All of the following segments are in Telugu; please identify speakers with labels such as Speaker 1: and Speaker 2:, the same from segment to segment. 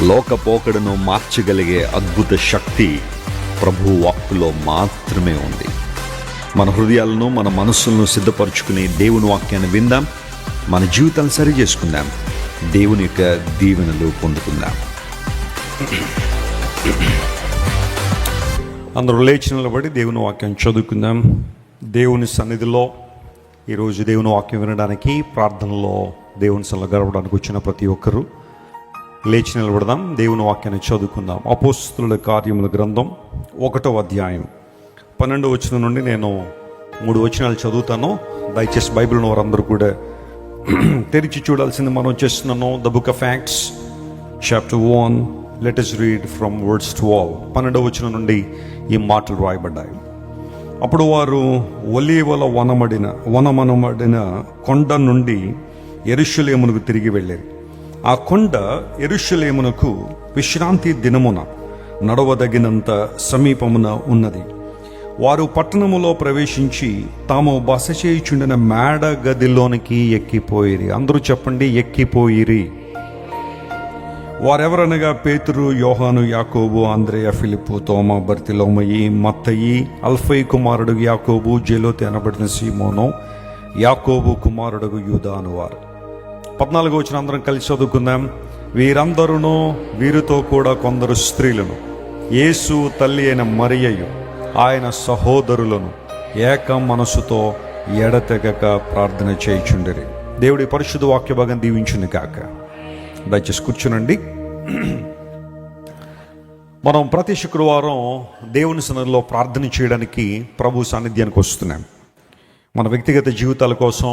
Speaker 1: లోకపోకడను మార్చగలిగే అద్భుత శక్తి ప్రభు వాక్కులో మాత్రమే ఉంది. మన హృదయాలను, మన మనస్సులను సిద్ధపరచుకుని దేవుని వాక్యాన్ని విందాం, మన జీవితాన్ని సరి చేసుకుందాం, దేవుని యొక్క దీవెనలు పొందుకుందాం. అందరూ లేచి నిలబడి దేవుని వాక్యం చదువుకుందాం. దేవుని సన్నిధిలో ఈరోజు దేవుని వాక్యం వినడానికి, ప్రార్థనలో దేవుని సన్నిధిలో గడపడానికి వచ్చిన ప్రతి ఒక్కరూ లేచి నిలబడదాం. దేవుని వాక్యాన్ని చదువుకుందాం. అపోస్తలుల కార్యముల గ్రంథం 1వ అధ్యాయం 12వ వచనం నుండి నేను 3 వచనాలు చదువుతాను. దయచేసి బైబిల్ను వారందరూ కూడా తెరిచి చూడాల్సింది మనం చేస్తున్నాను. The book of acts chapter 1, let us read from words 12. 12వ వచనం నుండి ఈ మాటలు రాయబడ్డాయి. అప్పుడు వారు ఒలీవల వనమనబడిన కొండ నుండి యెరూషలేమునకు తిరిగి వెళ్ళారు. ఆ కొండ యెరూషలేమునకు విశ్రాంతి దినమున నడవదగినంత సమీపమున ఉన్నది. వారు పట్టణములో ప్రవేశించి తాము బస చేయుచుండిన మేడ గదిలోనికి ఎక్కిపోయిరి. అందరూ చెప్పండి, ఎక్కిపోయిరి. వారెవరనగా పేతురు, యోహాను, యాకోబు, అంద్రెయ, ఫిలిప్పు, తోమా, బర్తిలోమయి, మత్తయి, అల్ఫై కుమారుడు యాకోబు, జెలోతి అనబడిన సీమోను, యాకోబు కుమారుడు యూదా అనువారు. 14వ వచనం అందరం కలిసి చదువుకుందాం. వీరందరూ వీరితో కూడా కొందరు స్త్రీలను, యేసు తల్లి అయిన మరియయు ఆయన సహోదరులను ఏక మనసుతో ఎడతెగక ప్రార్థన చేయుచుండిరి. దేవుడి పరిశుద్ధ వాక్య భాగం దీవించును గాక. దయచేసి కూర్చునండి. మనం ప్రతి శుక్రవారం దేవుని సన్నిధిలో ప్రార్థన చేయడానికి ప్రభు సాన్నిధ్యానికి వస్తున్నాం. మన వ్యక్తిగత జీవితాల కోసం,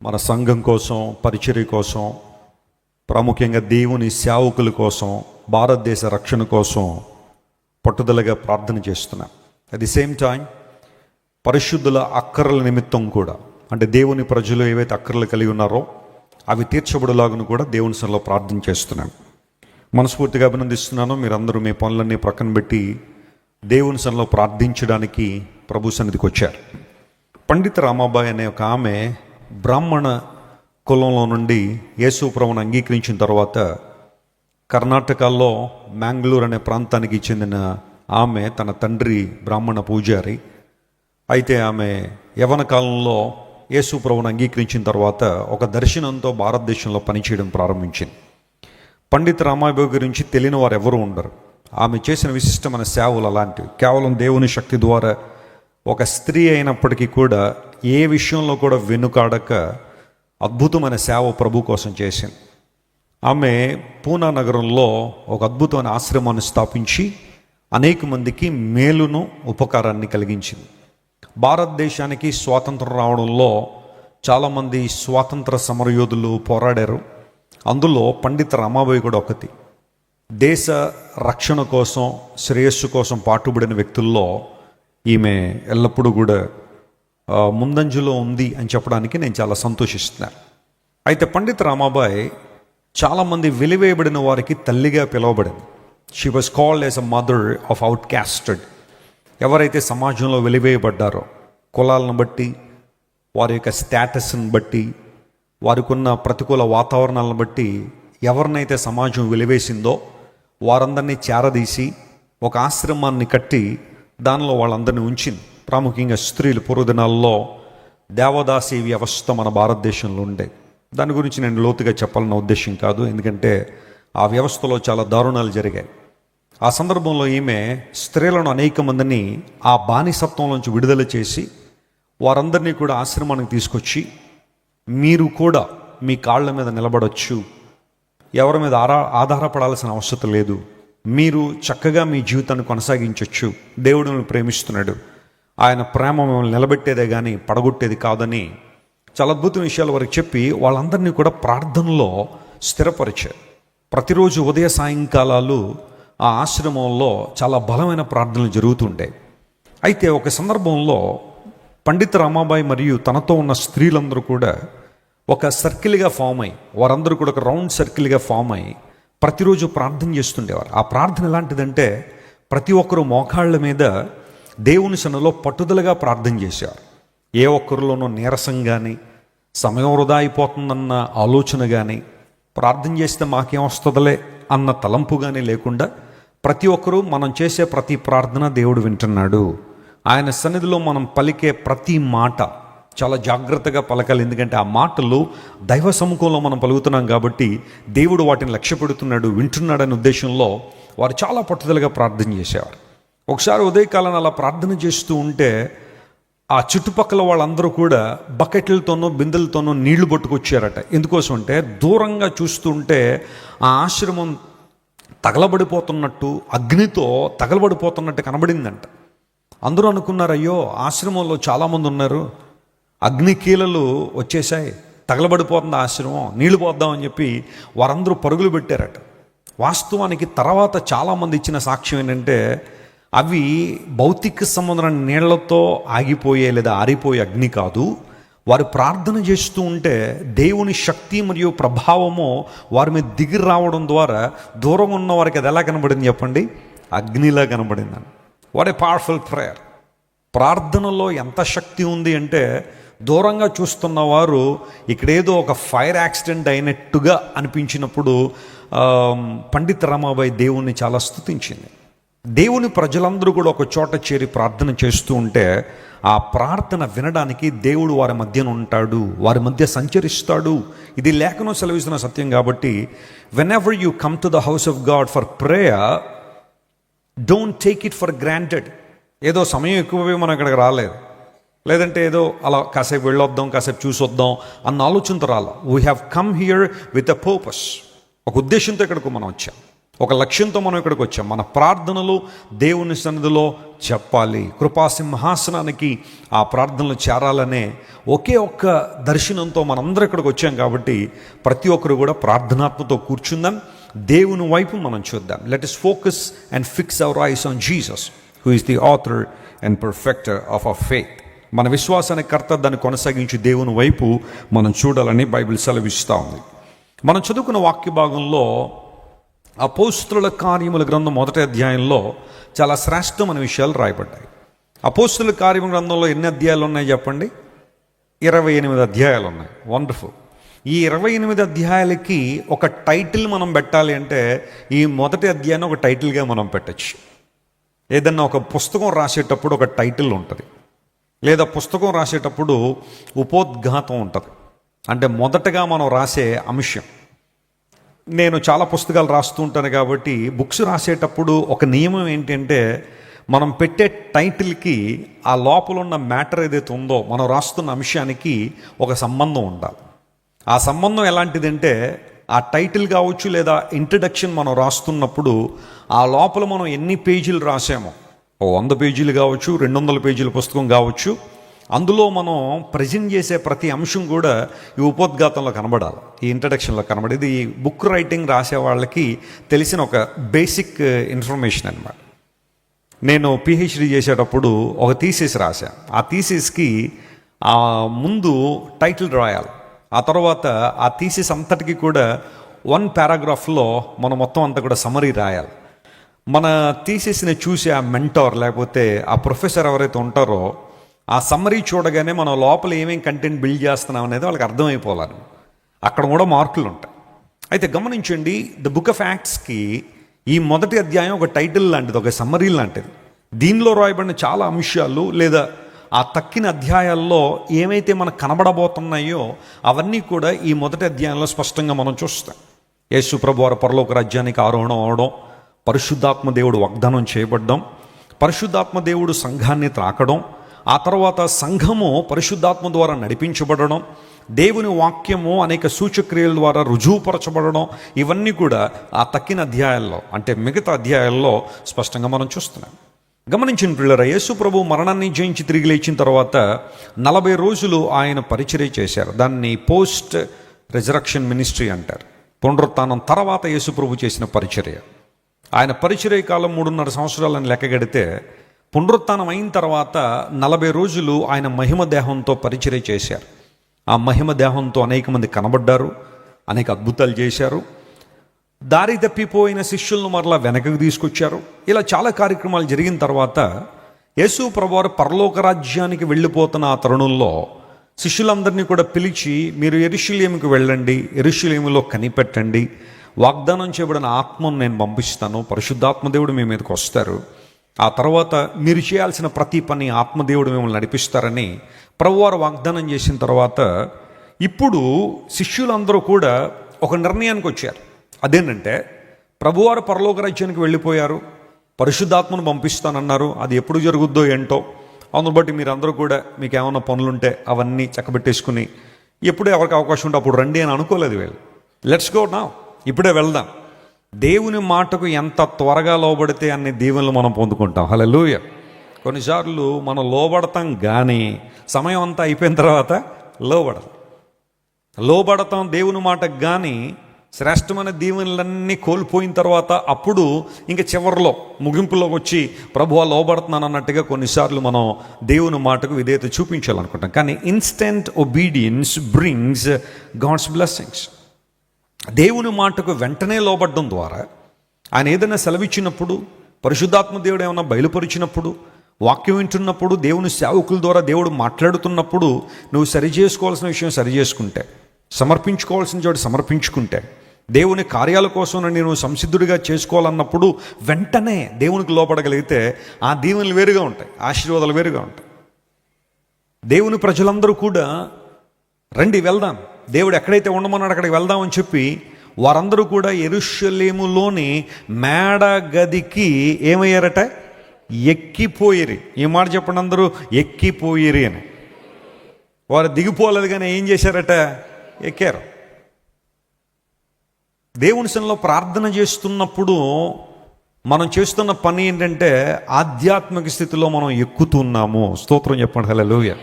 Speaker 1: మన సంఘం కోసం, పరిచర్య కోసం, ప్రాముఖ్యంగా దేవుని సేవకుల కోసం, భారతదేశ రక్షణ కోసం పట్టుదలగా ప్రార్థన చేస్తున్నాం. అట్ ది సేమ్ టైం పరిశుద్ధుల అక్కర్ల నిమిత్తం కూడా, అంటే దేవుని ప్రజలు ఏవైతే అక్కర్లు కలిగి ఉన్నారో అవి తీర్చబడేలాగా కూడా దేవుని సన్నిధిలో ప్రార్థన చేస్తున్నాం. మనస్ఫూర్తిగా అభినందిస్తున్నాను. మీరందరూ మీ పనులన్నీ ప్రక్కన పెట్టి దేవుని సన్నిధిలో ప్రార్థించడానికి ప్రభు సన్నిధికి వచ్చారు. పండిత రామాబాయి అనే ఒక ఆమె బ్రాహ్మణ కులంలో నుండి యేసు ప్రభువును అంగీకరించిన తర్వాత కర్ణాటకలో మ్యాంగ్లూర్ అనే ప్రాంతానికి చెందిన ఆమె, తన తండ్రి బ్రాహ్మణ పూజారి. అయితే ఆమె యవ్వన కాలంలో యేసు ప్రభువును అంగీకరించిన తర్వాత ఒక దర్శనంతో భారతదేశంలో పనిచేయడం ప్రారంభించింది. పండిత రామాబాయి గురించి తెలియని వారు ఎవరు ఉండరు. ఆమె చేసిన విశిష్టమైన సేవలు అలాంటివి. కేవలం దేవుని శక్తి ద్వారా ఒక స్త్రీ అయినప్పటికీ కూడా ఏ విషయంలో కూడా వెనుకాడక అద్భుతమైన సేవ ప్రభు కోసం చేసింది. ఆమె పూనా నగరంలో ఒక అద్భుతమైన ఆశ్రమాన్ని స్థాపించి అనేక మందికి మేలును, ఉపకారాన్ని కలిగించింది. భారతదేశానికి స్వాతంత్రం రావడంలో చాలామంది స్వాతంత్ర సమరయోధులు పోరాడారు. అందులో పండిత రామాబాయి కూడా ఒకటి. దేశ రక్షణ కోసం, శ్రేయస్సు కోసం పాటుపడిన వ్యక్తుల్లో ఈమె ఎల్లప్పుడూ కూడా ముందంజలో ఉంది అని చెప్పడానికి నేను చాలా సంతోషిస్తున్నాను. అయితే పండిత రామాబాయి చాలామంది వెలివేయబడిన వారికి తల్లిగా పిలువబడింది. She was called as a mother of outcasted. ఎవరైతే సమాజంలో వెలివేయబడ్డారో, కులాలను బట్టి, వారి యొక్క స్టేటస్ని బట్టి, వారికి ఉన్న ప్రతికూల వాతావరణాలను బట్టి ఎవరినైతే సమాజం వెలివేసిందో వారందరినీ చేరదీసి ఒక ఆశ్రమాన్ని కట్టి దానిలో వాళ్ళందరినీ ఉంచింది. ప్రాముఖ్యంగా స్త్రీలు. పూర్వదినాల్లో దేవదాసి వ్యవస్థ మన భారతదేశంలో ఉండే. దాని గురించి నేను లోతుగా చెప్పాలన్న ఉద్దేశం కాదు, ఎందుకంటే ఆ వ్యవస్థలో చాలా దారుణాలు జరిగాయి. ఆ సందర్భంలో ఈమె స్త్రీలను అనేక మందిని ఆ బానిసత్వంలోంచి విడుదల చేసి వారందరినీ కూడా ఆశ్రమానికి తీసుకొచ్చి, మీరు కూడా మీ కాళ్ళ మీద నిలబడవచ్చు, ఎవరి మీద ఆధారపడాల్సిన అవసరం లేదు, మీరు చక్కగా మీ జీవితాన్ని కొనసాగించవచ్చు, దేవుడు మిమ్మల్ని ప్రేమిస్తున్నాడు, ఆయన ప్రేమ మిమ్మల్ని నిలబెట్టేదే కానీ పడగొట్టేది కాదని చాలా అద్భుతమైన విషయాలు వారికి చెప్పి వాళ్ళందరినీ కూడా ప్రార్థనలో స్థిరపరిచారు. ప్రతిరోజు ఉదయ సాయంకాలాలు ఆ ఆశ్రమంలో చాలా బలమైన ప్రార్థనలు జరుగుతుండే. అయితే ఒక సందర్భంలో పండిత రామాబాయి మరియు తనతో ఉన్న స్త్రీలందరూ కూడా ఒక సర్కిల్గా ఫామ్ అయ్యి, వారందరూ కూడా ఒక రౌండ్ సర్కిల్గా ఫామ్ అయ్యి ప్రతిరోజు ప్రార్థన చేస్తుండేవారు. ఆ ప్రార్థన ఎలాంటిదంటే ప్రతి ఒక్కరూ మోకాళ్ళ మీద దేవుని సన్నిధిలో పట్టుదలగా ప్రార్థన చేశారు. ఏ ఒక్కరిలోనూ నీరసం కానీ, సమయం వృధా అయిపోతుందన్న ఆలోచన కానీ, ప్రార్థన చేస్తే మాకేం వస్తుందిలే అన్న తలంపు కానీ లేకుండా ప్రతి ఒక్కరూ మనం చేసే ప్రతి ప్రార్థన దేవుడు వింటున్నాడు. ఆయన సన్నిధిలో మనం పలికే ప్రతి మాట చాలా జాగ్రత్తగా పలకాలి. ఎందుకంటే ఆ మాటలు దైవ సముఖంలో మనం పలుకుతున్నాం కాబట్టి దేవుడు వాటిని లక్ష్య పెడుతున్నాడు, వింటున్నాడనే ఉద్దేశంలో వారు చాలా పట్టుదలగా ప్రార్థన చేసేవారు. ఒకసారి ఉదయకాలం అలా ప్రార్థన చేస్తూ ఉంటే ఆ చుట్టుపక్కల వాళ్ళందరూ కూడా బకెట్లతోనో బిందెలతోనో నీళ్లు పట్టుకొచ్చారట. ఎందుకోసం అంటే దూరంగా చూస్తూ ఉంటే ఆ ఆశ్రమం తగలబడిపోతున్నట్టు, అగ్నితో తగలబడిపోతున్నట్టు కనబడిందంట. అందరూ అనుకున్నారు, అయ్యో ఆశ్రమంలో చాలామంది ఉన్నారు, అగ్ని కీలలు వచ్చేసాయి, తగలబడిపోతుంది ఆశ్రమం, నీళ్లు పోద్దామని చెప్పి వారందరూ పరుగులు పెట్టారట. వాస్తవానికి తర్వాత చాలామంది ఇచ్చిన సాక్ష్యం ఏంటంటే అవి భౌతిక సంబంధమైన నీళ్లతో ఆగిపోయే లేదా ఆరిపోయే అగ్ని కాదు. వారు ప్రార్థన చేస్తూ ఉంటే దేవుని శక్తి మరియు ప్రభావము వారి మీద దిగి రావడం ద్వారా దూరం ఉన్న వారికి అది ఎలా కనబడింది చెప్పండి? అగ్నిలా కనబడిందని. What a powerful prayer! ప్రార్థనలో ఎంత శక్తి ఉంది అంటే దూరంగా చూస్తున్న వారు ఇక్కడేదో ఒక ఫైర్ యాక్సిడెంట్ అయినట్టుగా అనిపించినప్పుడు పండిత రమాబాయి దేవుణ్ణి చాలా స్తుతించింది. దేవుని ప్రజలందరూ కూడా ఒక చోట చేరి ప్రార్థన చేస్తూ ఉంటే ఆ ప్రార్థన వినడానికి దేవుడు వారి మధ్యన ఉంటాడు, వారి మధ్య సంచరిస్తాడు. ఇది లేఖనం సెలవిస్తున్న సత్యం. కాబట్టి when ever you come to the house of God for prayer, don't take it for granted. ఏదో సమయం ఎక్కువగా మనం ఇక్కడికి రాలేదు, లేదంటే ఏదో అలా కాసేపు వెళ్ళొద్దాం, కాసేపు చూసొద్దాం అన్న ఆలోచనతో రాలా. We have come here with a purpose. ఒక ఉద్దేశంతో ఇక్కడికి మనం వచ్చాం, ఒక లక్ష్యంతో మనం ఇక్కడికి వచ్చాం. మన ప్రార్థనలు దేవుని సన్నిధిలో చెప్పాలి, కృపాసింహాసనానికి ఆ ప్రార్థనలు చేరాలనే ఒకే ఒక్క దర్శనంతో మనందరం ఇక్కడికి వచ్చాం. కాబట్టి ప్రతి ఒక్కరు కూడా ప్రార్థనాత్మతో కూర్చుందాం, దేవుని వైపు మనం చూద్దాం. Let us focus and fix our eyes on Jesus, who is the author and perfecter of our faith. మన విశ్వాసానికి కర్త, దాన్ని కొనసాగించి దేవుని వైపు మనం చూడాలని బైబిల్ సెలవిస్తూ ఉంది. మనం చదువుకున్న వాక్య భాగంలో అపోస్తుల కార్యముల గ్రంథం 1వ అధ్యాయంలో చాలా శ్రేష్టమైన విషయాలు రాయబడ్డాయి. అపోస్తుల కార్యముల గ్రంథంలో ఎన్ని అధ్యాయాలు ఉన్నాయి చెప్పండి? 28 అధ్యాయాలు ఉన్నాయి. వండర్ఫుల్. ఈ 28 అధ్యాయాలకి ఒక టైటిల్ మనం పెట్టాలి అంటే ఈ 1వ అధ్యాయాన్ని ఒక టైటిల్గా మనం పెట్టచ్చు. ఏదన్నా ఒక పుస్తకం రాసేటప్పుడు ఒక టైటిల్ ఉంటుంది, లేదా పుస్తకం రాసేటప్పుడు ఉపోద్ఘాతం ఉంటుంది. అంటే మొదటగా మనం రాసే అంశం. నేను చాలా పుస్తకాలు రాస్తూ ఉంటాను కాబట్టి బుక్స్ రాసేటప్పుడు ఒక నియమం ఏంటంటే మనం పెట్టే టైటిల్కి ఆ లోపల ఉన్న మ్యాటర్ ఏదైతే ఉందో మనం రాస్తున్న అంశానికి ఒక సంబంధం ఉండాలి. ఆ సంబంధం ఎలాంటిదంటే ఆ టైటిల్ కావచ్చు లేదా ఇంట్రడక్షన్ మనం రాస్తున్నప్పుడు ఆ లోపల మనం ఎన్ని పేజీలు రాసామో, 100 పేజీలు కావచ్చు, 200 పేజీల పుస్తకం కావచ్చు, అందులో మనం ప్రజెంట్ చేసే ప్రతి అంశం కూడా ఈ ఉపోద్ఘాతంలో కనబడాలి, ఈ ఇంట్రడక్షన్లో కనబడి. ఇది బుక్ రైటింగ్ రాసే వాళ్ళకి తెలిసిన ఒక బేసిక్ ఇన్ఫర్మేషన్ అన్నమాట. నేను పిహెచ్డి చేసేటప్పుడు ఒక థీసిస్ రాశాను. ఆ థీసిస్కి ముందు టైటిల్ రాయాలి, ఆ తర్వాత ఆ థీసిస్ అంతటికి కూడా 1 పారాగ్రాఫ్లో మనం మొత్తం అంతా కూడా సమరీ రాయాలి. మన థీసిస్ని చూసి ఆ మెంటార్ లేకపోతే ఆ ప్రొఫెసర్ ఎవరైతే ఉంటారో ఆ సమ్మరీ చూడగానే మనం లోపల ఏమేం కంటెంట్ బిల్డ్ చేస్తున్నాం అనేది వాళ్ళకి అర్థమైపోవాలి. అక్కడ కూడా మార్కులు ఉంటాయి. అయితే గమనించండి, ద బుక్ ఆఫ్ యాక్ట్స్కి ఈ 1వ అధ్యాయం ఒక టైటిల్ లాంటిది, ఒక సమ్మరీ లాంటిది. దీనిలో రాయబడిన చాలా అంశాలు లేదా ఆ తక్కిన అధ్యాయాల్లో ఏమైతే మనకు కనబడబోతున్నాయో అవన్నీ కూడా ఈ 1వ అధ్యాయంలో స్పష్టంగా మనం చూస్తాం. యేసు ప్రభు వారు పరలోక రాజ్యానికి ఆరోహణం అవడం, పరిశుద్ధాత్మ దేవుడు వాగ్దానం చేయబడ్డం, పరిశుద్ధాత్మ దేవుడు సంఘాన్ని త్రాకడం, ఆ తర్వాత సంఘము పరిశుద్ధాత్మ ద్వారా నడిపించబడడం, దేవుని వాక్యము అనేక సూచక్రియల ద్వారా రుజువుపరచబడడం, ఇవన్నీ కూడా ఆ తక్కిన అధ్యాయాల్లో అంటే మిగతా అధ్యాయాల్లో స్పష్టంగా మనం చూస్తున్నాం. గమనించిన పిల్లరా, యేసు ప్రభు మరణాన్ని జయించి తిరిగి లేచిన తర్వాత 40 రోజులు ఆయన పరిచర్య చేశారు. దాన్ని పోస్ట్ రిజరక్షన్ మినిస్ట్రీ అంటారు. పునరుత్థానం తర్వాత యేసు ప్రభు చేసిన పరిచర్య. ఆయన పరిచర్య కాలం 3.5 సంవత్సరాలను లెక్కగడితే పునరుత్థానం అయిన తర్వాత 40 రోజులు ఆయన మహిమ దేహంతో పరిచర్య చేశారు. ఆ మహిమ దేహంతో అనేక మంది కనబడ్డారు, అనేక అద్భుతాలు చేశారు. దారి తప్పిపోయిన శిష్యులను మరలా వెనకకు తీసుకొచ్చారు. ఇలా చాలా కార్యక్రమాలు జరిగిన తర్వాత యేసు ప్రభువారు పరలోక రాజ్యానికి వెళ్ళిపోతున్న ఆ తరుణంలో శిష్యులందరినీ కూడా పిలిచి, మీరు యెరూషలేముకు వెళ్ళండి, యెరూషలేములో కనిపెట్టండి, వాగ్దానం చేయబడిన ఆత్మను నేను పంపిస్తాను, పరిశుద్ధాత్మ దేవుడు మీ మీదకి వస్తారు, ఆ తర్వాత మీరు చేయాల్సిన ప్రతి పని ఆత్మదేవుడు మిమ్మల్ని నడిపిస్తారని ప్రభువారు వాగ్దానం చేసిన తర్వాత ఇప్పుడు శిష్యులందరూ కూడా ఒక నిర్ణయానికి వచ్చారు. అదేంటంటే ప్రభువారు పరలోక రాజ్యానికి వెళ్ళిపోయారు, పరిశుద్ధాత్మను పంపిస్తానన్నారు. అది ఎప్పుడు జరుగుద్దో ఏంటో, అందును బట్టి మీరందరూ కూడా మీకు ఏమైనా పనులుంటే అవన్నీ చక్కబెట్టేసుకుని ఎప్పుడు ఎవరికి అవకాశం ఉంటే అప్పుడు రండి అని అనుకోలేదు వీళ్ళు. లెట్స్ గో నౌ, ఇప్పుడే వెళ్దాం. దేవుని మాటకు ఎంత త్వరగా లోబడితే అన్ని దీవెనలు మనం పొందుకుంటాం. హల్లెలూయా. కొన్నిసార్లు మనం లోబడతాం, కానీ సమయం అంతా అయిపోయిన తర్వాత లోబడతాం దేవుని మాటకు, కానీ శ్రేష్టమైన దీవెనలన్నీ కోల్పోయిన తర్వాత అప్పుడు ఇంక చివరిలో ముగింపులోకి వచ్చి ప్రభువా లోబడుతున్నాను అన్నట్టుగా కొన్నిసార్లు మనం దేవుని మాటకు విధేయత చూపించాలనుకుంటాం. కానీ instant obedience brings God's blessings. దేవుని మాటకు వెంటనే లోబడడం ద్వారా ఆయన ఏదైనా సెలవిచ్చినప్పుడు, పరిశుద్ధాత్మ దేవుడు ఏమైనా బయలుపరిచినప్పుడు, వాక్యం వింటున్నప్పుడు, దేవుని సేవకుల ద్వారా దేవుడు మాట్లాడుతున్నప్పుడు నువ్వు సరిచేసుకోవాల్సిన విషయం సరిచేసుకుంటే, సమర్పించుకోవాల్సిన చోటు సమర్పించుకుంటే, దేవుని కార్యాల కోసం నేను సంసిద్ధుడిగా చేసుకోవాలన్నప్పుడు వెంటనే దేవునికి లోపడగలిగితే ఆ దీవెనలు వేరుగా ఉంటాయి, ఆశీర్వాదాలు వేరుగా ఉంటాయి. దేవుని ప్రజలందరూ కూడా రండి వెళ్దాం, దేవుడు ఎక్కడైతే ఉండమన్నాడు అక్కడికి వెళ్దామని చెప్పి వారందరూ కూడా యెరూషలేములోని మేడ గదికి ఏమయ్యారట? ఎక్కిపోయిరి. ఈ మాట చెప్పండి అందరూ, ఎక్కిపోయిరి అని. వారు దిగిపోలేదు కానీ ఏం చేశారట? ఎక్కారు. దేవుని సన్నిధిలో ప్రార్థన చేస్తున్నప్పుడు మనం చేస్తున్న పని ఏంటంటే ఆధ్యాత్మిక స్థితిలో మనం ఎక్కుతున్నాము. స్తోత్రం చెప్పండి. Hallelujah.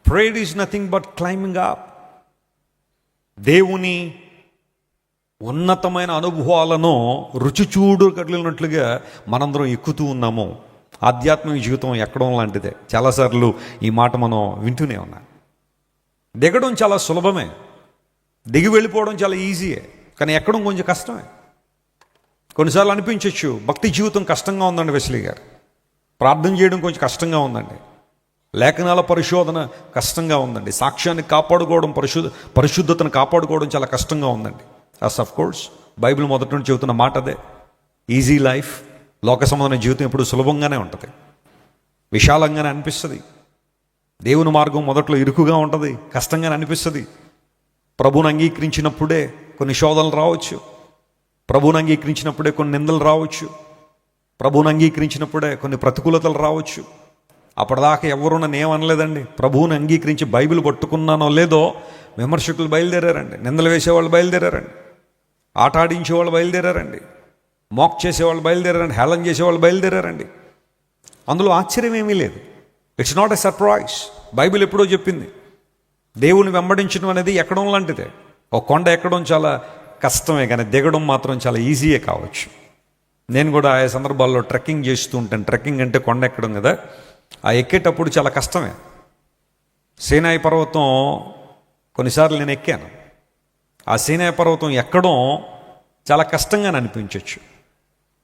Speaker 1: Prayer is nothing but climbing up. దేవుని ఉన్నతమైన అనుభవాలను రుచి చూడగలిగినట్లుగా మనందరం ఎక్కుతూ ఉన్నాము. ఆధ్యాత్మిక జీవితం ఎక్కడం లాంటిదే. చాలాసార్లు ఈ మాట మనం వింటూనే ఉన్నాం. దిగడం చాలా సులభమే, దిగి వెళ్ళిపోవడం చాలా ఈజీయే, కానీ ఎక్కడం కొంచెం కష్టమే. కొన్నిసార్లు అనిపించవచ్చు భక్తి జీవితం కష్టంగా ఉందండి వెస్లీ గారు, ప్రార్థన చేయడం కొంచెం కష్టంగా ఉందండి, లేఖనాల పరిశోధన కష్టంగా ఉందండి, సాక్ష్యాన్ని కాపాడుకోవడం, పరిశుద్ధతను కాపాడుకోవడం చాలా కష్టంగా ఉందండి. ఆఫ్ కోర్స్ బైబిల్ మొదటి నుండి చెబుతున్న మాట అదే. ఈజీ లైఫ్, లోక సంబంధమైన జీవితం ఎప్పుడు సులభంగానే ఉంటుంది, విశాలంగానే అనిపిస్తుంది. దేవుని మార్గం మొదట్లో ఇరుకుగా ఉంటుంది, కష్టంగానే అనిపిస్తుంది. ప్రభువుని అంగీకరించినప్పుడే కొన్ని శోధనలు రావచ్చు, ప్రభువుని అంగీకరించినప్పుడే కొన్ని నిందలు రావచ్చు, ప్రభువుని అంగీకరించినప్పుడే కొన్ని ప్రతికూలతలు రావచ్చు. అప్పటిదాకా ఎవరు నన్ను ఏమనలేదండి. ప్రభువుని అంగీకరించి బైబిల్ పట్టుకున్నానో లేదో విమర్శకులు బయలుదేరారండి, నిందలు వేసేవాళ్ళు బయలుదేరారండి, ఆట ఆడించేవాళ్ళు బయలుదేరారండి, మాక్ చేసేవాళ్ళు బయలుదేరారండి, హేళన చేసేవాళ్ళు బయలుదేరారండి. అందులో ఆశ్చర్యం ఏమీ లేదు. It's not a surprise. Bible ఎప్పుడో చెప్పింది దేవుని వెంబడించడం అనేది ఎక్కడం లాంటిదే. ఒక కొండ ఎక్కడం చాలా కష్టమే, కానీ దిగడం మాత్రం చాలా ఈజీయే కావచ్చు. నేను కూడా ఆయా సందర్భాల్లో ట్రెక్కింగ్ చేస్తూ ఉంటాను. ట్రెక్కింగ్ అంటే కొండ ఎక్కడం కదా, ఆ ఎక్కేటప్పుడు చాలా కష్టమే. సీనాయి పర్వతం కొన్నిసార్లు నేను ఎక్కాను. ఆ సీనాయి పర్వతం ఎక్కడం చాలా కష్టంగానే అనిపించవచ్చు.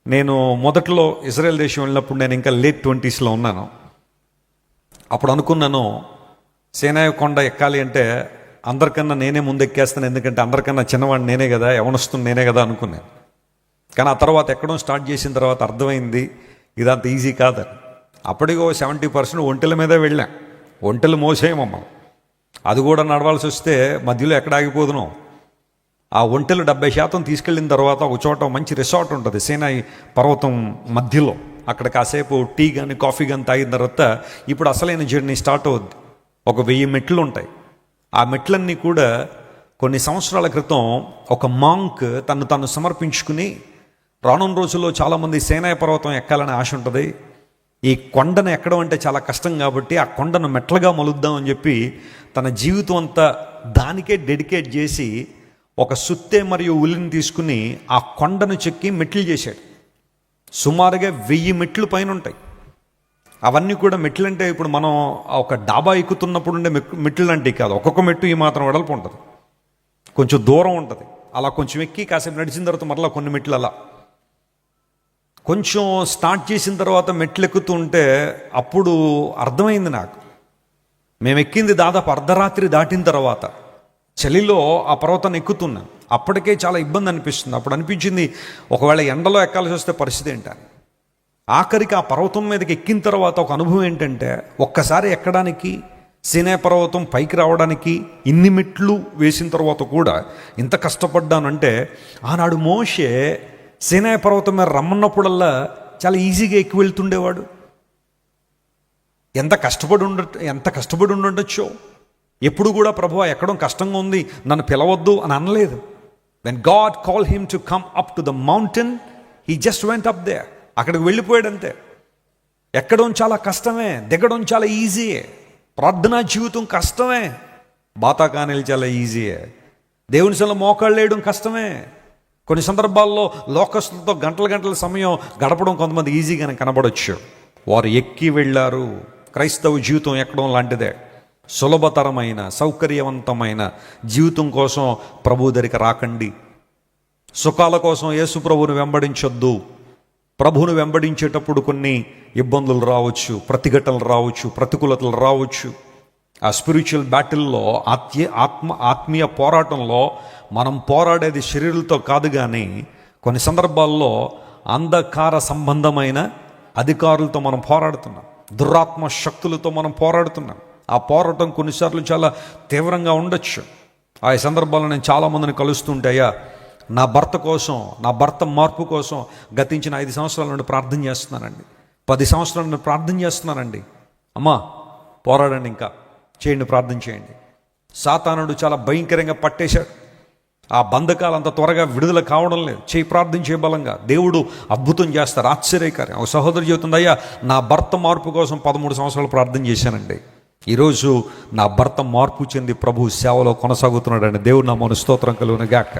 Speaker 1: నేను మొదట్లో ఇజ్రాయెల్ దేశం వెళ్ళినప్పుడు నేను ఇంకా లేట్ 20s ఉన్నాను. అప్పుడు అనుకున్నాను సీనాయి కొండ ఎక్కాలి అంటే అందరికన్నా నేనే ముందు ఎక్కేస్తాను, ఎందుకంటే అందరికన్నా చిన్నవాడిని నేనే కదా, యవనస్తుని నేనే కదా అనుకున్నాను. కానీ ఆ తర్వాత ఎక్కడం స్టార్ట్ చేసిన తర్వాత అర్థమైంది ఇదంత ఈజీ కాదని. అప్పటికో 70% ఒంటెల మీదే వెళ్ళాం, ఒంటెలు మోసేయం మమ్మల్ని. అది కూడా నడవాల్సి వస్తే మధ్యలో ఎక్కడ ఆగిపోదును. ఆ ఒంటెలు 70% తీసుకెళ్ళిన తర్వాత ఒక చోట మంచి రిసార్ట్ ఉంటుంది సీనాయి పర్వతం మధ్యలో. అక్కడ కాసేపు టీ కానీ కాఫీ కానీ తాగిన తర్వాత ఇప్పుడు అసలైన జర్నీ స్టార్ట్ అవుద్ది. ఒక 1000 మెట్లు ఉంటాయి. ఆ మెట్లన్నీ కూడా కొన్ని సంవత్సరాల క్రితం ఒక మాంక్ తను సమర్పించుకుని, రానున్న రోజుల్లో చాలామంది సీనాయి పర్వతం ఎక్కాలని ఆశ ఉంటుంది, ఈ కొండను ఎక్కడం అంటే చాలా కష్టం కాబట్టి ఆ కొండను మెట్లుగా మలుద్దామని చెప్పి తన జీవితం అంతా దానికే డెడికేట్ చేసి ఒక సుత్తె మరియు ఉల్లిని తీసుకుని ఆ కొండను చెక్కి మెట్లు చేశాడు. సుమారుగా 1000 మెట్లు పైన ఉంటాయి. అవన్నీ కూడా మెట్లు అంటే ఇప్పుడు మనం ఒక డాబా ఎక్కుతున్నప్పుడు ఉండే మెట్లు లాంటివి కాదు. ఒక్కొక్క మెట్టు ఈ మాత్రం వెడల్పు ఉంటుంది, కొంచెం దూరం ఉంటుంది. అలా కొంచెం ఎక్కి కాసేపు నడిచిన తర్వాత మరలా కొన్ని మెట్లు అలా కొంచెం స్టార్ట్ చేసిన తర్వాత మెట్లు ఎక్కుతూ ఉంటే అప్పుడు అర్థమైంది నాకు, మేము ఎక్కింది దాదాపు అర్ధరాత్రి దాటిన తర్వాత చలిలో ఆ పర్వతాన్ని ఎక్కుతున్నాం. అప్పటికే చాలా ఇబ్బంది అనిపిస్తుంది. అప్పుడు అనిపించింది ఒకవేళ ఎండలో ఎక్కాల్సి వస్తే పరిస్థితి ఏంటని. ఆఖరికి ఆ పర్వతం మీదకి ఎక్కిన తర్వాత ఒక అనుభవం ఏంటంటే, ఒక్కసారి ఎక్కడానికి, సీనాయి పర్వతం పైకి రావడానికి ఇన్ని మెట్లు వేసిన తర్వాత కూడా ఇంత కష్టపడ్డానంటే, ఆనాడు మోషే సీనాయి పర్వతం మీద రమ్మన్నప్పుడల్లా చాలా ఈజీగా ఎక్కి వెళ్తుండేవాడు. ఎంత కష్టపడి ఉండొచ్చో. ఎప్పుడు కూడా ప్రభువా ఎక్కడం కష్టంగా ఉంది, నన్ను పిలవద్దు అని అనలేదు. When God call him to come up to the mountain, he just went up they. అక్కడికి వెళ్ళిపోయాడంతే. ఎక్కడం చాలా కష్టమే, దిగడం చాలా ఈజీయే. ప్రార్థనా జీవితం కష్టమే, బాతాకానీలు చాలా ఈజీయే. దేవుని సన్నిధిలో మోకాళ్ళు వేయడం కష్టమే. కొన్ని సందర్భాల్లో లోకస్తులతో గంటల సమయం గడపడం కొంతమంది ఈజీగానే కనబడవచ్చు. వారు ఎక్కి వెళ్ళారు. క్రైస్తవ జీవితం ఎక్కడం లాంటిదే. సులభతరమైన సౌకర్యవంతమైన జీవితం కోసం ప్రభు దగ్గరికి రాకండి. సుఖాల కోసం యేసు ప్రభువుని వెంబడించొద్దు. ప్రభువును వెంబడించేటప్పుడు కొన్ని ఇబ్బందులు రావచ్చు, ప్రతిఘటనలు రావచ్చు, ప్రతికూలతలు రావచ్చు. ఆ స్పిరిచువల్ బ్యాటిల్లో, ఆత్మీయ పోరాటంలో మనం పోరాడేది శరీరులతో కాదు, కానీ కొన్ని సందర్భాల్లో అంధకార సంబంధమైన అధికారులతో మనం పోరాడుతున్నాం. దురాత్మ శక్తులతో మనం పోరాడుతున్నాం. ఆ పోరాటం కొన్నిసార్లు చాలా తీవ్రంగా ఉండొచ్చు. ఆ సందర్భాల్లో నేను చాలామందిని కలుస్తుంటాయా, నా భర్త కోసం, నా భర్త మార్పు కోసం గతించిన 5 సంవత్సరాల నుండి ప్రార్థన చేస్తున్నానండి, 10 సంవత్సరాల నుండి ప్రార్థన చేస్తున్నానండి. అమ్మా పోరాడండి, ఇంకా చేయండి, ప్రార్థన చేయండి. సాతానుడు చాలా భయంకరంగా పట్టేశాడు. ఆ బంధకాలు అంత త్వరగా విడుదల కావడం లేదు. చేయి, ప్రార్థన చేయబలంగా దేవుడు అద్భుతం చేస్తారు, ఆశ్చర్యకార్యం. ఒక సహోదరు చెబుతుంది, అయ్యా నా భర్త మార్పు కోసం 13 సంవత్సరాలు ప్రార్థన చేశానండి. ఈరోజు నా భర్త మార్పు చెంది ప్రభు సేవలో కొనసాగుతున్నాడండి. దేవుడు నామమున స్తోత్రం కలుగును గాక.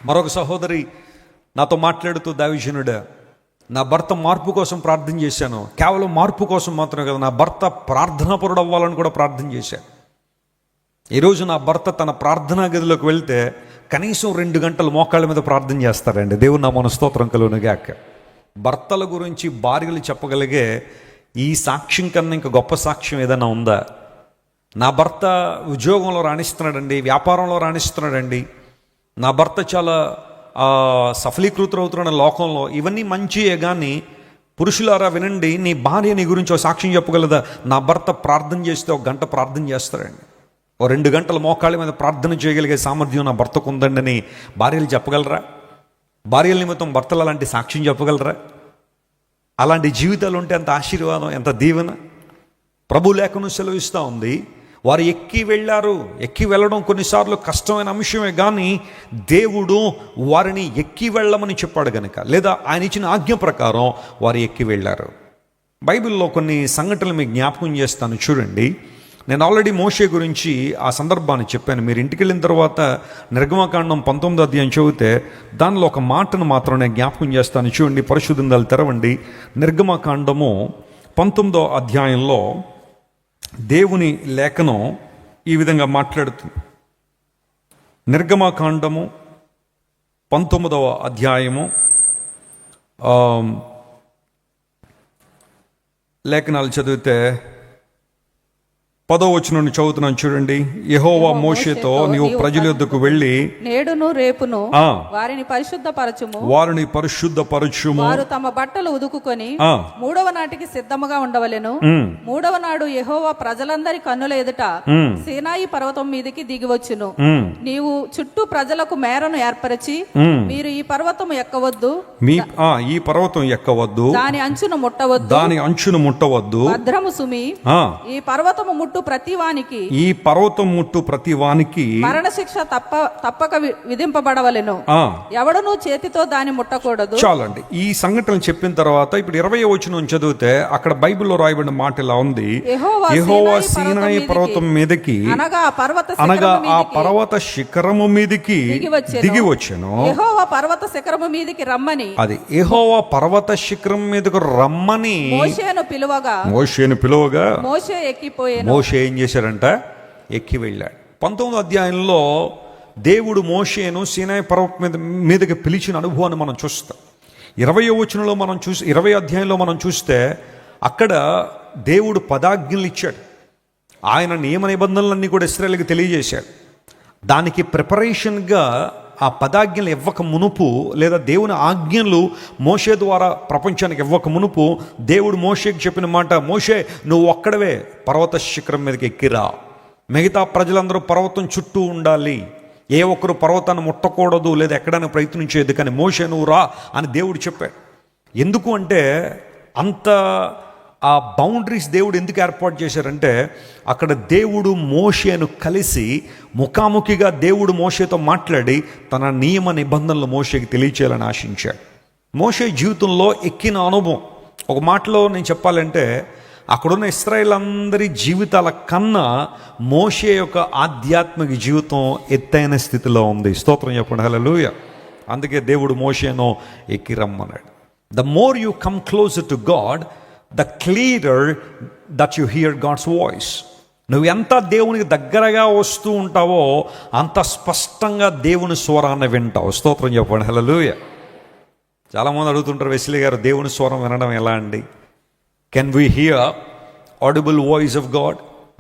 Speaker 1: మరొక సహోదరి నాతో మాట్లాడుతూ, దైవజనుడా నా భర్త మార్పు కోసం ప్రార్థన చేశాను. కేవలం మార్పు కోసం మాత్రమే కదా, నా భర్త ప్రార్థనాపరుడు అవ్వాలని కూడా ప్రార్థన చేశాను. ఈరోజు నా భర్త తన ప్రార్థనా గదిలోకి వెళ్తే కనీసం 2 గంటలు మోకాళ్ళ మీద ప్రార్థన చేస్తారండి. దేవుడు నామమున స్తోత్రం కలుగును గాక. భర్తల గురించి భార్యలు చెప్పగలిగే ఈ సాక్ష్యం కన్నా ఇంకా గొప్ప సాక్ష్యం ఏదైనా ఉందా? నా భర్త ఉద్యోగంలో రాణిస్తున్నాడండి, వ్యాపారంలో రాణిస్తున్నాడండి, నా భర్త చాలా సఫలీకృతులవుతున్నాడు లోకంలో. ఇవన్నీ మంచియే, కానీ పురుషులారా వినండి, నీ భార్య నీ గురించి ఒక సాక్ష్యం చెప్పగలదా? నా భర్త ప్రార్థన చేస్తే 1 గంట ప్రార్థన చేస్తాడండి, 2 గంటలు మోకాళ్ళ మీద ప్రార్థన చేయగలిగే సామర్థ్యం నా భర్తకు ఉందండి అని భార్యలు చెప్పగలరా? భార్యల నిమిత్తం భర్తలు అలాంటి సాక్ష్యం చెప్పగలరా? అలాంటి జీవితాలు ఉంటే ఎంత ఆశీర్వాదం, ఎంత దీవెన. ప్రభు లేఖనం సెలవిస్తూ ఉంది, వారు ఎక్కి వెళ్ళారు. ఎక్కి వెళ్ళడం కొన్నిసార్లు కష్టమైన అంశమే, కానీ దేవుడు వారిని ఎక్కి వెళ్ళమని చెప్పాడు కనుక, లేదా ఆయన ఇచ్చిన ఆజ్ఞ ప్రకారం వారు ఎక్కి వెళ్ళారు. బైబిల్లో కొన్ని సంఘటనలు మీకు జ్ఞాపకం చేస్తాను, చూడండి. నేను ఆల్రెడీ మోషే గురించి ఆ సందర్భాన్ని చెప్పాను. మీరు ఇంటికి వెళ్ళిన తర్వాత నిర్గమకాండం 19వ అధ్యాయం చదివితే దానిలో ఒక మాటను మాత్రం నేను జ్ఞాపకం చేస్తాను. చూడండి, పరిశుద్ధ గ్రంథాలు తెరవండి. నిర్గమకాండము 19వ అధ్యాయంలో దేవుని లేఖనం ఈ విధంగా మాట్లాడుతుంది. నిర్గమకాండము 19వ అధ్యాయము లేఖనాలు చదివితే 10వ వచనం నుండి చదువుతున్నాను, చూడండి. యెహోవా మోషేతో, నీవు ప్రజల యొద్దకు వెళ్ళి
Speaker 2: నేడును రేపును వారిని పరిశుద్ధపరచుము,
Speaker 1: వారు
Speaker 2: తమ బట్టలు ఉదుకుకొని 3వ నాటికి సిద్ధముగా ఉండవలెను. 3వ నాడు యెహోవా ప్రజలందరి కన్నుల ఎదుట సీనాయి పర్వతం మీదికి దిగివచ్చును. నీవు చుట్టూ ప్రజలకు మేరను ఏర్పరిచి, మీరు ఈ పర్వతం ఎక్కవద్దు,
Speaker 1: ఈ పర్వతం ఎక్కవద్దు,
Speaker 2: దాని అంచును ముట్టవద్దు, భద్రము సుమి, ఈ పర్వతము ముట్టు ప్రతి వానికి మరణశిక్ష తప్పక విధింపబడవలెను. ఎవడను చేతితో దాన్ని ముట్టకూడదు.
Speaker 1: చాలండి. ఈ సంఘటనలు చెప్పిన తర్వాత ఇప్పుడు 20వ వచనం చదివితే అక్కడ బైబిల్లో రాయబడిన మాట ఇలా ఉంది, యెహోవా సీనాయి పర్వతం మీదకి, అనగా ఆ పర్వత శిఖరము మీదకి దిగి వచ్చెను.
Speaker 2: యెహోవా పర్వత శిఖరము మీదకి రమ్మని,
Speaker 1: అది యెహోవా పర్వత శిఖరం మీదకు రమ్మని
Speaker 2: మోషేను పిలువగా మోషే ఎక్కిపోయాను.
Speaker 1: మోషే ఏం చేశారంట? ఎక్కి వెళ్ళాడు. 19వ అధ్యాయంలో దేవుడు మోషేను సీనాయి పర్వతం మీదకి పిలిచిన అనుభవాన్ని మనం చూస్తాం. 20వ వచనంలో 20వ అధ్యాయంలో మనం చూస్తే అక్కడ దేవుడు 10 ఆజ్ఞలు ఇచ్చాడు. ఆయన నియమ నిబంధనలన్నీ కూడా ఇశ్రాయేలుకి తెలియజేశాడు. దానికి ప్రిపరేషన్గా ఆ పదాజ్ఞలు ఇవ్వక మునుపు, లేదా దేవుని ఆజ్ఞలు మోషే ద్వారా ప్రపంచానికి ఇవ్వక మునుపు దేవుడు మోషేకి చెప్పిన మాట, మోషే నువ్వు ఒక్కడవే పర్వత శిఖరం మీదకి ఎక్కిరా, మిగతా ప్రజలందరూ పర్వతం చుట్టూ ఉండాలి, ఏ ఒక్కరు పర్వతాన్ని ముట్టకూడదు లేదా ఎక్కడైనా ప్రయత్నించేది, కానీ మోషే నువ్వు రా అని దేవుడు చెప్పాడు. ఎందుకు అంటే అంత ఆ బౌండరీస్ దేవుడు ఎందుకు ఏర్పాటు చేశారంటే, అక్కడ దేవుడు మోషేను కలిసి ముఖాముఖిగా దేవుడు మోషేతో మాట్లాడి తన నియమ నిబంధనలు మోషేకి తెలియచేయాలని ఆశించాడు. మోషే జీవితంలో ఎక్కిన అనుభవం, ఒక మాటలో నేను చెప్పాలంటే, అక్కడున్న ఇశ్రాయేల్ అందరి జీవితాల కన్నా మోషే యొక్క ఆధ్యాత్మిక జీవితం ఎత్తైన స్థితిలో ఉంది. స్తోత్రం చెప్పండి, హల్లెలూయా. అందుకే దేవుడు మోషేను ఎక్కి రమ్మన్నాడు. The more you come closer to God, the clearer that you hear God's voice. నువ్వు ఎంత దేవునికి దగ్గరగా వస్తూ ఉంటావో అంత స్పష్టంగా దేవుని స్వరాన్ని వింటావు. స్తోత్రం చెప్పండి, హల్లెలూయా. చాలామంది అడుగుతుంటారు, వెస్లీ గారు దేవుని స్వరం వినడం ఎలా అండి? Can we here audible voice of God?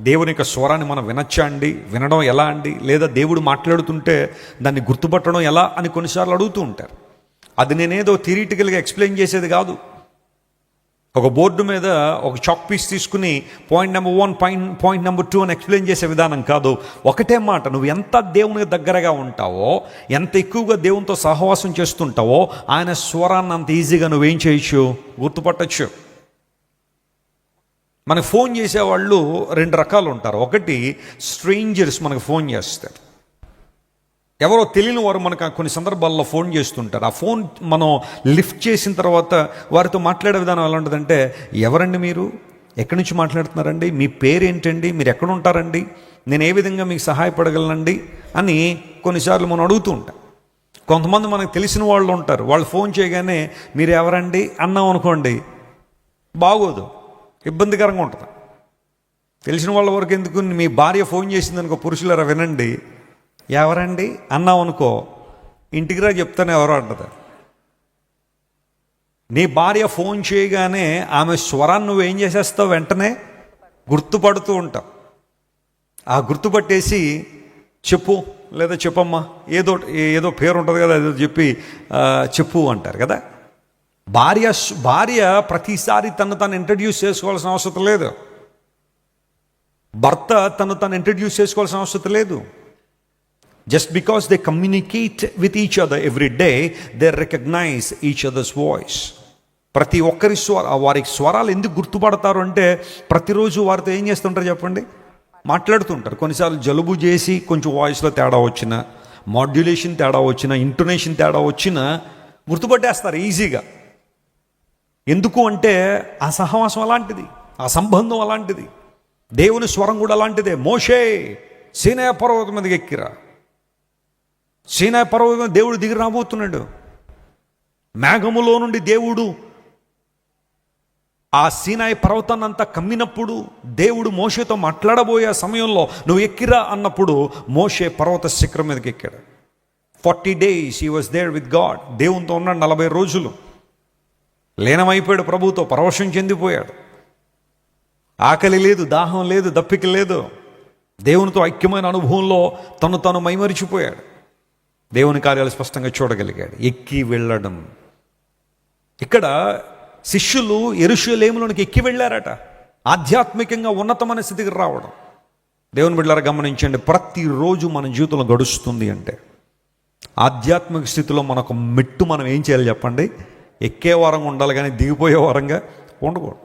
Speaker 1: దేవుని యొక్క స్వరాన్ని మనం వినొచ్చా అండి? వినడం ఎలా అండి? లేదా దేవుడు మాట్లాడుతుంటే దాన్ని గుర్తుపట్టడం ఎలా అని కొన్నిసార్లు అడుగుతూ ఉంటారు. అది నేనేదో థియరిటికల్గా ఎక్స్ప్లెయిన్ చేసేది కాదు. ఒక బోర్డు మీద ఒక చాక్ పీస్ తీసుకుని పాయింట్ నెంబర్ 1, పాయింట్ నెంబర్ 2 అని ఎక్స్ప్లెయిన్ చేసే విధానం కాదు. ఒకటే మాట, నువ్వు ఎంత దేవునికి దగ్గరగా ఉంటావో, ఎంత ఎక్కువగా దేవునితో సహవాసం చేస్తుంటావో ఆయన స్వరాన్ని అంత ఈజీగా నువ్వేం చేయొచ్చు, గుర్తుపట్టచ్చు. మనకు ఫోన్ చేసేవాళ్ళు 2 రకాలు ఉంటారు. ఒకటి స్ట్రేంజర్స్ మనకు ఫోన్ చేస్తారు, ఎవరో తెలియని వారు మనకు కొన్ని సందర్భాల్లో ఫోన్ చేస్తుంటారు. ఆ ఫోన్ మనం లిఫ్ట్ చేసిన తర్వాత వారితో మాట్లాడే విధానం ఎలా ఉంటుందంటే, ఎవరండి మీరు, ఎక్కడి నుంచి మాట్లాడుతున్నారండి, మీ పేరేంటండి, మీరు ఎక్కడ ఉంటారండి, నేను ఏ విధంగా మీకు సహాయపడగలనండి అని కొన్నిసార్లు మనం అడుగుతూ ఉంటాం. కొంతమంది మనకు తెలిసిన వాళ్ళు ఉంటారు, వాళ్ళు ఫోన్ చేయగానే మీరు ఎవరండి అన్నాం అనుకోండి, బాగోదు, ఇబ్బందికరంగా ఉంటుంది. తెలిసిన వాళ్ళ వరకు ఎందుకు, మీ భార్య ఫోన్ చేసింది అనుకో, పురుషులారా వినండి, ఎవరండి అన్నావు అనుకో, ఇంటికి రా చెప్తాను ఎవరో అంటది. నీ భార్య ఫోన్ చేయగానే ఆమె స్వరాన్ని నువ్వేం చేసేస్తావు, వెంటనే గుర్తుపడుతూ ఉంటావు. ఆ గుర్తుపట్టేసి చెప్పు, లేదా చెప్పమ్మా, ఏదో పేరు ఉంటుంది కదా, ఏదో చెప్పి చెప్పు అంటారు కదా. భార్య ప్రతిసారి తను ఇంట్రడ్యూస్ చేసుకోవాల్సిన అవసరం లేదు. భర్త తను ఇంట్రడ్యూస్ చేసుకోవాల్సిన అవసరం లేదు. Just because they communicate with each other every day, they recognize each other's voice. ప్రతి ఒక్కరి వారి స్వరాలు ఎందుకు గుర్తుపడతారు అంటే, ప్రతిరోజు వారితో ఏం చేస్తుంటారు చెప్పండి, మాట్లాడుతుంటారు. కొన్నిసార్లు జలుబు చేసి కొంచెం వాయిస్లో తేడా వచ్చినా, మాడ్యులేషన్ తేడా వచ్చినా, ఇంటోనేషన్ తేడా వచ్చినా గుర్తుపట్టేస్తారు ఈజీగా. ఎందుకు అంటే ఆ సహవాసం అలాంటిది, ఆ సంబంధం అలాంటిది. దేవుని స్వరం కూడా అలాంటిదే. మోషే సీనాయి పర్వతం మీదకి ఎక్కిరా. సీనాయి పర్వతం దేవుడు దిగి రాబోతున్నాడు. మేఘములో నుండి దేవుడు ఆ సీనాయి పర్వతాన్ని అంతా కమ్మినప్పుడు, దేవుడు మోషేతో మాట్లాడబోయే సమయంలో నువ్వు ఎక్కిరా అన్నప్పుడు మోషే పర్వత శిఖరం మీదకి ఎక్కాడు. 40 days he was there with God. దేవునితో ఉన్నాడు 40 రోజులు. లీనమైపోయాడు ప్రభువుతో, పరవశం చెందిపోయాడు. ఆకలి లేదు, దాహం లేదు, దప్పిక లేదు. దేవునితో ఐక్యమైన అనుభవంలో తను మైమరిచిపోయాడు. దేవుని కార్యాలు స్పష్టంగా చూడగలిగాడు. ఎక్కి వెళ్ళడం. ఇక్కడ శిష్యులు యెరూషలేములోనికి ఎక్కి వెళ్ళారట, ఆధ్యాత్మికంగా ఉన్నతమైన స్థితికి రావడం. దేవుని బిడ్డలారా గమనించండి, ప్రతిరోజు మన జీవితంలో గడుస్తుంది అంటే ఆధ్యాత్మిక స్థితిలో మనకు మెట్టు మనం ఏం చేయాలి చెప్పండి, ఎక్కే వారంగా ఉండాలి, కానీ దిగిపోయే వారంగా ఉండకూడదు.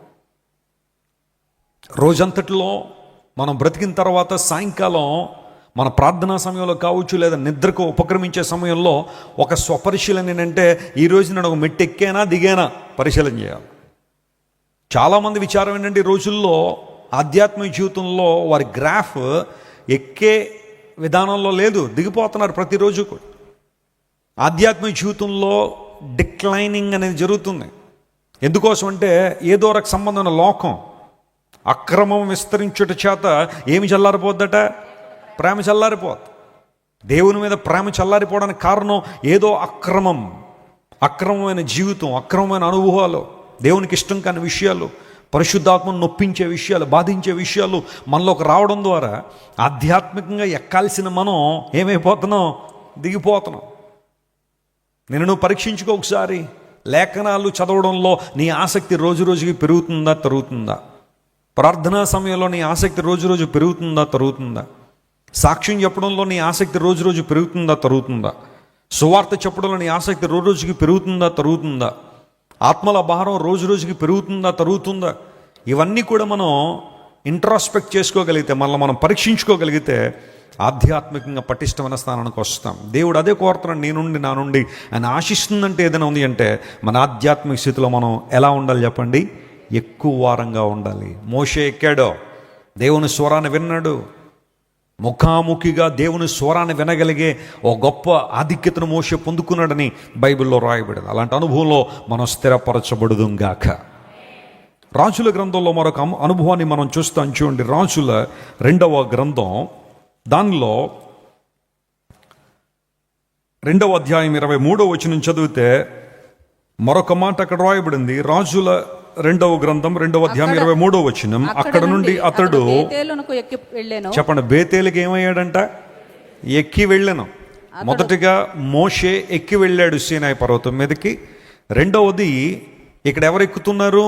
Speaker 1: రోజంతటిలో మనం బ్రతికిన తర్వాత సాయంకాలం మన ప్రార్థనా సమయంలో కావచ్చు, లేదా నిద్రకు ఉపక్రమించే సమయంలో ఒక స్వపరిశీలన ఏంటంటే, ఈరోజు నేను ఒక మెట్టు ఎక్కానా దిగానా పరిశీలన చేయాలి. చాలామంది విచారం ఏంటంటే, ఈ రోజుల్లో ఆధ్యాత్మిక జీవితంలో వారి గ్రాఫ్ ఎక్కే విధానంలో లేదు, దిగిపోతున్నారు ప్రతిరోజు కూడా. ఆధ్యాత్మిక జీవితంలో డిక్లైనింగ్ అనేది జరుగుతుంది. ఎందుకోసం అంటే, ఏదో ఒక సంబంధమైన లోకం అక్రమం విస్తరించుట చేత ఏమి చల్లారిపోద్దట, ప్రేమ చల్లారిపోద్ది. దేవుని మీద ప్రేమ చల్లారిపోవడానికి కారణం ఏదో అక్రమమైన జీవితం, అక్రమమైన అనుభవాలు, దేవునికి ఇష్టం కాని విషయాలు, పరిశుద్ధాత్మను నొప్పించే విషయాలు, బాధించే విషయాలు మనలోకి రావడం ద్వారా ఆధ్యాత్మికంగా ఎక్కాల్సిన మనం ఏమైపోతున్నాం? దిగిపోతున్నాం. నువ్వు పరీక్షించుకో ఒకసారి. లేఖనాలు చదవడంలో నీ ఆసక్తి రోజు రోజుకి పెరుగుతుందా, తరుగుతుందా? ప్రార్థనా సమయంలో నీ ఆసక్తి రోజు రోజు పెరుగుతుందా, తరుగుతుందా? సాక్ష్యం చెప్పడంలో నీ ఆసక్తి రోజు రోజు పెరుగుతుందా, తరుగుతుందా? సువార్త చెప్పడంలో నీ ఆసక్తి రోజు రోజుకి పెరుగుతుందా, తరుగుతుందా? ఆత్మల భారం రోజు రోజుకి పెరుగుతుందా, తరుగుతుందా? ఇవన్నీ కూడా మనం ఇంట్రాస్పెక్ట్ చేసుకోగలిగితే, మనల్ని మనం పరీక్షించుకోగలిగితే ఆధ్యాత్మికంగా పటిష్టమైన స్థానానికి వస్తాం. దేవుడు అదే కోరుతున్నాడు నా నుండి ఆయన ఆశిస్తుందంటే ఏదైనా ఉంది అంటే మన ఆధ్యాత్మిక స్థితిలో మనం ఎలా ఉండాలి చెప్పండి? ఎక్కువ వారంగా ఉండాలి. మోషే ఎక్కాడో, దేవుని స్వరాన్ని విన్నాడు, ముఖాముఖిగా దేవుని స్వరాన్ని వినగలిగే ఓ గొప్ప ఆధిక్యతను మోషే పొందుకున్నాడని బైబిల్లో రాయబడింది. అలాంటి అనుభవంలో మనం స్థిరపరచబడుదుంగాక. రాజుల గ్రంథంలో మరొక అనుభవాన్ని మనం చూస్తాం. చూడండి, రాజుల 2వ గ్రంథం, దానిలో 2వ అధ్యాయం 23వ వచనం చదివితే మరొక మాట అక్కడ రాయబడింది. రాజుల 2వ గ్రంథం 2వ అధ్యాయం 23వ వచనం. అక్కడ నుండి అతడు చెప్పండి, బేతేలుకి ఏమయ్యాడంట? ఎక్కి వెళ్ళాను. మొదటిగా మోషే ఎక్కి వెళ్ళాడు సీనాయి పర్వతం మీదకి. రెండవది ఇక్కడ ఎవరు ఎక్కుతున్నారు?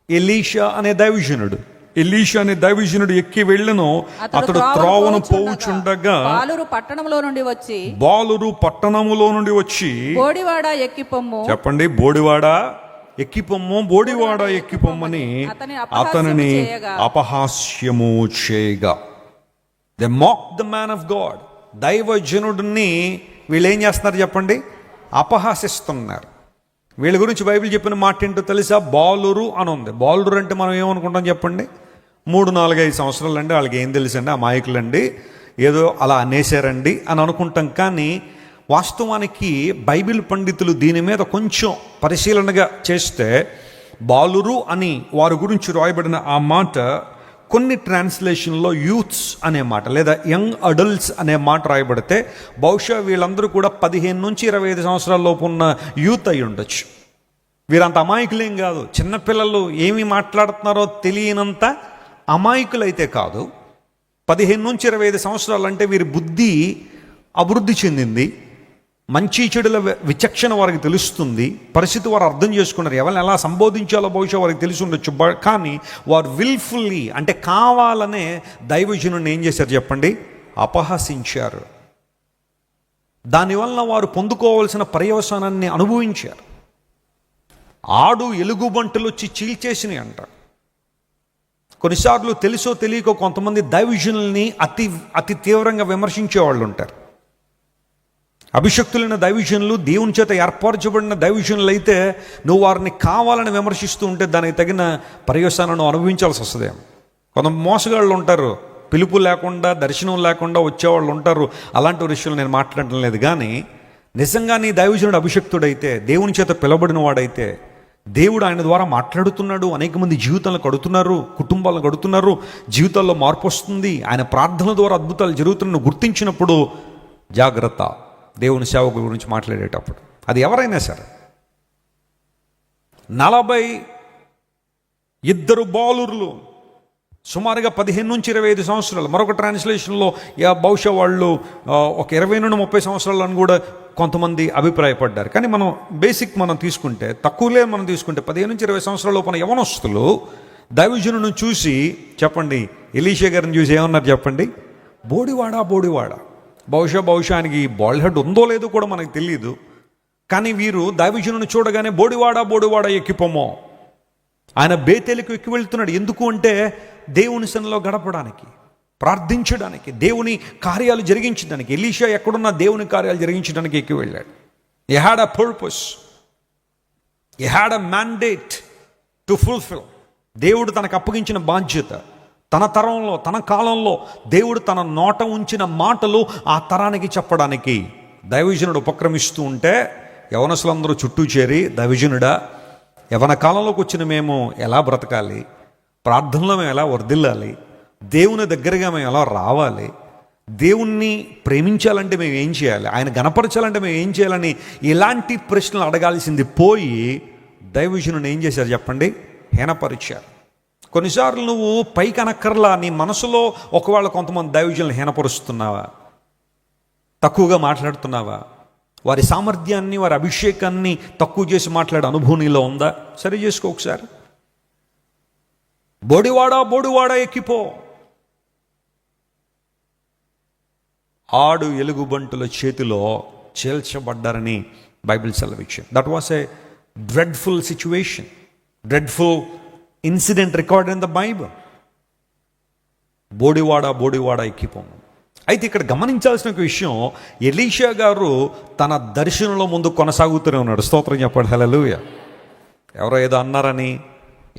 Speaker 1: ఎలీషా అనే దైవజనుడు. ఎలీషా అనే దైవజనుడు ఎక్కి వెళ్ళను. అతడు త్రోవను పోవుచుండగా బాలురు పట్టణములో నుండి వచ్చి
Speaker 2: బోడివాడ ఎక్కిపొమ్ము,
Speaker 1: చెప్పండి, బోడివాడ ఎక్కిపొమ్ము, బోడివాడ ఎక్కిపొమ్మని అతనిని అపహాస్యము చేయగా. They mock the man of God. దైవజనుడిని వీళ్ళు ఏం చేస్తున్నారు చెప్పండి? అపహాసిస్తున్నారు. వీళ్ళ గురించి బైబిల్ చెప్పిన మాట ఏంటో తెలుసా? బాలురు అని ఉంది. బాలురు అంటే మనం ఏమనుకుంటాం చెప్పండి? 3-4-5 సంవత్సరాలు అండి, వాళ్ళకి ఏం తెలుసండి, అమాయకులండి, ఏదో అలా అనేసారండి అని అనుకుంటాం. కానీ వాస్తవానికి బైబిల్ పండితులు దీని మీద కొంచెం పరిశీలనగా చేస్తే బాలురు అని వారి గురించి రాయబడిన ఆ మాట కొన్ని ట్రాన్స్లేషన్లో యూత్స్ అనే మాట లేదా యంగ్ అడల్ట్స్ అనే మాట రాయబడితే బహుశా వీళ్ళందరూ కూడా 15 నుంచి 25 సంవత్సరాల లోపు ఉన్న యూత్ అయి ఉండొచ్చు. వీరంత అమాయకులేం కాదు. చిన్నపిల్లలు ఏమి మాట్లాడుతున్నారో తెలియనంత అమాయకులైతే కాదు. 15 నుంచి 25 సంవత్సరాలు అంటే వీరి బుద్ధి అభివృద్ధి చెందింది. మంచి చెడుల విచక్షణ వారికి తెలుస్తుంది. పరిస్థితి వారు అర్థం చేసుకున్నారు. ఎవరిని ఎలా సంబోధించాలో బహుశా వారికి తెలిసి ఉండొచ్చు. కానీ వారు విల్ఫుల్లీ అంటే కావాలనే దైవజనుని ఏం చేశారు చెప్పండి? అపహసించారు. దానివల్ల వారు పొందుకోవాల్సిన పర్యవసానాన్ని అనుభవించారు. ఆడు ఎలుగుబంటులు వచ్చి చీల్చేసినాయి అంట. కొన్నిసార్లు తెలుసో తెలియకో కొంతమంది దైవజనుల్ని అతి తీవ్రంగా విమర్శించే వాళ్ళు ఉంటారు. అభిషక్తులైన దైవజనులు, దేవుని చేత ఏర్పరచబడిన దైవజనులు అయితే నువ్వు వారిని కావాలని విమర్శిస్తూ ఉంటే దానికి తగిన పర్యవసానాన్ని అనుభవించాల్సి వస్తుంది. కొంత మోసగాళ్ళు ఉంటారు, పిలుపు లేకుండా దర్శనం లేకుండా వచ్చేవాళ్ళు ఉంటారు. అలాంటి విషయాలు నేను మాట్లాడటం లేదు. కానీ నిజంగా నీ దైవజనుడు అభిషక్తుడైతే, దేవుని చేత పిలబడిన వాడైతే, దేవుడు ఆయన ద్వారా మాట్లాడుతున్నాడు, అనేక మంది జీవితాలను కడుతున్నారు, కుటుంబాలను కడుతున్నారు, జీవితాల్లో మార్పు వస్తుంది, ఆయన ప్రార్థన ద్వారా అద్భుతాలు జరుగుతున్న గుర్తించినప్పుడు జాగ్రత్త. దేవుని సేవకుల గురించి మాట్లాడేటప్పుడు అది ఎవరైనా సరే. 42 బాలురులు సుమారుగా 15 నుంచి 25 సంవత్సరాలు. మరొక ట్రాన్స్లేషన్లో బహుశా వాళ్ళు ఒక 20 నుండి 30 సంవత్సరాలు అని కూడా కొంతమంది అభిప్రాయపడ్డారు. కానీ మనం బేసిక్ మనం తీసుకుంటే, తక్కువలే మనం తీసుకుంటే 15 నుంచి 20 సంవత్సరాల లోపల యవనస్తులు దైవజనుని చూసి చెప్పండి, ఎలీషా గారిని చూసి ఏమన్నారు చెప్పండి? బోడివాడా బోడివాడా. బహుశా ఆయనకి బాల్ హెడ్ ఉందో లేదో కూడా మనకు తెలియదు. కానీ వీరు దైవజనుని చూడగానే బోడివాడా బోడివాడా ఎక్కిపోమో. ఆయన బేతేలుకు ఎక్కి వెళ్తున్నాడు. ఎందుకు అంటే దేవుని సన్నిధిలో గడపడానికి, ప్రార్థించడానికి, దేవుని కార్యాలు జరిగించడానికి. ఎలీషా ఎక్కడున్నా దేవుని కార్యాలు జరిగించడానికి ఎక్కి వెళ్ళాడు. He had a purpose, he had a mandate to fulfil. దేవుడు తనకు అప్పగించిన బాధ్యత, తన తరంలో, తన కాలంలో దేవుడు తన నోట ఉంచిన మాటలు ఆ తరానికి చెప్పడానికి దైవజనుడు ఉపక్రమిస్తూ ఉంటే యవనస్తులందరూ చుట్టూ చేరి, దైవజనుడా, యవన కాలంలోకి వచ్చిన మేము ఎలా బ్రతకాలి, ప్రార్థనలో మేము ఎలా వర్ధిల్లాలి, దేవుని దగ్గరగా మేము ఎలా రావాలి, దేవుణ్ణి ప్రేమించాలంటే మేము ఏం చేయాలి, ఆయన గణపరచాలంటే మేము ఏం చేయాలని ఇలాంటి ప్రశ్నలు అడగాల్సింది పోయి దైవజనుని ఏం చేశారు చెప్పండి? హీనపరిచారు. కొన్నిసార్లు నువ్వు పైకి అనక్కర్లా, నీ మనసులో ఒకవేళ కొంతమంది దైవజనులు హీనపరుస్తున్నావా, తక్కువగా మాట్లాడుతున్నావా, వారి సామర్థ్యాన్ని వారి అభిషేకాన్ని తక్కువ చేసి మాట్లాడే అనుభవం నీలో ఉందా? సరి చేసుకో ఒకసారి. బోడివాడా ఎక్కిపో. ఆడు ఎలుగుబంటుల చేతిలో చేల్చబడ్డారని బైబిల్ సెలవిచ్చింది. That was a dreadful situation, dreadful incident record in the Bible. బోడివాడా ఎక్కిపోము. అయితే ఇక్కడ గమనించాల్సిన ఒక విషయం, ఎలీషా గారు తన దర్శనంలో ముందు కొనసాగుతూనే ఉన్నాడు. స్తోత్రం చెప్పండి, హల్లెలూయా. ఎవరో ఏదో అన్నారని,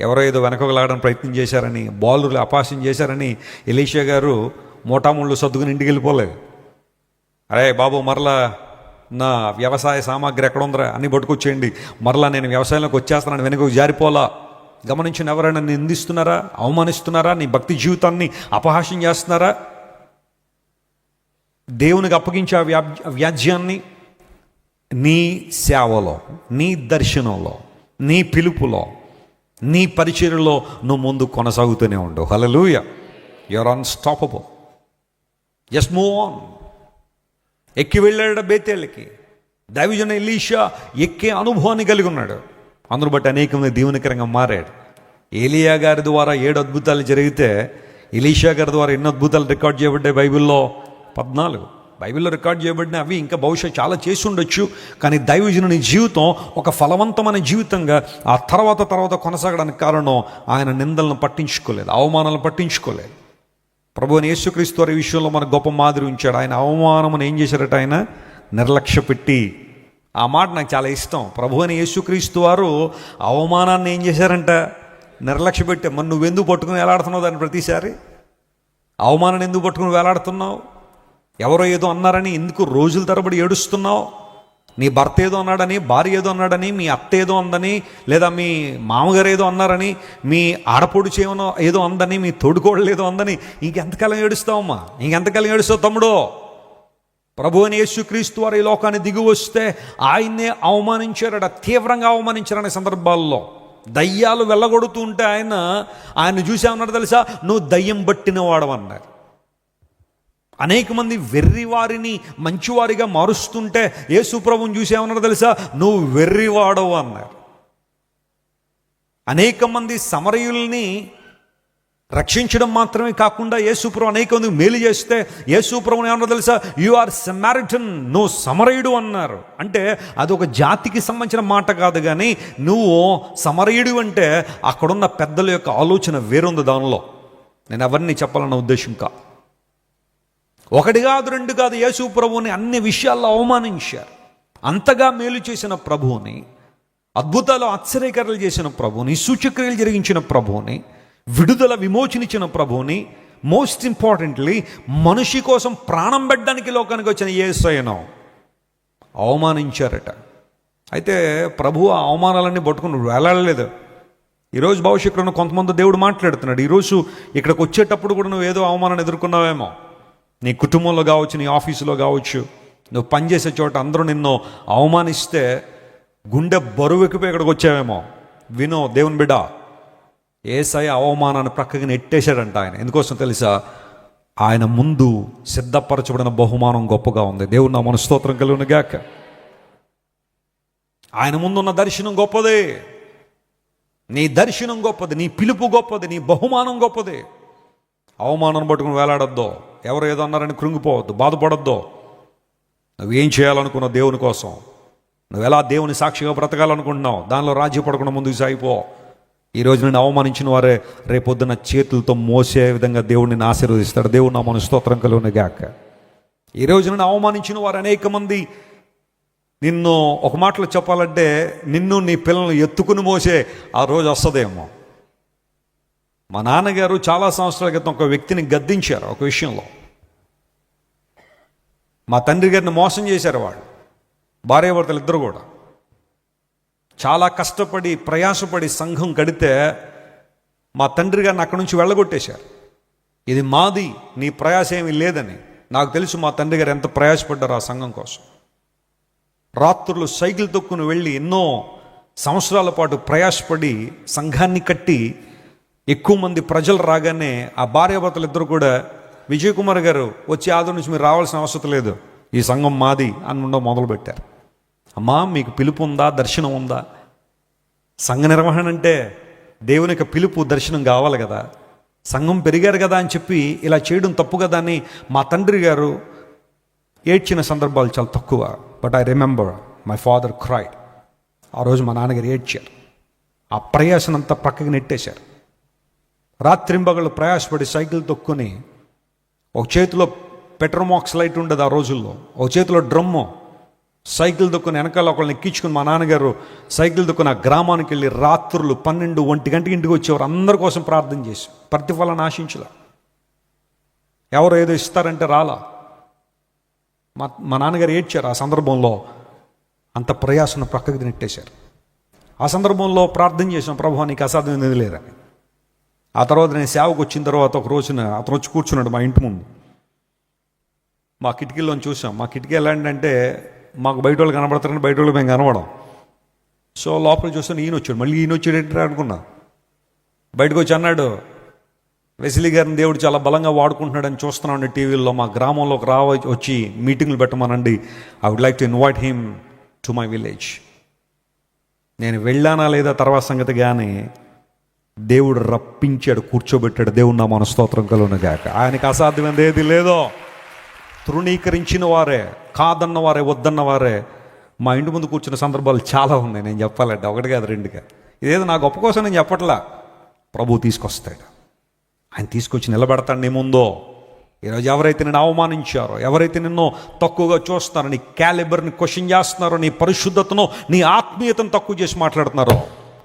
Speaker 1: ఎవరో ఏదో వెనకలాడని ప్రయత్నం చేశారని, బాలులు అపాసం చేశారని ఎలీషా గారు మోటాముళ్ళు సర్దుకుని ఇంటికి వెళ్ళిపోలేదు. అరే బాబు, మరలా నా వ్యవసాయ సామాగ్రి ఎక్కడ ఉందరా అన్నీ పట్టుకొచ్చేయండి, మరలా నేను వ్యవసాయంలోకి వచ్చేస్తున్నాను, వెనుక జారిపోలా. గమనించిన ఎవరైనా నిందిస్తున్నారా, అవమానిస్తున్నారా, నీ భక్తి జీవితాన్ని అపహాస్యం చేస్తున్నారా? దేవునికి అప్పగించే ఆ వ్యాజ్యాన్ని నీ సేవలో, నీ దర్శనంలో, నీ పిలుపులో, నీ పరిచర్యలో నువ్వు ముందు కొనసాగుతూనే ఉండు. Hallelujah. You are unstoppable. Just move on. ఎక్కి వెళ్ళాడు బేతేళ్ళకి. దైవజన ఎలీషా ఎక్కే అనుభవాన్ని కలిగి ఉన్నాడు. అందును బట్టి అనేక మంది దీవెనకరంగా మారాడు. ఏలియా గారి ద్వారా 7 అద్భుతాలు జరిగితే ఎలీషా గారి ద్వారా ఎన్ని అద్భుతాలు రికార్డ్ చేయబడ్డాయి బైబిల్లో? 14 బైబిల్లో రికార్డ్ చేయబడిన అవి ఇంకా బహుశా చాలా చేసి ఉండొచ్చు. కానీ దైవజనుని జీవితం ఒక ఫలవంతమైన జీవితంగా ఆ తర్వాత కొనసాగడానికి కారణం ఆయన నిందలను పట్టించుకోలేదు, అవమానాలను పట్టించుకోలేదు. ప్రభువుని యేసుక్రీస్తు వారి విషయంలో మనకు గొప్ప మాదిరి ఉంచాడు. ఆయన అవమానమును ఏం చేశారట? ఆయన నిర్లక్ష్య పెట్టి. ఆ మాట నాకు చాలా ఇష్టం. ప్రభువుని యేసుక్రీస్తు వారు అవమానాన్ని ఏం చేశారంట? నిర్లక్ష్య పెట్టే. మరి నువ్వెందుకు పట్టుకుని వేలాడుతున్నావు దాన్ని? ప్రతిసారి అవమానాన్ని ఎందుకు పట్టుకుని వేలాడుతున్నావు? ఎవరో ఏదో అన్నారని ఎందుకు రోజుల తరబడి ఏడుస్తున్నావు? నీ భర్త ఏదో అన్నాడని, భార్య ఏదో అన్నాడని, మీ అత్త ఏదో అందని, లేదా మీ మామగారు ఏదో అన్నారని, మీ ఆడపొడుచు ఏదో అందని, మీ తోడుకోడలు ఏదో అందని ఇంకెంతకాలం ఏడుస్తావమ్మా? ఇంకెంతకాలం ఏడుస్తావు తమ్ముడు? ప్రభువుని యేసుక్రీస్తు వారు ఈ లోకాన్ని దిగి వస్తే ఆయన్నే అవమానించారట, తీవ్రంగా అవమానించారనే సందర్భాల్లో. దయ్యాలు వెళ్ళగొడుతూ ఉంటే ఆయన చూసి అన్నాడు తెలుసా? నువ్వు దయ్యం పట్టిన వాడవన్నారు. అనేక మంది వెర్రివారిని మంచివారిగా మారుస్తుంటే యేసు ప్రభువుని చూసి ఏమన్నారు తెలుసా? నువ్వు వెర్రివాడవు అన్నారు. అనేక మంది సమరయుల్ని రక్షించడం మాత్రమే కాకుండా యేసు ప్రభు అనేక మంది మేలు చేస్తే యేసు ప్రభువుని ఏమన్నారు తెలుసా? యు ఆర్ సమారిటన్, నువ్వు సమరయుడు అన్నారు. అంటే అదొక జాతికి సంబంధించిన మాట కాదు, కానీ నువ్వు సమరయుడు అంటే అక్కడున్న పెద్దల యొక్క ఆలోచన వేరుంది దానిలో. నేను ఎవరిని చెప్పాలన్న ఉద్దేశం కాదు. 1 కాదు 2 కాదు, యేసు ప్రభువుని అన్ని విషయాల్లో అవమానించారు. అంతగా మేలు చేసిన ప్రభువుని, అద్భుతాలు ఆశ్చర్యకరాలు చేసిన ప్రభువుని, సూచక్రియలు జరిగించిన ప్రభువుని, విడుదల విమోచనిచ్చిన ప్రభువుని, మోస్ట్ ఇంపార్టెంట్లీ మనిషి కోసం ప్రాణం పెట్టడానికి లోకానికి వచ్చిన యేసయ్యను అవమానించారట. అయితే ప్రభు ఆ అవమానాలన్నీ పట్టుకుని వేలాడలేదు. ఈరోజు భవిష్యత్తులో కొంతమంది దేవుడు మాట్లాడుతున్నాడు. ఈరోజు ఇక్కడికి వచ్చేటప్పుడు కూడా నువ్వు ఏదో అవమానాన్ని ఎదుర్కొన్నావేమో. నీ కుటుంబంలో కావచ్చు, నీ ఆఫీసులో కావచ్చు, నువ్వు పనిచేసే చోట అందరూ నిన్ను అవమానిస్తే గుండె బరువెక్కిపోయి ఇక్కడికి వచ్చావేమో. వినో దేవుని బిడ్డ, యేసయ్య అవమానాన్ని ప్రక్కకి నెట్టేశాడంట ఆయన. ఎందుకోసం తెలుసా? ఆయన ముందు సిద్ధపరచబడిన బహుమానం గొప్పగా ఉంది. దేవుని నామమున స్తోత్రం కలుగును గాక. ఆయన ముందున్న దర్శనం గొప్పదే, నీ దర్శనం గొప్పది, నీ పిలుపు గొప్పది, నీ బహుమానం గొప్పది. అవమానం పట్టుకుని వేలాడొద్దు, ఎవరు ఏదో అన్నారని కృంగిపోవద్దు, బాధపడొద్దు. నువ్వేం చేయాలనుకున్నావు దేవుని కోసం, నువ్వు ఎలా దేవుని సాక్షిగా బ్రతకాలనుకుంటున్నావు, దానిలో రాజీ పడకుండా ముందుకు సాగిపో. ఈరోజు నేను అవమానించిన వారే రేపొద్దున చేతులతో మోసే విధంగా దేవుడు నిన్ను ఆశీర్వదిస్తాడు. దేవుడు నామమున స్తోత్రం కలుగును గాక. ఈరోజు నేను అవమానించిన వారు అనేక మంది నిన్ను, ఒక మాటలో చెప్పాలంటే, నిన్ను నీ పిల్లలను ఎత్తుకుని మోసే ఆ రోజు వస్తుందేమో. మా నాన్నగారు చాలా సంవత్సరాల క్రితం ఒక వ్యక్తిని గద్దించారు ఒక విషయంలో. మా తండ్రి గారిని మోసం చేశారు వాళ్ళు, భార్యాభర్తలు ఇద్దరు కూడా. చాలా కష్టపడి ప్రయాసపడి సంఘం కడితే మా తండ్రి గారిని అక్కడి నుంచి వెళ్ళగొట్టేశారు. ఇది మాది, నీ ప్రయాస ఏమీ లేదని. నాకు తెలుసు మా తండ్రి గారు ఎంత ప్రయాసపడ్డారు ఆ సంఘం కోసం. రాత్రులు సైకిల్ తొక్కుని వెళ్ళి ఎన్నో సంవత్సరాల పాటు ప్రయాసపడి సంఘాన్ని కట్టి ఎక్కువ మంది ప్రజలు రాగానే ఆ భార్యాభర్తలు ఇద్దరు కూడా విజయ్ కుమార్ గారు వచ్చి ఆదరణ నుంచి మీరు రావాల్సిన అవసరం లేదు, ఈ సంఘం మాది అని ఉండడం మొదలుపెట్టారు. అమ్మా మీకు పిలుపు ఉందా, దర్శనం ఉందా? సంఘ నిర్వహణ అంటే దేవునికి పిలుపు దర్శనం కావాలి కదా. సంఘం పెరిగారు కదా అని చెప్పి ఇలా చేయడం తప్పు కదా అని మా తండ్రి గారు ఏడ్చిన సందర్భాలు చాలా తక్కువ. But I remember my father cried. ఆ రోజు మా నాన్నగారు ఏడ్చారు. ఆ ప్రయాసనంతా పక్కకి నెట్టేశారు. రాత్రింబగళ్ళు ప్రయాసపడి సైకిల్ తొక్కుని, ఒక చేతిలో పెట్రోమాక్స్ లైట్ ఉండదు ఆ రోజుల్లో, ఒక చేతిలో డ్రమ్ము, సైకిల్ దొక్కుని వెనకాల ఒకళ్ళని ఎక్కించుకుని మా నాన్నగారు సైకిల్ దొక్కుని ఆ గ్రామానికి వెళ్ళి రాత్రులు 12, 1 గంటకి ఇంటికి వచ్చేవారు. అందరి కోసం ప్రార్థన చేసి ప్రతిఫలాన్ని ఆశించలా. ఎవరు ఏదో ఇస్తారంటే రాలా. మా నాన్నగారు ఏడ్చారు. ఆ సందర్భంలో అంత ప్రయాసను ప్రక్కకి నెట్టేశారు. ఆ సందర్భంలో ప్రార్థన చేసాం, ప్రభు నీకు అసాధ్యం లేదని. ఆ తర్వాత నేను సేవకు వచ్చిన తర్వాత ఒక రోజున అతను వచ్చి కూర్చున్నాడు మా ఇంటి ముందు. మా కిటికీలో చూసాం. మా కిటికీ ఎలాంటిదంటే మాకు బయట వాళ్ళు కనబడతారని బయట వాళ్ళు మేము కనబడం. సో లోపల చూస్తాను ఈయన వచ్చాడు. మళ్ళీ ఈయన వచ్చాడు ఏంటంటే అనుకున్నా. బయటకు వచ్చి అన్నాడు, వెసిలి గారిని దేవుడు చాలా బలంగా వాడుకుంటున్నాడని చూస్తున్నాడు టీవీలో. మా గ్రామంలోకి వచ్చి మీటింగ్లు పెట్టమనండి. I would like to invite him to my village. నేను వెళ్ళానా లేదా తర్వాత సంగతి, కానీ దేవుడు రప్పించాడు, కూర్చోబెట్టాడు. దేవుడు నా మనస్తోత్రం కలుగును గాక. ఆయనకి అసాధ్యమైనది ఏది లేదో. తృణీకరించిన వారే, కాదన్న వారే, వద్దన్న వారే మా ఇంటి ముందు కూర్చున్న సందర్భాలు చాలా ఉన్నాయి. నేను చెప్పాలంటే 1 కాదు 2 కాదు. ఇదేదో నా గొప్ప కోసం నేను చెప్పట్లా. ప్రభువు తీసుకొస్తాడు. ఆయన తీసుకొచ్చి నిలబెడతాడు నీ ముందో. ఈరోజు ఎవరైతే నిన్ను అవమానించారో, ఎవరైతే నిన్ను తక్కువగా చూస్తున్నారో, నీ క్యాలిబర్ని క్వశ్చన్ చేస్తున్నారో, నీ పరిశుద్ధతను, నీ ఆత్మీయతను తక్కువ చేసి మాట్లాడుతున్నారో,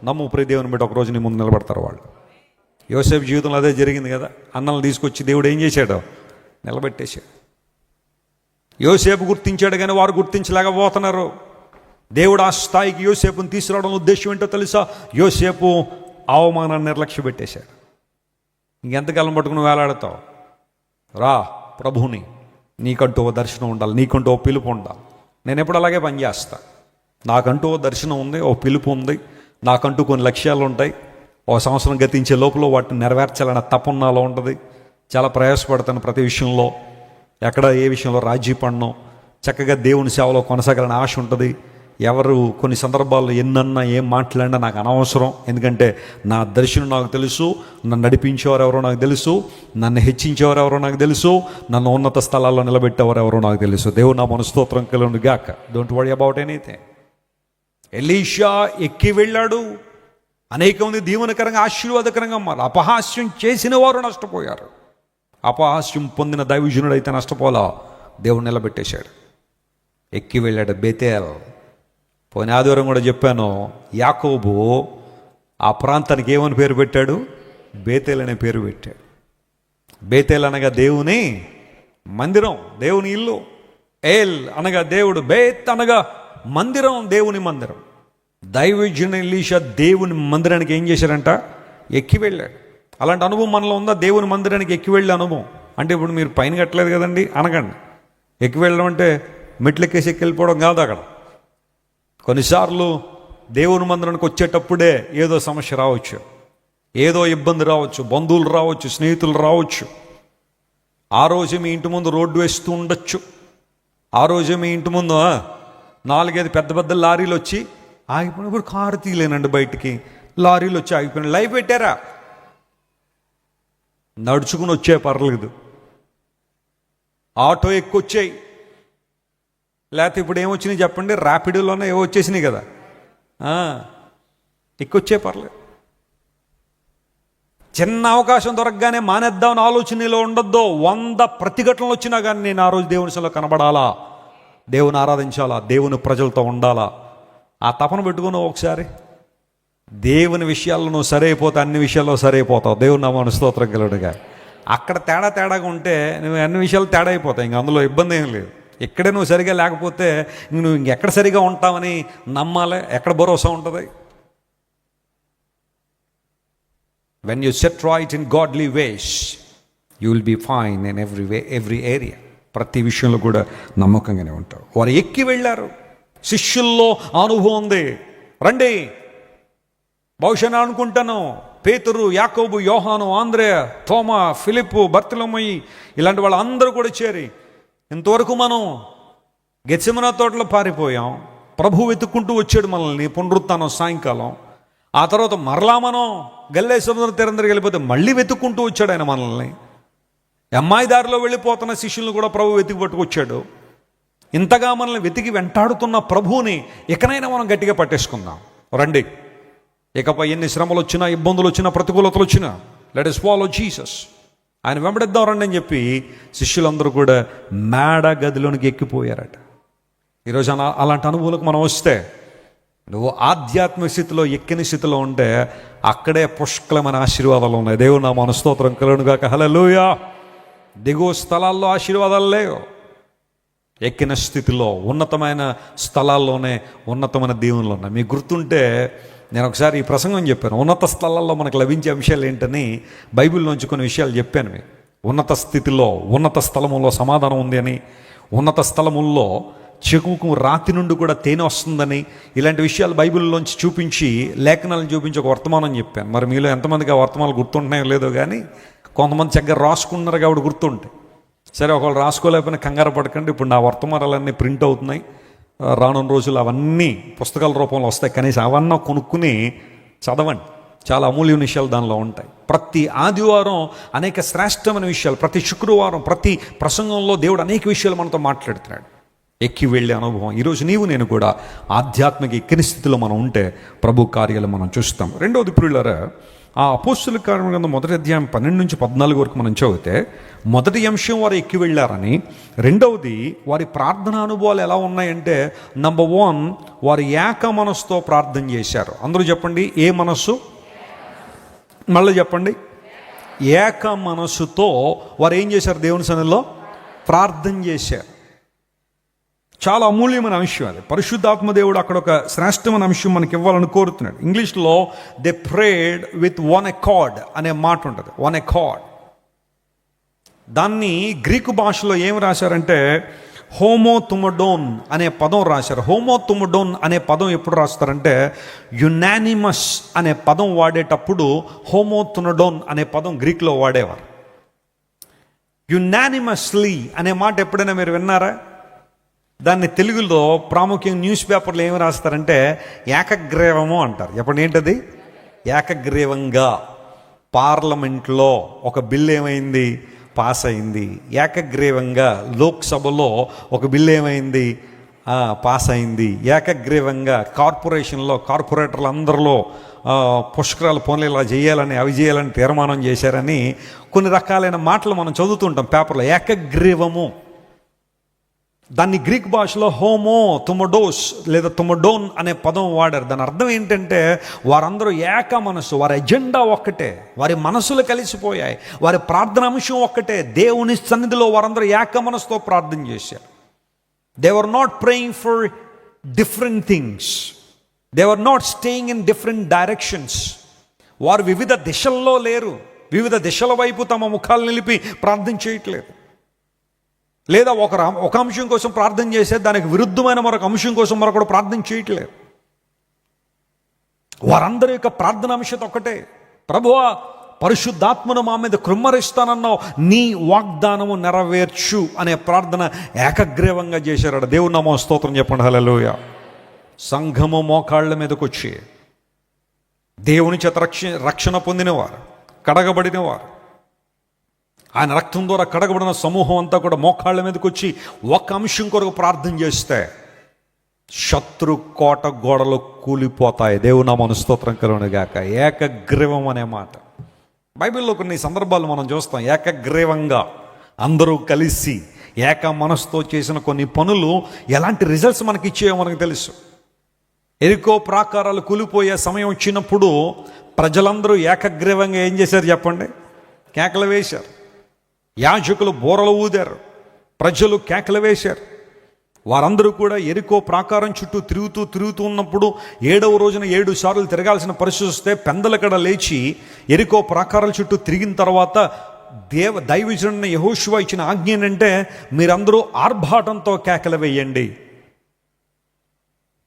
Speaker 1: నమ్ము ప్రియ దేవుని బిడ్డ ఒకరోజు నీ ముందు నిలబడతారు వాళ్ళు. యోసేపు జీవితంలో అదే జరిగింది కదా. అన్నలను తీసుకొచ్చి దేవుడు ఏం చేశాడు? నిలబెట్టేశాడు. యోసేపు గుర్తించాడు కానీ వారు గుర్తించలేకపోతున్నారు. దేవుడు ఆ స్థాయికి యోసేపుని తీసుకురావడం ఉద్దేశం ఏంటో తెలుసా? యోసేపు అవమానాన్ని నిర్లక్ష్య పెట్టేశాడు. ఇంకెంతకాలం పట్టుకుని వేలాడతావు? రా ప్రభుని, నీకంటూ ఓ దర్శనం ఉండాలి, నీకంటూ ఓ పిలుపు ఉండాలి. నేను ఎప్పుడు అలాగే పనిచేస్తా. నాకంటూ ఓ దర్శనం ఉంది, ఓ పిలుపు ఉంది, నాకంటూ కొన్ని లక్ష్యాలు ఉంటాయి. ఓ సంవత్సరం గతించే లోపల వాటిని నెరవేర్చాలన్న తపన్నాలో ఉంటుంది. చాలా ప్రయాసపడతాను ప్రతి విషయంలో. ఎక్కడ ఏ విషయంలో రాజీ పడను. చక్కగా దేవుని సేవలో కొనసాగాలని ఆశ ఉంటుంది. ఎవరు కొన్ని సందర్భాల్లో ఎన్నన్నా ఏం మాట్లాడినా నాకు అనవసరం. ఎందుకంటే నా దర్శనం నాకు తెలుసు, నన్ను నడిపించేవారు ఎవరో నాకు తెలుసు, నన్ను హెచ్చించేవారు ఎవరో నాకు తెలుసు, నన్ను ఉన్నత స్థలాల్లో నిలబెట్టేవారు ఎవరో నాకు తెలుసు. దేవుడు నా మనస్తోత్రం కలుగును గాక. Don't worry about anything. Elisha ఎక్కి వెళ్ళాడు. అనేక మంది దీవెనకరంగా ఆశీర్వాదకరంగా మారు. అపహాస్యం చేసిన వారు నష్టపోయారు. అపహాస్యం పొందిన దైవజనుడు అయితే నష్టపోలా. దేవుడు నిలబెట్టేశాడు. ఎక్కి వెళ్ళాడు బేతేల్. పోయిన ఆదివారం కూడా చెప్పాను, యాకోబు ఆ ప్రాంతానికి ఏమని పేరు పెట్టాడు? బేతేల్ అనే పేరు పెట్టాడు. బేతేల్ అనగా దేవుని మందిరం, దేవుని ఇల్లు. ఏల్ అనగా దేవుడు, బేత్ అనగా మందిరం, దేవుని మందిరం. దైవజనుడు ఎలీషా దేవుని మందిరానికి ఏం చేశారంట? ఎక్కి వెళ్ళాడు. అలాంటి అనుభవం మనలో ఉందా? దేవుని మందిరానికి ఎక్కి వెళ్ళే అనుభవం. అంటే ఇప్పుడు మీరు పైన కట్టలేదు కదండి అనకండి. ఎక్కి వెళ్ళడం అంటే మెట్లెక్కేసి ఎక్కి వెళ్ళిపోవడం కాదు. అక్కడ కొన్నిసార్లు దేవుని మందిరానికి వచ్చేటప్పుడే ఏదో సమస్య రావచ్చు, ఏదో ఇబ్బంది రావచ్చు, బంధువులు రావచ్చు, స్నేహితులు రావచ్చు. ఆ రోజే మీ ఇంటి ముందు రోడ్డు వేస్తూ ఉండొచ్చు. ఆ రోజే మీ ఇంటి ముందు 4-5 పెద్ద పెద్ద లారీలు వచ్చి ఆగిపోయినప్పుడు కారు తీయలేనండి బయటికి. లారీలు వచ్చి ఆగిపోయిన లైవ్ పెట్టారా? నడుచుకుని వచ్చే పర్లేదు, ఆటో ఎక్కువచ్చాయి. లేకపోతే ఇప్పుడు ఏమొచ్చినాయి చెప్పండి? ర్యాపిడోలోనే ఏవో వచ్చేసినాయి కదా, ఎక్కువచ్చే పర్లేదు. చిన్న అవకాశం దొరకగానే మానేద్దామని ఆలోచనలో ఉండొద్దు. 100 ప్రతిఘటనలు వచ్చినా కానీ నేను ఆ రోజు దేవుని సభలో కనబడాలా, దేవుని ఆరాధించాలా, దేవుని ప్రజలతో ఉండాలా. ఆ తపన పెట్టుకుని ఒకసారి దేవుని విషయాల్లో నువ్వు సరైపోతే అన్ని విషయాల్లో సరైపోతావు. దేవుని నామమున స్తోత్రం కలుగునుగా. అక్కడ తేడాగా ఉంటే నువ్వు అన్ని విషయాలు తేడా అయిపోతావు. ఇంక అందులో ఇబ్బంది ఏం లేదు. ఇక్కడే నువ్వు సరిగా లేకపోతే నువ్వు ఇంకెక్కడ సరిగా ఉంటావని నమ్మాలి, ఎక్కడ భరోసా ఉంటుంది? When you set right in godly ways, you will be fine in every way, every area. ప్రతి విషయంలో కూడా నమ్మకంగానే ఉంటావు. వారు ఎక్కి వెళ్ళారు. శిష్యుల్లో అనుభవం ఉంది. రండి, బహుశా అనుకుంటాను పేతురు, యాకోబు, యోహాను, ఆంద్రేయ, తోమా, ఫిలిప్పు, బర్తలోమయి ఇలాంటి వాళ్ళందరూ కూడా చేరి ఇంతవరకు మనం గెత్సెమనే తోటలో పారిపోయాం, ప్రభు వెతుక్కుంటూ వచ్చాడు మనల్ని పునరుత్థానం సాయంకాలం. ఆ తర్వాత మరలా మనం గలిలయ సముద్రం తీరం దగ్గరికి వెళ్ళిపోతే మళ్ళీ వెతుక్కుంటూ వచ్చాడు ఆయన మనల్ని. అమ్మాయి దారిలో వెళ్ళిపోతున్న శిష్యులను కూడా ప్రభు వెతికి పట్టుకొచ్చాడు. ఇంతగా మనల్ని వెతికి వెంటాడుతున్న ప్రభువుని ఇకనైనా మనం గట్టిగా పట్టేసుకుందాం. రండి, ఇకపై ఎన్ని శ్రమలు వచ్చినా, ఇబ్బందులు వచ్చినా, ప్రతికూలతలు వచ్చినా, లెట్ us ఫాలో జీసస్. ఆయన వెంబడిద్దాం రండి అని చెప్పి శిష్యులందరూ కూడా మేడ గదిలోనికి ఎక్కిపోయారట. ఈరోజు అలాంటి అనుభవాలకు మనం వస్తే, నువ్వు ఆధ్యాత్మిక స్థితిలో ఎక్కిన స్థితిలో ఉంటే అక్కడే పుష్కలమైన ఆశీర్వాదాలు ఉన్నాయి. దేవుడు నా మన స్తోత్రం కలుగునుగాక. హల్లెలూయా. దిగువ స్థలాల్లో ఆశీర్వాదాలు లేవు, ఎక్కిన స్థితిలో ఉన్నతమైన స్థలాల్లోనే ఉన్నతమైన దీవెనలు ఉన్నాయి. మీకు గుర్తుంటే నేను ఒకసారి ఈ ప్రసంగం చెప్పాను, ఉన్నత స్థలాల్లో మనకు లభించే అంశాలు ఏంటని. బైబిల్లోంచి కొన్ని విషయాలు చెప్పాను మీకు. ఉన్నత స్థితిలో, ఉన్నత స్థలములో సమాధానం ఉంది అని, ఉన్నత స్థలముల్లో చెకుకు రాతి నుండి కూడా తేనె వస్తుందని, ఇలాంటి విషయాలు బైబిల్లోంచి చూపించి, లేఖనాలను చూపించి ఒక వర్తమానం చెప్పాను. మరి మీలో ఎంతమందికి ఆ వర్తమానాలు గుర్తుంటున్నాయో లేదో కానీ కొంతమంది చక్కగా రాసుకున్నారు కాబట్టి గుర్తుంటాయి. సరే, ఒకళ్ళు రాసుకోలేకపోయినా కంగారు పడకండి. ఇప్పుడు నా వర్తమానాలన్నీ ప్రింట్ అవుతున్నాయి. రానున్న రోజులు అవన్నీ పుస్తకాల రూపంలో వస్తాయి. కనీసం అవన్నీ కొనుక్కుని చదవండి. చాలా అమూల్యమైన విషయాలు దానిలో ఉంటాయి. ప్రతి ఆదివారం అనేక శ్రేష్టమైన విషయాలు, ప్రతి శుక్రవారం ప్రతి ప్రసంగంలో దేవుడు అనేక విషయాలు మనతో మాట్లాడుతున్నాడు. ఎక్కి వెళ్ళే అనుభవం. ఈరోజు నీవు నేను కూడా ఆధ్యాత్మిక ఎక్కిన స్థితిలో మనం ఉంటే ప్రభు కార్యాలు మనం చూస్తాం. రెండవది ప్రియులారా, ఆ అపోస్తుల కార్యముల గ్రంథం 1వ అధ్యాయం 12 నుంచి 14 వరకు మనం చదివితే, మొదటి అంశం వారు ఎక్కి వెళ్ళారని, రెండవది వారి ప్రార్థన అనుభవాలు ఎలా ఉన్నాయంటే, నంబర్ 1 వారు ఏక మనస్సుతో ప్రార్థన చేశారు. అందరూ చెప్పండి, ఏ మనస్సు? మళ్ళీ చెప్పండి. ఏక మనస్సుతో వారు ఏం చేశారు? దేవుని సన్నిధిలో ప్రార్థన చేశారు. చాలా అమూల్యమైన అంశం అది. పరిశుద్ధాత్మ దేవుడు అక్కడ ఒక శ్రేష్టమైన అంశం మనకి ఇవ్వాలని కోరుతున్నాడు. ఇంగ్లీష్లో they prayed with one accord అనే మాట ఉంటుంది. One accord. దాన్ని గ్రీకు భాషలో ఏం రాశారంటే హోమోతుమడోన్ అనే పదం రాశారు. హోమోతుమడోన్ అనే పదం ఎప్పుడు రాస్తారంటే, యునానిమస్ అనే పదం వాడేటప్పుడు హోమోతునడోన్ అనే పదం గ్రీకులో వాడేవారు. యునానిమస్లీ అనే మాట ఎప్పుడైనా మీరు విన్నారా? దాన్ని తెలుగులో ప్రాముఖ్యంగా న్యూస్ పేపర్లో ఏమి రాస్తారంటే ఏకగ్రీవము అంటారు. ఎప్పుడు ఏంటది? ఏకగ్రీవంగా. పార్లమెంట్లో ఒక బిల్లు ఏమైంది? పాస్ అయింది. ఏకగ్రీవంగా లోక్సభలో ఒక బిల్లు ఏమైంది? పాస్ అయింది. ఏకగ్రీవంగా కార్పొరేషన్లో కార్పొరేటర్లు అందరిలో పుష్కరాలు పనులు ఇలా చేయాలని, అవి చేయాలని తీర్మానం చేశారని కొన్ని రకాలైన మాటలు మనం చదువుతుంటాం పేపర్లో. ఏకగ్రీవము. దాన్ని గ్రీక్ భాషలో హోమో తుమడోస్ లేదా తుమడోన్ అనే పదం వాడారు. దాని అర్థం ఏంటంటే వారందరూ ఏక మనసు, వారి ఎజెండా ఒక్కటే, వారి మనసులు కలిసిపోయాయి, వారి ప్రార్థన అంశం ఒక్కటే. దేవుని సన్నిధిలో వారందరూ ఏక మనసుతో ప్రార్థన చేశారు. They were not praying for different things, they were not staying in different directions. వారు వివిధ దిశల్లో లేరు, వివిధ దిశల వైపు తమ ముఖాలు నిలిపి ప్రార్థన చేయట్లేదు. లేదా ఒక అంశం కోసం ప్రార్థన చేసే దానికి విరుద్ధమైన మరొక అంశం కోసం మరొకడు ప్రార్థన చేయట్లేదు. వారందరి యొక్క ప్రార్థన అంశం ఒక్కటే, ప్రభువా పరిశుద్ధాత్మను మా మీద కృమ్మరిస్తానన్నావు, నీ వాగ్దానము నెరవేర్చు అనే ప్రార్థన ఏకగ్రీవంగా చేశారట. దేవుని నామమున స్తోత్రం చెప్పండి. హల్లెలూయా. సంఘము మోకాళ్ళ మీదకి వచ్చి దేవుని చేత రక్షణ పొందినవారు, కడగబడినవారు, ఆయన రక్తం ద్వారా కడగబడిన సమూహం అంతా కూడా మోకాళ్ళ మీదకి వచ్చి ఒక అంశం కొరకు ప్రార్థన చేస్తే శత్రు కోట గోడలు కూలిపోతాయి. దేవుని నామమున స్తోత్రం కలుగునుగాక. ఏకగ్రీవం అనే మాట బైబిల్లో కొన్ని సందర్భాలు మనం చూస్తాం. ఏకగ్రీవంగా అందరూ కలిసి ఏక మనసుతో చేసిన కొన్ని పనులు ఎలాంటి రిజల్ట్స్ మనకి ఇచ్చాయో మనకు తెలుసు. ఎరికో ప్రాకారాలు కూలిపోయే సమయం వచ్చినప్పుడు ప్రజలందరూ ఏకగ్రీవంగా ఏం చేశారు చెప్పండి? కేకలు వేశారు. యాజకులు బోరలు ఊదారు, ప్రజలు కేకలు వేశారు. వారందరూ కూడా ఎరికో ప్రాకారం చుట్టూ తిరుగుతూ ఉన్నప్పుడు 7వ రోజున 7 సార్లు తిరగాల్సిన పరిస్థితి వస్తే పెందలకడ లేచి ఎరికో ప్రాకారాల చుట్టూ తిరిగిన తర్వాత దైవజనుడైన యెహోషువ ఇచ్చిన ఆజ్ఞ ఏంటంటే, మీరందరూ ఆర్భాటంతో కేకలు వేయండి.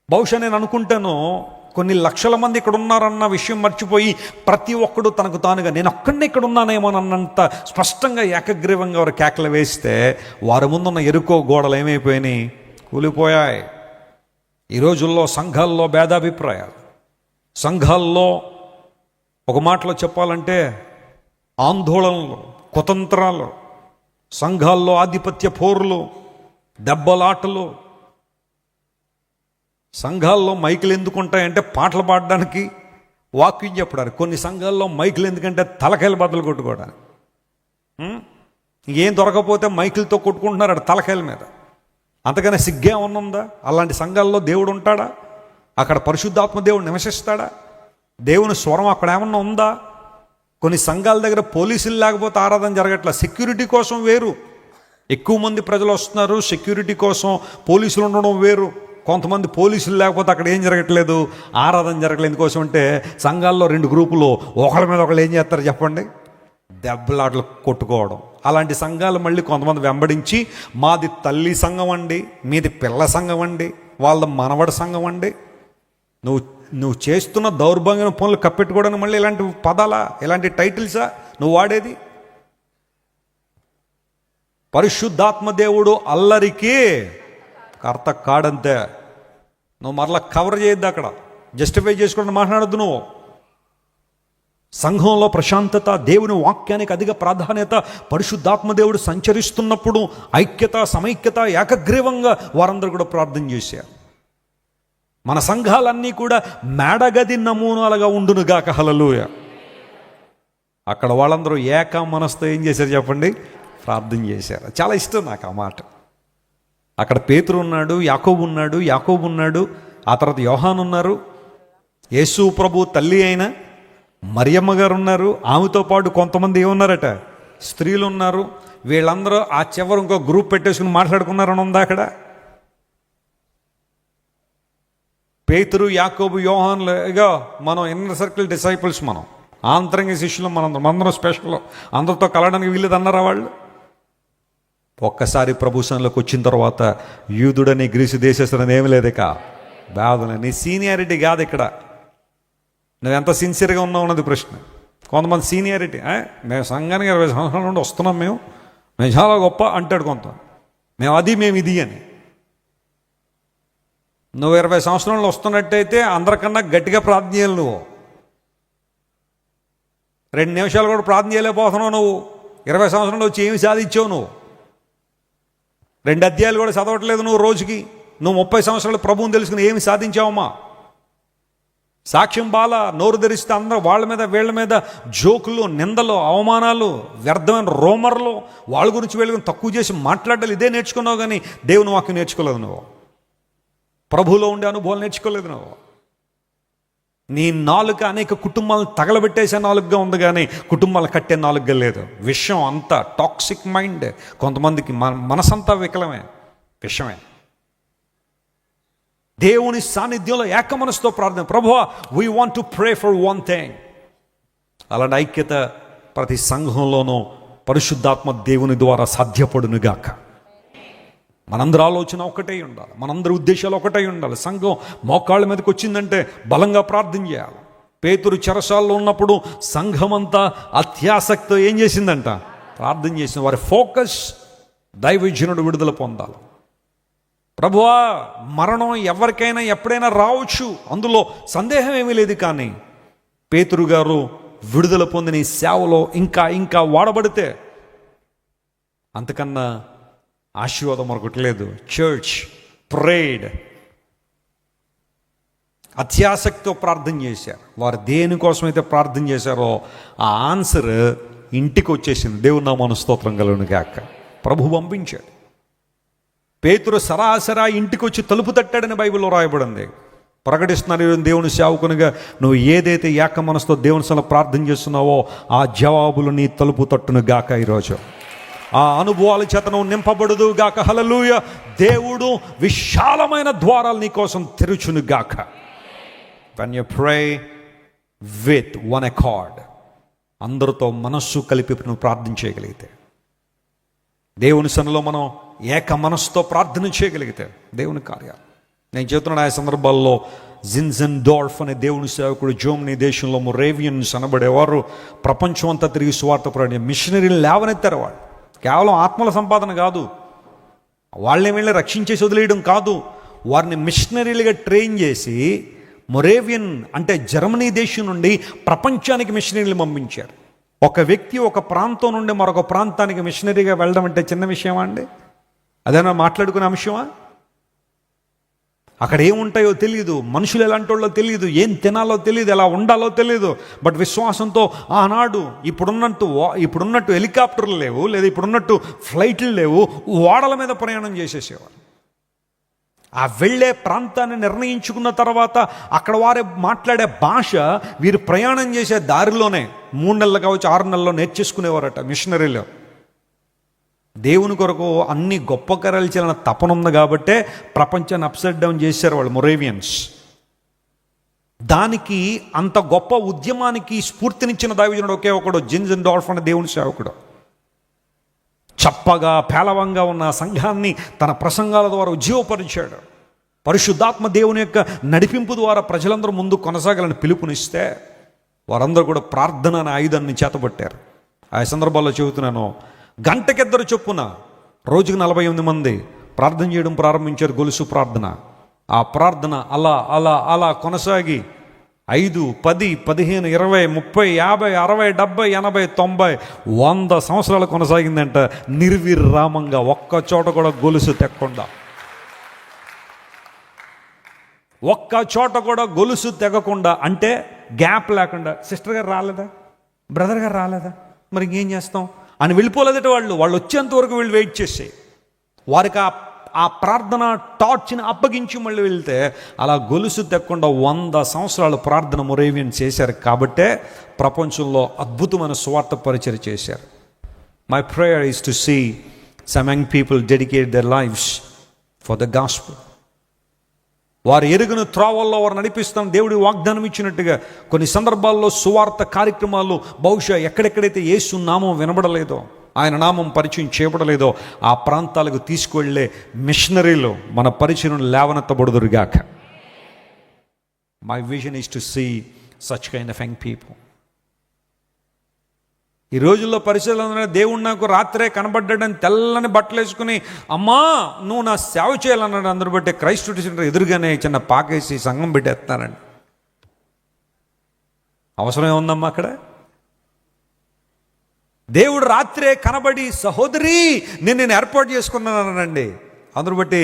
Speaker 1: బహుశా నేను అనుకుంటాను కొన్ని లక్షల మంది ఇక్కడ ఉన్నారన్న విషయం మర్చిపోయి ప్రతి ఒక్కడు తనకు తానుగా నేను ఒక్కడిని ఇక్కడ ఉన్నానేమోనన్నంత స్పష్టంగా ఏకగ్రీవంగా వారు కేకలు వేస్తే వారి ముందున్న ఎరుకో గోడలు ఏమైపోయినాయి? కూలిపోయాయి. ఈ రోజుల్లో సంఘాల్లో భేదాభిప్రాయాలు, సంఘాల్లో ఒక మాటలో చెప్పాలంటే ఆందోళనలు, కుతంత్రాలు, సంఘాల్లో ఆధిపత్య పోరులు, దెబ్బలాటలు. సంఘాల్లో మైకులు ఎందుకు ఉంటాయంటే పాటలు పాడడానికి, వాక్యం చెప్పడానికి. కొన్ని సంఘాల్లో మైకులు ఎందుకంటే తలకాయలు బద్దలు కొట్టుకోవడానికి. ఏం దొరకపోతే మైకులతో కొట్టుకుంటున్నారు అక్కడ తలకాయల మీద. అంతకన్నా సిగ్గే ఉన్నదా? అలాంటి సంఘాల్లో దేవుడు ఉంటాడా? అక్కడ పరిశుద్ధాత్మ దేవుడు నివసిస్తాడా? దేవుని స్వరం అక్కడ ఏమన్నా ఉందా? కొన్ని సంఘాల దగ్గర పోలీసులు లేకపోతే ఆరాధన జరగట్లా. సెక్యూరిటీ కోసం వేరు, ఎక్కువ మంది ప్రజలు వస్తున్నారు, సెక్యూరిటీ కోసం పోలీసులు ఉండడం వేరు. కొంతమంది పోలీసులు లేకపోతే అక్కడ ఏం జరగట్లేదు, ఆరాధన జరగలేదు. ఎందుకోసం అంటే సంఘాల్లో 2 గ్రూపులు ఒకళ్ళ మీద ఒకళ్ళు ఏం చేస్తారు చెప్పండి? దెబ్బలాటలు కొట్టుకోవడం. అలాంటి సంఘాలు మళ్ళీ కొంతమంది వెంబడించి మాది తల్లి సంఘం అండి, మీది పిల్ల సంఘం అండి, వాళ్ళ మనవడి సంఘం అండి. నువ్వు చేస్తున్న దౌర్భాగ్య పనులు కప్పెట్టుకోవడానికి మళ్ళీ ఇలాంటి పదాలా, ఇలాంటి టైటిల్సా నువ్వు వాడేది? పరిశుద్ధాత్మ దేవుడు అల్లరికి కర్త కాడంతే. నువ్వు మరలా కవర్ చేయొద్దు, అక్కడ జస్టిఫై చేసుకోవడం మాట్లాడద్దు. నువ్వు సంఘంలో ప్రశాంతత, దేవుని వాక్యానికి అధిక ప్రాధాన్యత, పరిశుద్ధాత్మ దేవుడు సంచరిస్తున్నప్పుడు ఐక్యత, సమైక్యత, ఏకగ్రీవంగా వారందరూ కూడా ప్రార్థన చేశారు. మన సంఘాలన్నీ కూడా మేడగది నమూనాలుగా ఉండునుగాక. హల్లెలూయా. అక్కడ వాళ్ళందరూ ఏక మనసుతో ఏం చేశారు చెప్పండి? ప్రార్థన చేశారు. చాలా ఇష్టం నాకు ఆ మాట. అక్కడ పేతురు ఉన్నాడు, యాకోబు ఉన్నాడు, ఆ తర్వాత యోహాను ఉన్నారు, యేసు ప్రభు తల్లి అయిన మరియమ్మ గారు ఉన్నారు, ఆమెతో పాటు కొంతమంది ఏమున్నారట? స్త్రీలు ఉన్నారు. వీళ్ళందరూ ఆ చివరి ఇంకో గ్రూప్ పెట్టేసుకుని మాట్లాడుకున్నారని ఉందా అక్కడ? పేతురు, యాకోబు, యోహానులుగా మనం ఇన్నర్ సర్కిల్ డిసైపుల్స్, మనం ఆంతరంగ శిష్యులు, మనందరం స్పెషల్, అందరితో కలవడానికి వీళ్ళది అన్నారా వాళ్ళు? ఒక్కసారి ప్రభుత్వంలోకి వచ్చిన తర్వాత యూదుడని గ్రీసు దేశస్తుడని ఏమి లేదు. ఇక బాధన నీ సీనియారిటీ కాదు ఇక్కడ, నువ్వు ఎంత సిన్సియర్గా ఉన్నావు అన్నది ప్రశ్న. కొంతమంది సీనియారిటీ, మేము సంఘానికి 20 సంవత్సరాల నుండి వస్తున్నాం, మేము చాలా గొప్ప అంటాడు కొంత. మేము ఇది అని. నువ్వు 20 సంవత్సరాలు వస్తున్నట్టయితే అందరికన్నా గట్టిగా ప్రార్థన చేయాలి. నువ్వు 2 నిమిషాలు కూడా ప్రార్థన చేయలేకపోతున్నావు. నువ్వు 20 సంవత్సరాలు వచ్చి ఏమి సాధించావు? నువ్వు 2 అధ్యాయాలు కూడా చదవట్లేదు నువ్వు రోజుకి. నువ్వు 30 సంవత్సరాలు ప్రభువుని తెలుసుకుని ఏమి సాధించావమ్మా? సాక్ష్యం బాల, నోరు ధరిస్తే అందరూ వాళ్ళ మీద వీళ్ళ మీద జోకులు, నిందలు, అవమానాలు, వ్యర్థమైన రోమర్లు, వాళ్ళ గురించి వీళ్ళ గురించి తక్కువ చేసి మాట్లాడాలి. ఇదే నేర్చుకున్నావు కానీ దేవుని వాక్యం నేర్చుకోలేదు. నువ్వు ప్రభువులో ఉండే అనుభవాలు నేర్చుకోలేదు. నువ్వు నీ నాలుక అనేక కుటుంబాలను తగలబెట్టేసే నాలుగుగా ఉంది కానీ కుటుంబాలు కట్టే నాలుగుగా లేదు. విషయం అంతా టాక్సిక్ మైండ్. కొంతమందికి మనసంతా విషమే. దేవుని సాన్నిధ్యంలో ఏక మనసుతో ప్రార్థన. ప్రభువా, we want to pray for one thing. అలాంటి ఐక్యత ప్రతి సంఘంలోనూ పరిశుద్ధాత్మ దేవుని ద్వారా సాధ్యపడునుగాక. మనందరి ఆలోచన ఒకటే ఉండాలి, మనందరి ఉద్దేశాలు ఒకటే ఉండాలి. సంఘం మోకాళ్ళ మీదకి వచ్చిందంటే బలంగా ప్రార్థన చేయాలి. పేతురు చెరసాల్లో ఉన్నప్పుడు సంఘమంతా అత్యాసక్తితో ఏం చేసిందంట? ప్రార్థన చేసింది. వారి ఫోకస్ దైవజనుడు విడుదల పొందాలి. ప్రభువా, మరణం ఎవరికైనా ఎప్పుడైనా రావచ్చు, అందులో సందేహం ఏమీ లేదు. కానీ పేతురు గారు విడుదల పొందిన ఈ సేవలో ఇంకా వాడబడితే అంతకన్నా ఆశీర్వాదం మరొకటి లేదు. చర్చ్ ప్రేడ్, అత్యాసక్తితో ప్రార్థన చేశారు. వారు దేనికోసమైతే ప్రార్థన చేశారో ఆ ఆన్సర్ ఇంటికి వచ్చేసింది. దేవుని నామమున స్తోత్రం కలుగును గాక. ప్రభు పంపించాడు. పేతురు సరాసరా ఇంటికి వచ్చి తలుపు తట్టాడని బైబిల్లో రాయబడింది. ప్రకటిస్తున్నారు దేవుని సేవకునిగా, నువ్వు ఏదైతే ఏక మనసుతో దేవుని సల ప్రార్థన చేస్తున్నావో ఆ జవాబులు నీ తలుపు తట్టును గాక. ఈరోజు ఆ అనుభవాల చేత నువ్వు నింపబడుదు గాక. హల్లెలూయా. దేవుడు విశాలమైన ద్వారాలు నీ కోసం తెరుచును గాక. when you pray with one accord, అందరితో మనస్సు కలిపి నువ్వు ప్రార్థన చేయగలిగితే, దేవుని సన్నిధిలో మనం ఏక మనస్సుతో ప్రార్థన చేయగలిగితే దేవుని కార్యాలు. నేను చెబుతున్నాను, ఆ సందర్భాల్లో జిన్జెన్డార్ఫ్ అనే దేవుని సేవకుడు జర్మనీ దేశంలో మొరేవియన్స్ అనబడేవారు ప్రపంచం అంతా తిరిగి సువార్త ప్రకటన మిషనరీలు లేవనెత్తారు. వాళ్ళు కేవలం ఆత్మల సంపాదన కాదు, వాళ్ళని వెళ్ళి రక్షించేసి వదిలేయడం కాదు, వారిని మిషనరీలుగా ట్రైన్ చేసి మొరేవియన్ అంటే జర్మనీ దేశం నుండి ప్రపంచానికి మిషనరీలు పంపించారు. ఒక వ్యక్తి ఒక ప్రాంతం నుండి మరొక ప్రాంతానికి మిషనరీగా వెళ్ళడం అంటే చిన్న విషయమా అండి? అదేనా మాట్లాడుకునే అంశమా? అక్కడ ఏముంటాయో తెలియదు, మనుషులు ఎలాంటి వాళ్ళో తెలియదు, ఏం తినాలో తెలియదు, ఎలా ఉండాలో తెలియదు. బట్ విశ్వాసంతో ఆనాడు ఇప్పుడున్నట్టు హెలికాప్టర్లు లేవు, లేదా ఇప్పుడున్నట్టు ఫ్లైట్లు లేవు, ఓడల మీద ప్రయాణం చేసేసేవారు. ఆ వెళ్ళే ప్రాంతాన్ని నిర్ణయించుకున్న తర్వాత అక్కడ వారే మాట్లాడే భాష వీరు ప్రయాణం చేసే దారిలోనే 3 నెలలు కావచ్చు 6 నెలల్లో నేర్చేసుకునేవారట మిషనరీలో. దేవుని కొరకు అన్ని గొప్ప కార్యాలు చేయాలన్న తపన ఉంది కాబట్టే ప్రపంచాన్ని అప్సైడ్ డౌన్ చేశారు వాళ్ళు మొరేవియన్స్. దానికి అంత గొప్ప ఉద్యమానికి స్ఫూర్తినిచ్చిన దైవజనుడు ఒకే ఒకడు, జిన్జెన్డార్ఫ్ అనే దేవుని సేవకుడు. చప్పగా పేలవంగా ఉన్న సంఘాన్ని తన ప్రసంగాల ద్వారా ఉజ్జీవపరిచాడు. పరిశుద్ధాత్మ దేవుని యొక్క నడిపింపు ద్వారా ప్రజలందరూ ముందు కొనసాగాలని పిలుపునిస్తే వారందరూ కూడా ప్రార్థన అనే ఆయుధాన్ని చేతబట్టారు. ఆ సందర్భాల్లో చెబుతున్నాను, గంటకిద్దరు చొప్పున రోజుకు 48 మంది ప్రార్థన చేయడం ప్రారంభించారు, గొలుసు ప్రార్థన. ఆ ప్రార్థన అలా అలా అలా కొనసాగి 5, 10, 15, 20, 30, 50, 60, 70, 80, 90, 100 సంవత్సరాలు కొనసాగిందంట నిర్విరామంగా, ఒక్క చోట కూడా గొలుసు తెక్కకుండా. ఒక్క చోట కూడా గొలుసు తెగకుండా, అంటే గ్యాప్ లేకుండా. సిస్టర్ గారు రాలేదా, బ్రదర్ గారు రాలేదా, మరి ఇంకేం చేస్తాం అని వెళ్ళిపోలేదట వాళ్ళు వచ్చేంత వరకు వీళ్ళు వెయిట్ చేసి వారికి ఆ ప్రార్థన టార్చ్ని అప్పగించి మళ్ళీ వెళ్తే అలా గొలుసు తెక్కకుండా 100 సంవత్సరాలు ప్రార్థన మొరేవియన్ చేశారు. కాబట్టే ప్రపంచంలో అద్భుతమైన స్వార్థ పరిచర్య చేశారు. My prayer is to see some young people dedicate their lives for the gospel. వారు ఎరుగున త్రోవల్లో వారు నడిపిస్తాం దేవుడి వాగ్దానం ఇచ్చినట్టుగా. కొన్ని సందర్భాల్లో సువార్త కార్యక్రమాలు బహుశా ఎక్కడెక్కడైతే యేసు నామం వినబడలేదో, ఆయన నామం పరిచయం చేయబడలేదో ఆ ప్రాంతాలకు తీసుకువెళ్ళే మిషనరీలు మన పరిచయం లేవనెత్తబడుదురుగాక. My vision is to see such kind of young people. ఈ రోజుల్లో పరిచయంలో దేవుడు నాకు రాత్రే కనబడ్డాడని తెల్లని బట్టలు వేసుకుని, అమ్మా నువ్వు నా సేవ చేయాలన్నాడు. అందరూ బట్టి క్రైస్ట్ సెంటర్ ఎదురుగానే చిన్న పాకేసి సంఘం పెట్టేస్తున్నారండి. అవసరం ఏముందమ్మా అక్కడ? దేవుడు రాత్రే కనబడి, సహోదరి నేను ఏర్పాటు చేసుకున్నానండి. అందరూ బట్టి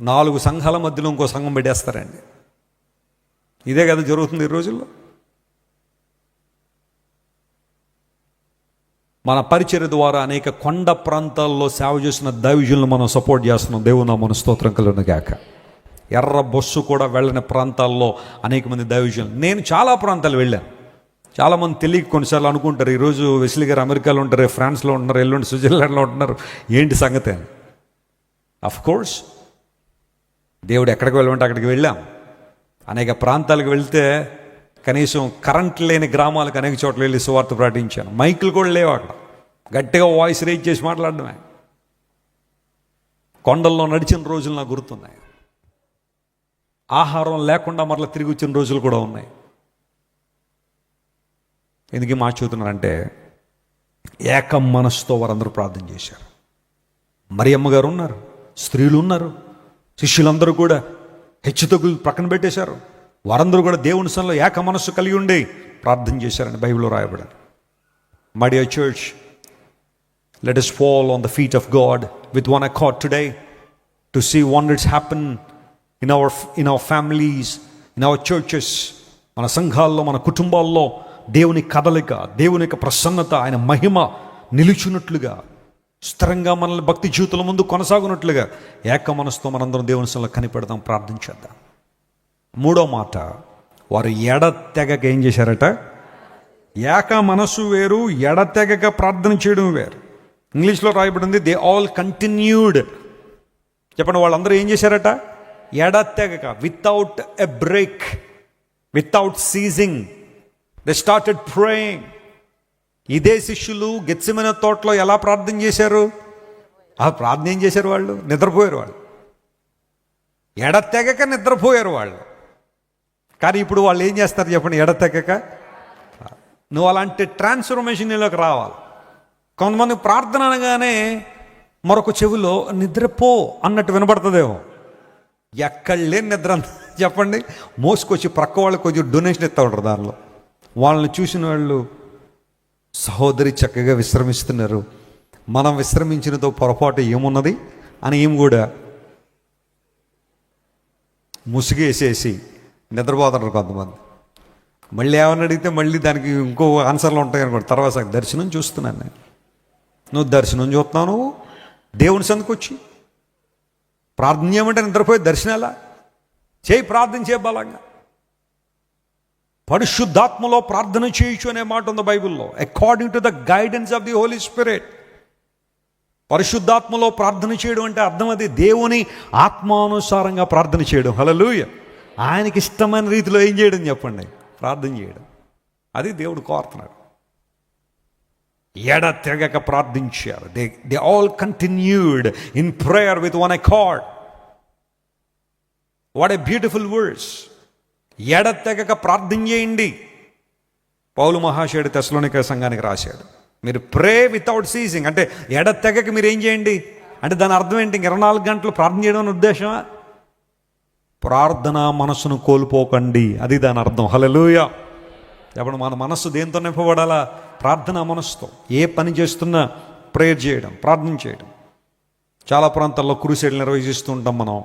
Speaker 1: 4 సంఘాల మధ్యలో ఇంకో సంఘం పెట్టేస్తారండి. ఇదే కదా జరుగుతుంది ఈ రోజుల్లో. మన పరిచర్య ద్వారా అనేక కొండ ప్రాంతాల్లో సేవ చేసిన దైవజనులను మనం సపోర్ట్ చేస్తున్నాం. దేవుని మన స్తోత్రం కలుగును గాక. ఎర్ర బస్సు కూడా వెళ్ళని ప్రాంతాల్లో అనేక మంది దైవజనులు. నేను చాలా ప్రాంతాలు వెళ్ళాను. చాలామంది తెలియక కొన్నిసార్లు అనుకుంటారు, ఈరోజు వెస్లీ గారు అమెరికాలో ఉంటారు, ఫ్రాన్స్లో ఉంటున్నారు, ఎల్లుండి స్విట్జర్లాండ్లో ఉంటున్నారు, ఏంటి సంగతి అని. అఫ్ కోర్స్ దేవుడు ఎక్కడికి వెళ్ళమంటే అక్కడికి వెళ్ళాం. అనేక ప్రాంతాలకు వెళ్తే కనీసం కరెంట్ లేని గ్రామాలకు అనేక చోట్ల వెళ్ళి సువార్త ప్రకటించాను. మైకులు కూడా లేవు అక్కడ, గట్టిగా వాయిస్ రేజ్ చేసి మాట్లాడడమే. కొండల్లో నడిచిన రోజులు నాకు గుర్తున్నాయి. ఆహారం లేకుండా మరలా తిరిగి వచ్చిన రోజులు కూడా ఉన్నాయి. ఎందుకు మార్చుతున్నారంటే ఏక మనసుతో వారందరూ ప్రార్థన చేశారు. మరియమ్మ గారు ఉన్నారు, స్త్రీలు ఉన్నారు, శిష్యులందరూ కూడా హెచ్చుతగ్గులు ప్రక్కన పెట్టేశారు. వారందరూ కూడా దేవుని సన్నిధిలో ఏక మనస్సు కలిగి ఉండి ప్రార్థన చేశారని బైబిల్లో రాయబడింది. My dear church, let us fall on the feet of God with one accord today to see wonders happen in our families, in our churches. మన సంఘాల్లో, మన కుటుంబాల్లో దేవుని కదలిక, దేవుని యొక్క ప్రసన్నత, ఆయన మహిమ నిలుచున్నట్లుగా, స్థిరంగా మనల్ని భక్తి జీవితంలో ముందు కొనసాగునట్లుగా ఏక మనసుతో మనందరం దేవుని సన్నిధిలో కనిపెడదాం, ప్రార్థించేద్దాం. 3వ మాట, వారు ఎడతెగక ఏం చేశారట? ఏక మనసు వేరు, ఎడతెగక ప్రార్థన చేయడం వేరు. ఇంగ్లీష్లో రాయబడింది దే ఆల్ కంటిన్యూడ్. చెప్పండి, వాళ్ళందరూ ఏం చేశారట? ఎడతెగక, without a break, without seizing, they started praying. ఇదే శిష్యులు గెత్సెమనే తోటలో ఎలా ప్రార్థన చేశారు? ఆ ప్రార్థన ఏం చేశారు? వాళ్ళు నిద్రపోయారు. వాళ్ళు ఎడతెగక నిద్రపోయారు వాళ్ళు. కానీ ఇప్పుడు వాళ్ళు ఏం చేస్తారు చెప్పండి? ఎడతెగక. నువ్వు అలాంటి ట్రాన్స్ఫర్మేషన్లోకి రావాలి. కొంతమంది ప్రార్థన అనగానే మరొక చెవిలో నిద్రపో అన్నట్టు వినపడుతుందేమో. ఎక్కడ లేని నిద్ర చెప్పండి. మోసుకొచ్చి ప్రక్క వాళ్ళకి కొంచెం డొనేషన్ ఇస్తూ ఉంటారు. దానిలో వాళ్ళని చూసిన వాళ్ళు, సహోదరి చక్కగా విశ్రమిస్తున్నారు, మనం విశ్రమించినతో పొరపాటు ఏమున్నది అని ఏం కూడా ముసుగేసేసి నిద్రపోతున్నారు కొంతమంది. మళ్ళీ ఏమని అడిగితే మళ్ళీ దానికి ఇంకో ఆన్సర్లు ఉంటాయి అనుకోండి. తర్వాత దర్శనం చూస్తున్నాను నేను. నువ్వు దర్శనం చూస్తున్నావు, నువ్వు దేవుని సందుకు వచ్చి ప్రార్థన చేయమంటే నిద్రపోయి దర్శనాలా చేయి? ప్రార్థన చేయ బలంగా. పరిశుద్ధాత్మలో ప్రార్థన చేయొచ్చు అనే మాట ఉంది బైబిల్లో. According to the guidance of the Holy Spirit. పరిశుద్ధాత్మలో ప్రార్థన చేయడం అంటే అర్థం అది దేవుని ఆత్మానుసారంగా ప్రార్థన చేయడం. హల్లెలూయా. ఆయనకి ఇష్టమైన రీతిలో ఏం చేయడం చెప్పండి? ప్రార్థన చేయడం. అది దేవుడు కోరుతున్నాడు. ఎడతెగక ప్రార్థించారు. They all continued in prayer with one accord. What a beautiful words. ఎడతెగక ప్రార్థన చేయండి. పౌలు మహాశయుడు తెస్సలోనిక సంఘానికి రాశాడు, మీరు ప్రే వితౌట్ సీజింగ్. అంటే ఎడతెగక మీరు ఏం చేయండి అంటే దాని అర్థం ఏంటి? 24 గంటలు ప్రార్థన చేయడం అనే ఉద్దేశమా? ప్రార్థన మనస్సును కోల్పోకండి, అది దాని అర్థం. హల్లెలూయా. ఇప్పుడు మన మనస్సు దేంతో నింపబడాలా? ప్రార్థన మనస్సుతో. ఏ పని చేస్తున్నా ప్రేయర్ చేయడం, ప్రార్థన చేయడం. చాలా ప్రాంతాల్లో క్రూసైడ్లు నిర్వహిస్తూ ఉంటాం మనం.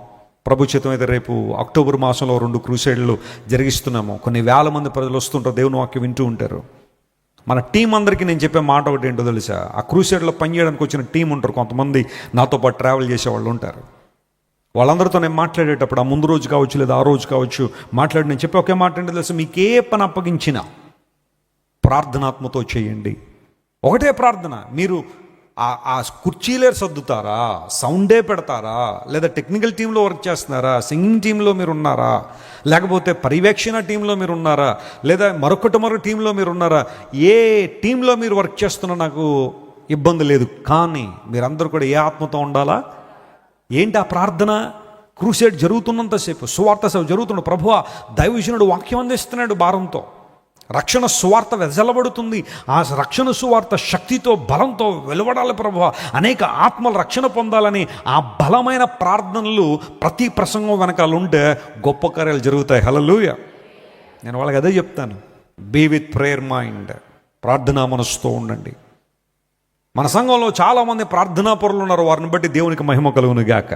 Speaker 1: ప్రభు చిత్తం అయితే రేపు అక్టోబర్ మాసంలో 2 క్రూసైడ్లు జరిగిస్తున్నాము. కొన్ని వేల మంది ప్రజలు వస్తుంటారు, దేవుని వాక్యం వింటూ ఉంటారు. మన టీం అందరికీ నేను చెప్పే మాట ఒకటి ఏంటో తెలుసా? ఆ క్రూసైడ్లో పనిచేయడానికి వచ్చిన టీం ఉంటారు, కొంతమంది నాతో పాటు ట్రావెల్ చేసే వాళ్ళు ఉంటారు. వాళ్ళందరితో నేను మాట్లాడేటప్పుడు, ఆ ముందు రోజు కావచ్చు లేదా ఆ రోజు కావచ్చు, మాట్లాడి నేను చెప్పే ఒకే మాట ఏంటో తెలుసా? మీకు ఏ పని అప్పగించినా ప్రార్థనాత్మతో చేయండి. ఒకటే ప్రార్థన. మీరు ఆ కుర్చీలే సర్దుతారా, సౌండే పెడతారా, లేదా టెక్నికల్ టీంలో వర్క్ చేస్తున్నారా, సింగింగ్ టీంలో మీరు ఉన్నారా, లేకపోతే పర్యవేక్షణ టీంలో మీరు ఉన్నారా, లేదా మరొక టీంలో మీరు ఉన్నారా, ఏ టీంలో మీరు వర్క్ చేస్తున్నా నాకు ఇబ్బంది లేదు. కానీ మీరందరూ కూడా ఏ ఆత్మతో ఉండాలా? ఏంటి ఆ ప్రార్థన? క్రూసైడ్ జరుగుతున్నంతసేపు, సువార్త సేవ జరుగుతున్న, ప్రభువా దైవజనుడు వాక్యం అందిస్తున్నాడు భారంతో, రక్షణ సువార్త వెదజల్లబడుతుంది, ఆ రక్షణ సువార్త శక్తితో బలంతో వెలువడాలి ప్రభువా, అనేక ఆత్మలు రక్షణ పొందాలని ఆ బలమైన ప్రార్థనలు ప్రతి ప్రసంగం వెనకాల ఉంటే గొప్ప కార్యాలు జరుగుతాయి. హల్లెలూయా. నేను వాళ్ళకి అదే చెప్తాను, బీ విత్ ప్రేయర్ మైండ్. ప్రార్థనా మనసుతో ఉండండి. మన సంఘంలో చాలామంది ప్రార్థనా పరులు ఉన్నారు, వారిని బట్టి దేవునికి మహిమ కలుగును గాక.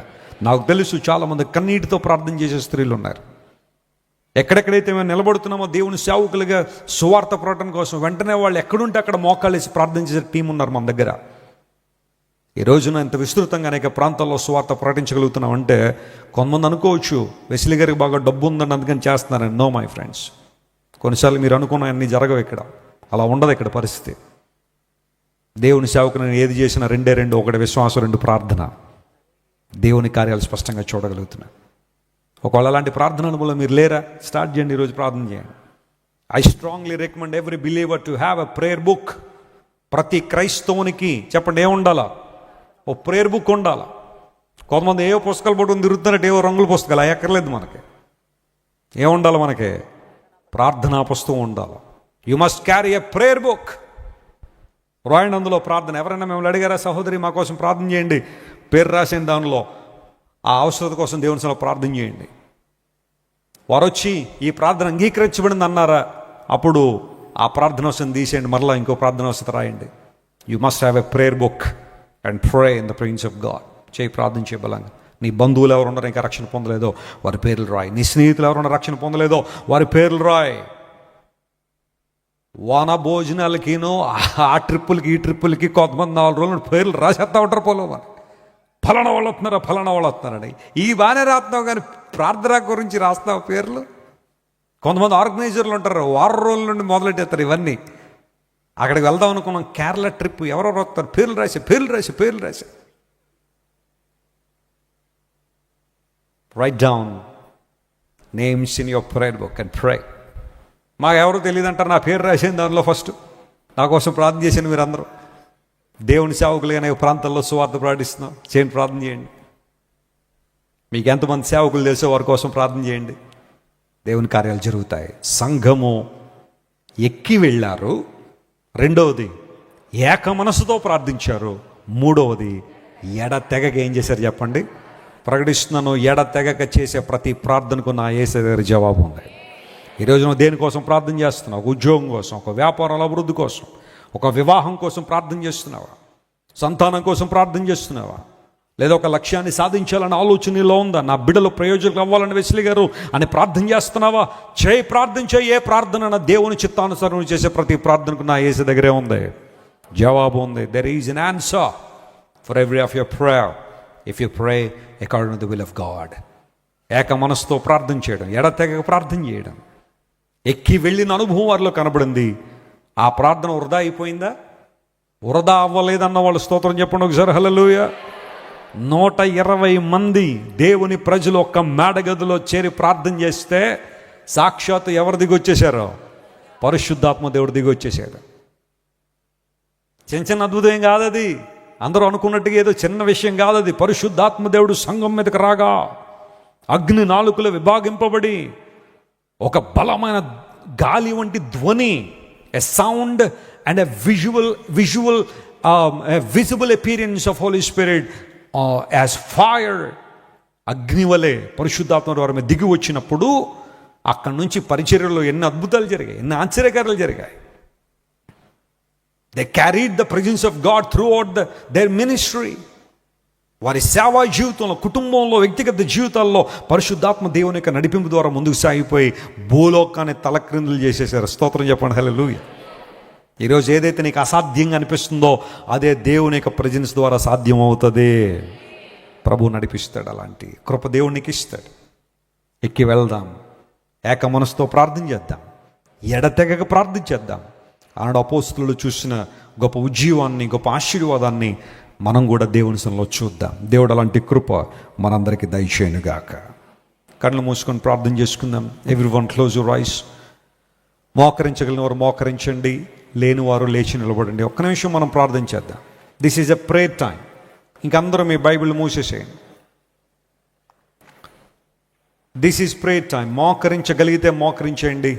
Speaker 1: నాకు తెలుసు చాలామంది కన్నీటితో ప్రార్థన చేసే స్త్రీలు ఉన్నారు. ఎక్కడెక్కడైతే మేము నిలబడుతున్నామో దేవుని సేవకులుగా సువార్త ప్రకటన కోసం, వెంటనే వాళ్ళు ఎక్కడుంటే అక్కడ మోకాళ్ళేసి ప్రార్థన చేసే టీం ఉన్నారు మన దగ్గర. ఈ రోజున ఇంత విస్తృతంగా అనేక ప్రాంతాల్లో సువార్త ప్రకటించగలుగుతున్నామంటే కొంతమంది అనుకోవచ్చు వెస్లీ గారికి బాగా డబ్బు ఉందని అందుకని చేస్తున్నారని. నో మై ఫ్రెండ్స్, కొన్నిసార్లు మీరు అనుకున్న అన్నీ జరగవు ఇక్కడ. అలా ఉండదు ఇక్కడ పరిస్థితి. దేవుని సేవకు నేను ఏది చేసినా 2 ఒకటి విశ్వాసం, 2 ప్రార్థన. దేవుని కార్యాలు స్పష్టంగా చూడగలుగుతున్నా. ఒకవేళ అలాంటి ప్రార్థన అనుభవం మీరు లేరా? స్టార్ట్ చేయండి, ఈరోజు ప్రార్థన చేయండి. I strongly recommend every believer to have a prayer book. ప్రతి క్రైస్తవునికి చెప్పండి ఏముండాలా? ఓ ప్రేయర్ బుక్ ఉండాలా. కొంతమంది ఏవో పుస్తకాలు పట్టుకుని తిరుగుతున్నట్టు ఏవో రంగుల పుస్తకాలు అవి ఎక్కర్లేదు. మనకి ఏముండాలి? మనకి ప్రార్థనా పుస్తకం ఉండాలి. You must carry a prayer book. రాయండి అందులో ప్రార్థన. ఎవరైనా మిమ్మల్ని అడిగారా, సహోదరి మా కోసం ప్రార్థన చేయండి, పేరు రాసిన దానిలో ఆ అవసరత కోసం దేవుని సభలో ప్రార్థన చేయండి. వారు వచ్చి ఈ ప్రార్థన అంగీకరించబడింది అన్నారా, అప్పుడు ఆ ప్రార్థన అవసరం తీసేయండి, మరలా ఇంకో ప్రార్థన అవసరం రాయండి. You must have a prayer book and pray in the presence of God. చేయి, ప్రార్థన చేయ బలంగా. నీ బంధువులు ఎవరున్నారో ఇంకా రక్షణ పొందలేదో వారి పేర్లు రాయి. నీ స్నేహితులు ఎవరున్నా రక్షణ పొందలేదో వారి పేర్లు రాయి. వాన భోజనాలకినో ఆ ట్రిప్పులకి ఈ ట్రిప్పులకి కొంతమంది 4 రోజులు పేర్లు రాసేస్తా ఉంటారు పొలం. ఫలానా వాళ్ళు వస్తున్నారా, ఫలానా వాళ్ళు వస్తున్నారని. ఈ బాగానే రాస్తున్నావు, కానీ ప్రార్థన గురించి రాస్తావు పేర్లు. కొంతమంది ఆర్గనైజర్లు ఉంటారు, 6 రోజుల నుండి మొదలెట్టేస్తారు ఇవన్నీ. అక్కడికి వెళ్దాం అనుకున్నాం, కేరళ ట్రిప్, ఎవరెవరు వస్తారు, పేర్లు రాసి. Right down names in your prayer book and pray. మాకు ఎవరు తెలియదు అంటారు, నా పేరు రాసింది దానిలో ఫస్ట్. నా కోసం ప్రార్థన చేసింది మీరందరూ. దేవుని సేవకులుగా అనేక ప్రాంతాల్లో సువార్త ప్రకటిస్తున్నాం, చేయండి, ప్రార్థన చేయండి. మీకు ఎంతమంది సేవకులు తెలిసే వారి కోసం ప్రార్థన చేయండి, దేవుని కార్యాలు జరుగుతాయి. సంఘము ఎక్కి వెళ్ళారు. రెండవది ఏక మనసుతో ప్రార్థించారు. మూడవది ఎడతెగక ఏం చేశారు చెప్పండి? ప్రకటిస్తున్నాను, ఎడతెగక చేసే ప్రతి ప్రార్థనకు నా యేసయ్య దగ్గర జవాబు ఉంది. ఈరోజు నువ్వు దేనికోసం ప్రార్థన చేస్తున్నావు? ఒక ఉద్యోగం కోసం, ఒక వ్యాపారాల అభివృద్ధి కోసం, ఒక వివాహం కోసం ప్రార్థన చేస్తున్నావా? సంతానం కోసం ప్రార్థన చేస్తున్నావా? లేదా ఒక లక్ష్యాన్ని సాధించాలని ఆలోచనలో ఉందా? నా బిడ్డలు ప్రయోజకులు అవ్వాలని వెస్లీ గారు అని ప్రార్థన చేస్తున్నావా? ప్రార్థన చేయి. ఏ ప్రార్థన దేవుని చిత్తానుసారం చేసే ప్రతి ప్రార్థనకు నా యేసు దగ్గరే ఉంది, జవాబు ఉంది. There is an answer for every of your prayer if you pray according to the will of God. ఏక మనసుతో ప్రార్థన చేయడం, ఎడతెగక ప్రార్థన చేయడం, ఎక్కి వెళ్ళిన అనుభవం వారిలో కనబడింది. ఆ ప్రార్థన వృధా అయిపోయిందా? వృధా అవ్వలేదన్న వాళ్ళు స్తోత్రం చెప్పండి ఒకసారి. హల్లెలూయా. 120 మంది దేవుని ప్రజలు ఒక్క మేడగదిలో చేరి ప్రార్థన చేస్తే సాక్షాత్తు ఎవరు దిగి వచ్చేసారో? పరిశుద్ధాత్మ దేవుడు దిగి వచ్చేసాడు. చిన్న చిన్న అద్భుతం ఏం కాదు అది. అందరూ అనుకున్నట్టుగా ఏదో చిన్న విషయం కాదు అది. పరిశుద్ధాత్మ దేవుడు సంఘం మీదకి రాగా అగ్ని నాలుకలు విభాగింపబడి ఒక బలమైన గాలి వంటి ధ్వని, a sound and a visible appearance of Holy Spirit as fire, అగ్ని వలె పరిశుద్ధాత్మ వారి మీద దిగి వచ్చినప్పుడు అక్కడి నుంచి పరిచర్యలో ఎన్ని అద్భుతాలు జరిగాయి, ఎన్ని ఆశ్చర్యకార్యాలు జరిగాయి. They carried the presence of God throughout their ministry. వారి సేవా జీవితంలో, కుటుంబంలో, వ్యక్తిగత జీవితాల్లో పరిశుద్ధాత్మ దేవుని యొక్క నడిపింపు ద్వారా ముందుకు సాగిపోయి భూలోకాన్ని తలక్రిందులు చేసేసారు. స్తోత్రం చెప్పండి. హల్లెలూయా. ఈరోజు ఏదైతే నీకు అసాధ్యంగా అనిపిస్తుందో అదే దేవుని యొక్క ప్రెజెన్స్ ద్వారా సాధ్యం అవుతుంది. ప్రభు నడిపిస్తాడు. అలాంటి కృప దేవుడు నీకు ఇస్తాడు. ఎక్కి వెళ్దాం, ఏక మనసుతో ప్రార్థన చేద్దాం, ఎడతెగక ప్రార్థన చేద్దాం. ఆనాడు అపోస్తలులు చూసిన గొప్ప ఉజ్జీవాన్ని, గొప్ప ఆశీర్వాదాన్ని మనం కూడా దేవుని సన్నిధిలో చూద్దాం. దేవుడు అలాంటి కృప మనందరికీ దయచేయునుగాక. కళ్ళు మూసుకొని ప్రార్థన చేసుకుందాం. Everyone close your eyes. మోకరించగలిగిన వారు మోకరించండి, లేని వారు లేచి నిలబడండి. ఒక్క నిమిషం మనం ప్రార్థన చేద్దాం. This is a prayer time. ఇంకందరూ మీ బైబిల్ మూసేసేయండి. This is prayer time. మోకరించగలిగితే మోకరించేయండి.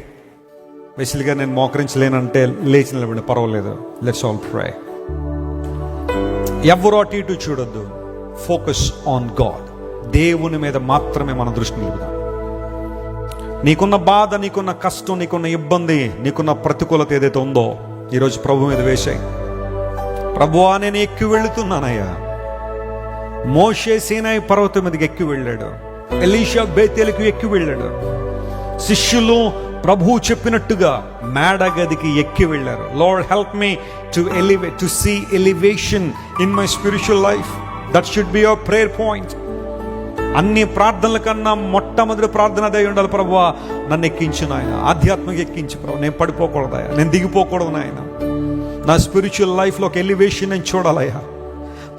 Speaker 1: వెసిలిగా నేను మోకరించలేనంటే లేచి నిలబడి, పర్వాలేదు. Let's all pray. ఎవరు అటు ఇటు చూడొద్దు. Focus on God. దేవుని మీద మాత్రమే మన దృష్టి నిలుపుదాం. నీకున్న బాధ, నీకున్న కష్టం, నీకున్న ఇబ్బంది, నీకున్న ప్రతికూలత ఏదైతే ఉందో ఈరోజు ప్రభు మీద వేసాయి. ప్రభువా, నేను ఎక్కి వెళుతున్నానయ్యా. మోషే సీనాయి పర్వతం మీదకి ఎక్కి వెళ్ళాడు. ఎలీషా బేతేలుకి ఎక్కి వెళ్ళాడు. శిష్యులు ప్రభువు చెప్పినట్టుగా మేడగదికి ఎక్కి వెళ్ళారు. Lord help me to elevate, to see elevation in my spiritual life. That should be your prayer point. అన్ని ప్రార్థనల కన్నా మొట్టమొదటి ప్రార్థన అదే ఉండాలి. ప్రభువా, నన్ను ఎక్కించు నాయన, ఆధ్యాత్మిక ఎక్కించు ప్రభు. నేను పడిపోకూడదయా, నేను దిగిపోకూడదు నాయన. నా స్పిరిచువల్ లైఫ్లో ఒక ఎలివేషన్ నేను చూడాలయ్యా.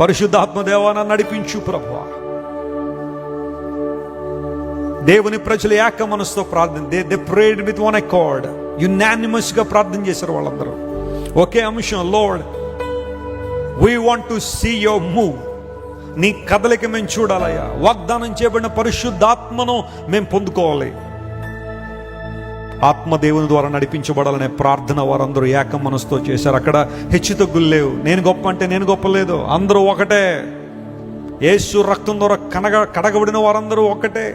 Speaker 1: పరిశుద్ధాత్మదేవా, నన్ను నడిపించు ప్రభువా. దేవుని ప్రజలు ఏక మనసుతో ప్రార్థన, they prayed with one accord. Unanimous గా ప్రార్థన చేశారు వాళ్ళందరూ. ఒకే అంశం, Lord we want to see your move. నీ కదలిక మేము చూడాలయ్యా. వాగ్దానం చేయబడిన పరిశుద్ధాత్మను మేము పొందుకోవాలి. ఆత్మదేవుని ద్వారా నడిపించబడాలనే ప్రార్థన వారందరూ ఏక మనసుతో చేశారు. అక్కడ హెచ్చుతగ్గులు లేవు. నేను గొప్ప అంటే నేను గొప్ప లేదు. అందరూ ఒకటే. యేసు రక్తం ద్వారా కడగబడిన వారందరూ ఒకటే.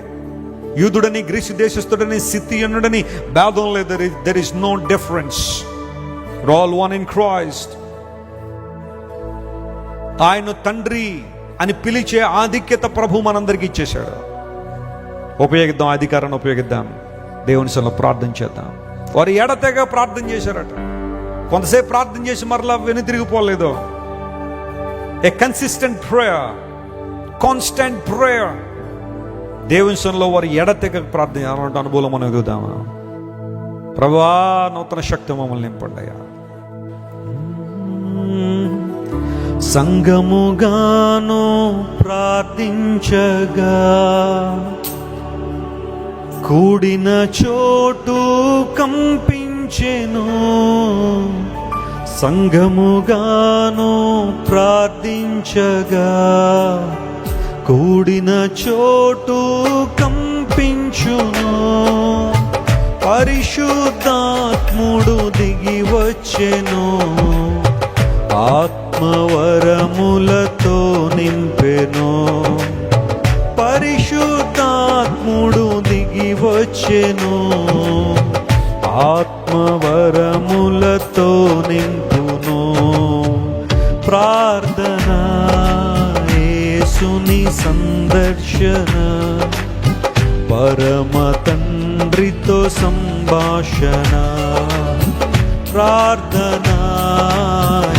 Speaker 1: యూదుడని, గ్రీసు దేశస్థుడని, సిథియనుడని భేదం లేదు. There is no difference. All one in Christ. ఆయన తండ్రి అని పిలిచే ఆధిక్యత ప్రభు మనందరికీ ఇచ్చేశాడు. ఉపయోగిద్దాం, అధికారాన్ని ఉపయోగిద్దాం. దేవుని సన్నిధిలో ప్రార్థన చేద్దాం. వారు ఎడతెగ ప్రార్థన చేశారట. కొంతసేపు ప్రార్థన చేసి మరలా వెనుతిరిగిపోలేదు. A consistent prayer, constant prayer. దేవుని సన్నిధిలో వారు ఎడతెగ ప్రార్థన అలాంటి అనుభవం మనం ఎదుగుదామా? ప్రభువా, నూతన శక్తి మమ్మల్ని నింపండి అయ్యా. సంఘముగాను ప్రార్థించగా కూడిన చోటు కంపించెను. సంఘముగాను ప్రార్థించగా కూడిన చోటు కంపించును, పరిశుద్ధాత్ముడు దిగి వచ్చెను, ఆత్మవరములతో నింపెను. పరిశుద్ధాత్ముడు దిగి వచ్చెను, ఆత్మవరములతో నింపును. ప్రార్థన, యేసుని సందర్శన, పరమ తండ్రితో సంభాషణ. ప్రార్థన,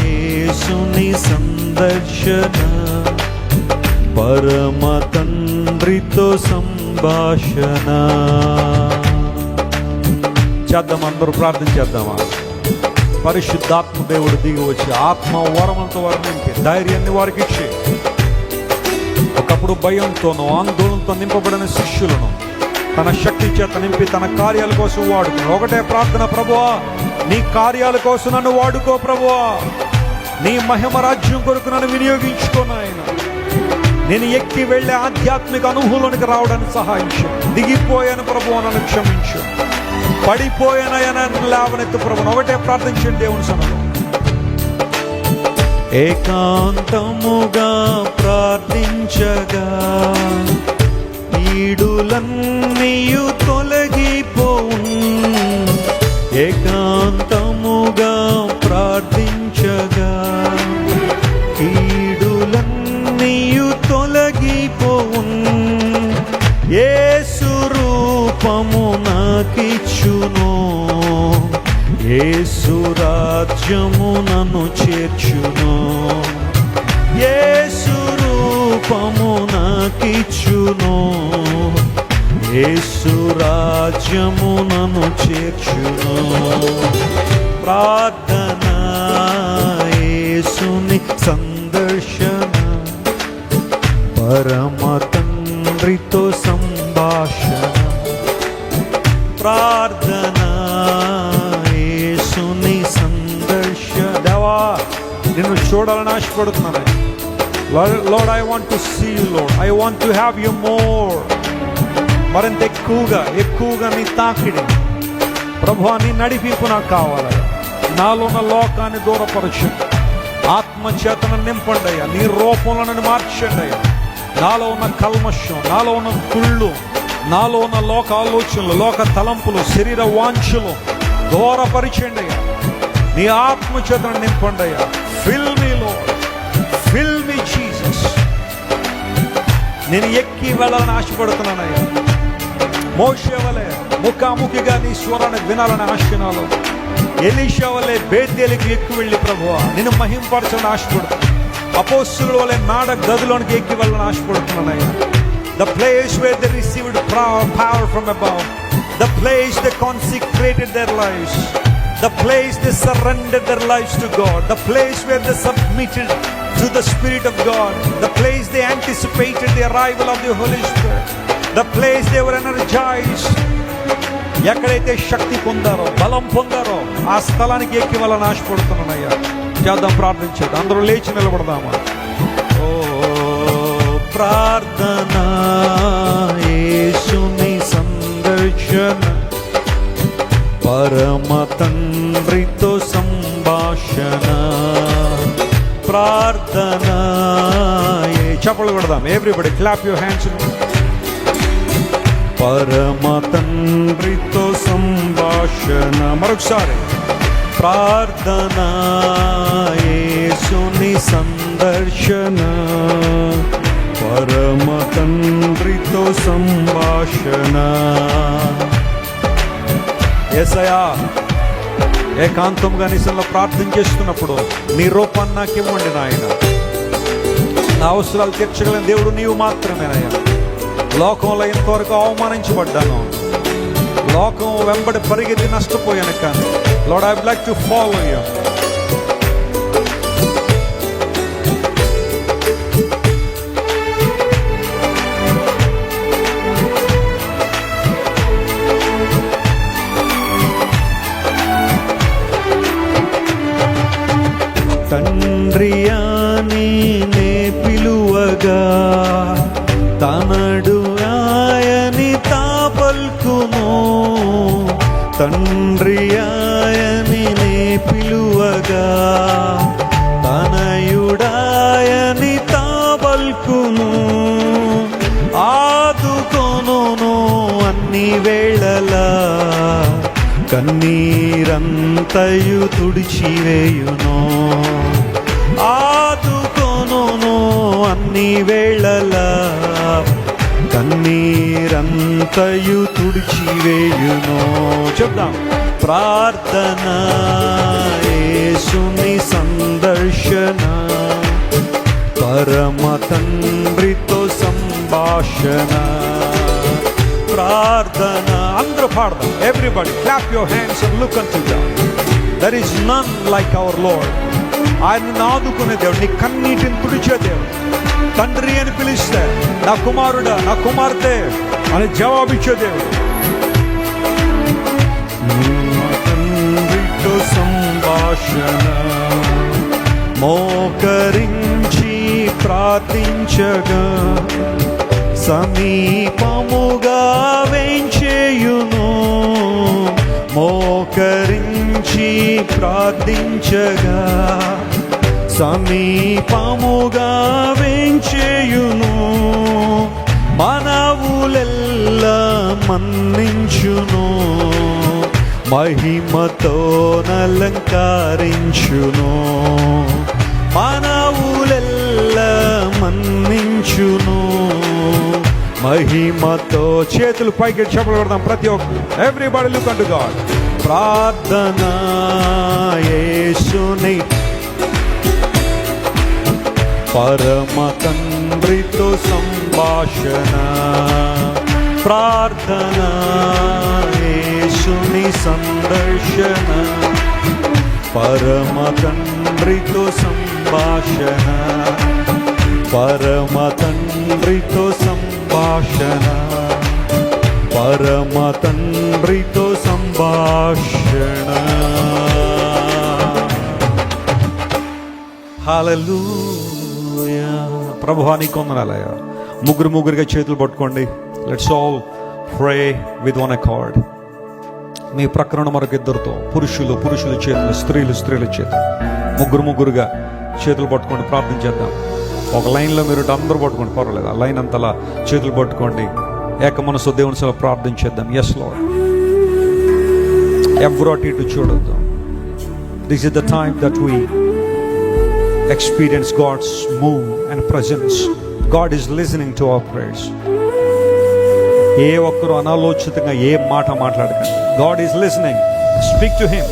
Speaker 1: యేసుని సందర్శన, పరమ తండ్రితో సంభాషణ. చేద్దాం, అందరూ ప్రార్థన చేద్దామా? పరిశుద్ధాత్మ దేవుడు దిగి వచ్చి ఆత్మ వరమంతో వారు నింపి ధైర్యాన్ని వారికి ఇచ్చి, ఒకప్పుడు భయంతోనూ ఆందోళనతో నింపబడిన శిష్యులను తన శక్తి చేత నింపి తన కార్యాల కోసం వాడుకుని ఒకటే ప్రార్థన, ప్రభువా నీ కార్యాల కోసం నన్ను వాడుకో, ప్రభువా నీ మహిమ రాజ్యం కొరకు నన్ను వినియోగించుకోను. ఆయన నేను ఎక్కి వెళ్ళే ఆధ్యాత్మిక అనుభవంలోనికి రావడానికి సహాయించు. దిగిపోయాను ప్రభువా, నన్ను క్షమించు. పడిపోయానయన లేవనెత్తు ప్రభువా. ఒకటే ప్రార్థించండి దేవుని సన్నిధిలో. ఏకాంతముగా ప్రార్థించగా ఈడులన్నీయు తొలగిపోవు. ఏకాంతముగా ప్రార్థించగా ఈడులన్నీయు తొలగిపోవు. యేసు రూపము నాకిచ్చును, యేసు రాజ్యము నన్ను చేర్చును. యేసు రూపము నాకిచ్చును, యేసు రాజ్యము నన్ను చేర్చును. ప్రార్థన, యేసుని సందర్శన, పరమ తండ్రితో సంభాషణ. ప్రార్థన, యేసుని సందర్శన. దేవా నిన్ను చూడాలని ఆశపడుతున్నాను. Lord, I want to see you, Lord. I want to have you more. మరింత ఎక్కువగా నీ తాకిడి ప్రభువా, నీ నడిపింపు నాకు కావాలి. నాలో ఉన్న లోకాన్ని దూరపరచు, ఆత్మచేతను నింపండి అయ్యా. నీ రూపంలో నన్ను మార్చండి అయ్యా. నాలో ఉన్న కల్మషం, నాలో ఉన్న కుళ్ళు, నాలో ఉన్న లోక ఆలోచనలు, లోక తలంపులు, శరీర వాంఛలు దూరపరిచండి అయ్యా. నీ ఆత్మచేతను నింపండి అయ్యా. Fill me lord, fill me Jesus. నేను ఎక్కి వెళ్ళాలని ఆశపడుతున్నానయ్యా. మోషే వలె ముఖాముఖిగా నీ స్వరాన్ని వినాలని ఆశనాలు, ఎలీషా వలె బేతేలికి ఎక్కువ వెళ్ళి ప్రభువా నిన్ను మహింపరచాలని ఆశపడుతున్నాను. అపోస్తలుల వలె మేడ గదిలోనికి ఎక్కి వెళ్ళాలని ఆశపడుతున్నానయ్యా. The place where they received power from above, the place they consecrated their lives, the place they surrendered their lives to God, the place where they submitted to the Spirit of God, the place they anticipated the arrival of the Holy Spirit, the place they were energized. ఎక్కడైతే శక్తి పొందారో, బలం పొందారో ఆ స్థలానికి ఎక్కి వాళ్ళని ఆశపడుతున్నానయ్యా. చేద్దాం, ప్రార్థించేద్దాం, అందరూ లేచి నిలబడదామా? ఓ ప్రార్థన, యేసుని సందర్శన, పరమ తండ్రితో సంభాషణ. ప్రార్థన, చప్పట్లు కొడదాం. Everybody clap your hands. పరమ తండ్రితో సంభాషణ. మరొకసారి ప్రార్థన, యేసుని సందర్శన, పరమ తండ్రితో సంభాషణ. యేసయ్యా, ఏకాంతంగా నిజంలో ప్రార్థన చేస్తున్నప్పుడు నీ రూపాన్ని నాకు ఇవ్వండి నాయన. నా అవసరాలు తీర్చగలిగిన దేవుడు నీవు మాత్రమేనయ్యా. లోకంలో ఇంతవరకు అవమానించబడ్డాను, లోకం వెంబడి పరిగెత్తి నష్టపోయాను. కానీ Lord, I would like to follow you. తండ్రి అని నే పిలువగా పల్కును, తండ్రి ఆయని నే పిలువగా తనయుడాయని తా పల్కును. ఆదుకొనును అన్ని వేళలా, కన్నీరంతయు తుడిచివేయును. ఆదుకొనును అన్ని వేళలా, కన్నీరంతయు తుడిచివేయును. చెప్దాం. ప్రార్థన, యేసుని సందర్శన, పరమ తండ్రితో సంభాషణ. ప్రార్థన, అందరూ పాడదాం. Everybody clap your hands and look unto God. There is none like our Lord. ఆయన ఆదుకునే దేవుడు, నీ కన్నీటిని తుడిచే దేవుడు. తండ్రి అని పిలిస్తే నా కుమారుడా, నా కుమార్తె అని జవాబిచ్చే దేవుడు. తండ్రితో సంభాషణ, మోకరించి ప్రార్థించగా సమీపముగా వేంచేయును. మోకరించి ప్రార్థించగా సమీపముగా వేంచేయును. మనవులెల్లా మన్నించును, మహిమతో నలంకరించును. మనవులెల్లా మన్నించును, మహిమతో. చేతులు పైకి చెప్పలు పెడదాం ప్రతి ఒక్కరు. ఎవ్రీబడి లుక్ అంటు గాడ్. ప్రార్థన, యేసుని పరమ తండ్రితో సంభాషణ. ప్రార్థన, యేసుని సందర్శన, పరమ తండ్రితో సంభాషణ. పరమ తండ్రితో సంభాషణ, పరమ తండ్రితో సంభాషణ. హల్లెలూయా. ప్రభువా నీకు వందనాలయ్యా. ముగ్గురుగా చేతులు పట్టుకోండి. Let's all pray with one accord. మీ ప్రకరణ మరొక ఇద్దరితో, పురుషుల చేతులు, స్త్రీల చేతులు, ముగ్గురుగా చేతులు పట్టుకోండి. ప్రార్థన చేద్దాం. ఒక లైన్లో మీరు అందరూ పట్టుకోండి, పర్వాలేదు. ఆ లైన్ అంతలా చేతులు పట్టుకోండి. ఏక మనసు దేవుని సభ ప్రార్థన చేద్దాం. Yes Lord. ఎవరు అటు ఇటు చూడొద్దు. This is the time that we experience God's move and presence. God is listening to our prayers. ఏ ఒక్కరు అనాలోచితంగా ఏ మాట మాట్లాడకండి. God is listening. Speak to him.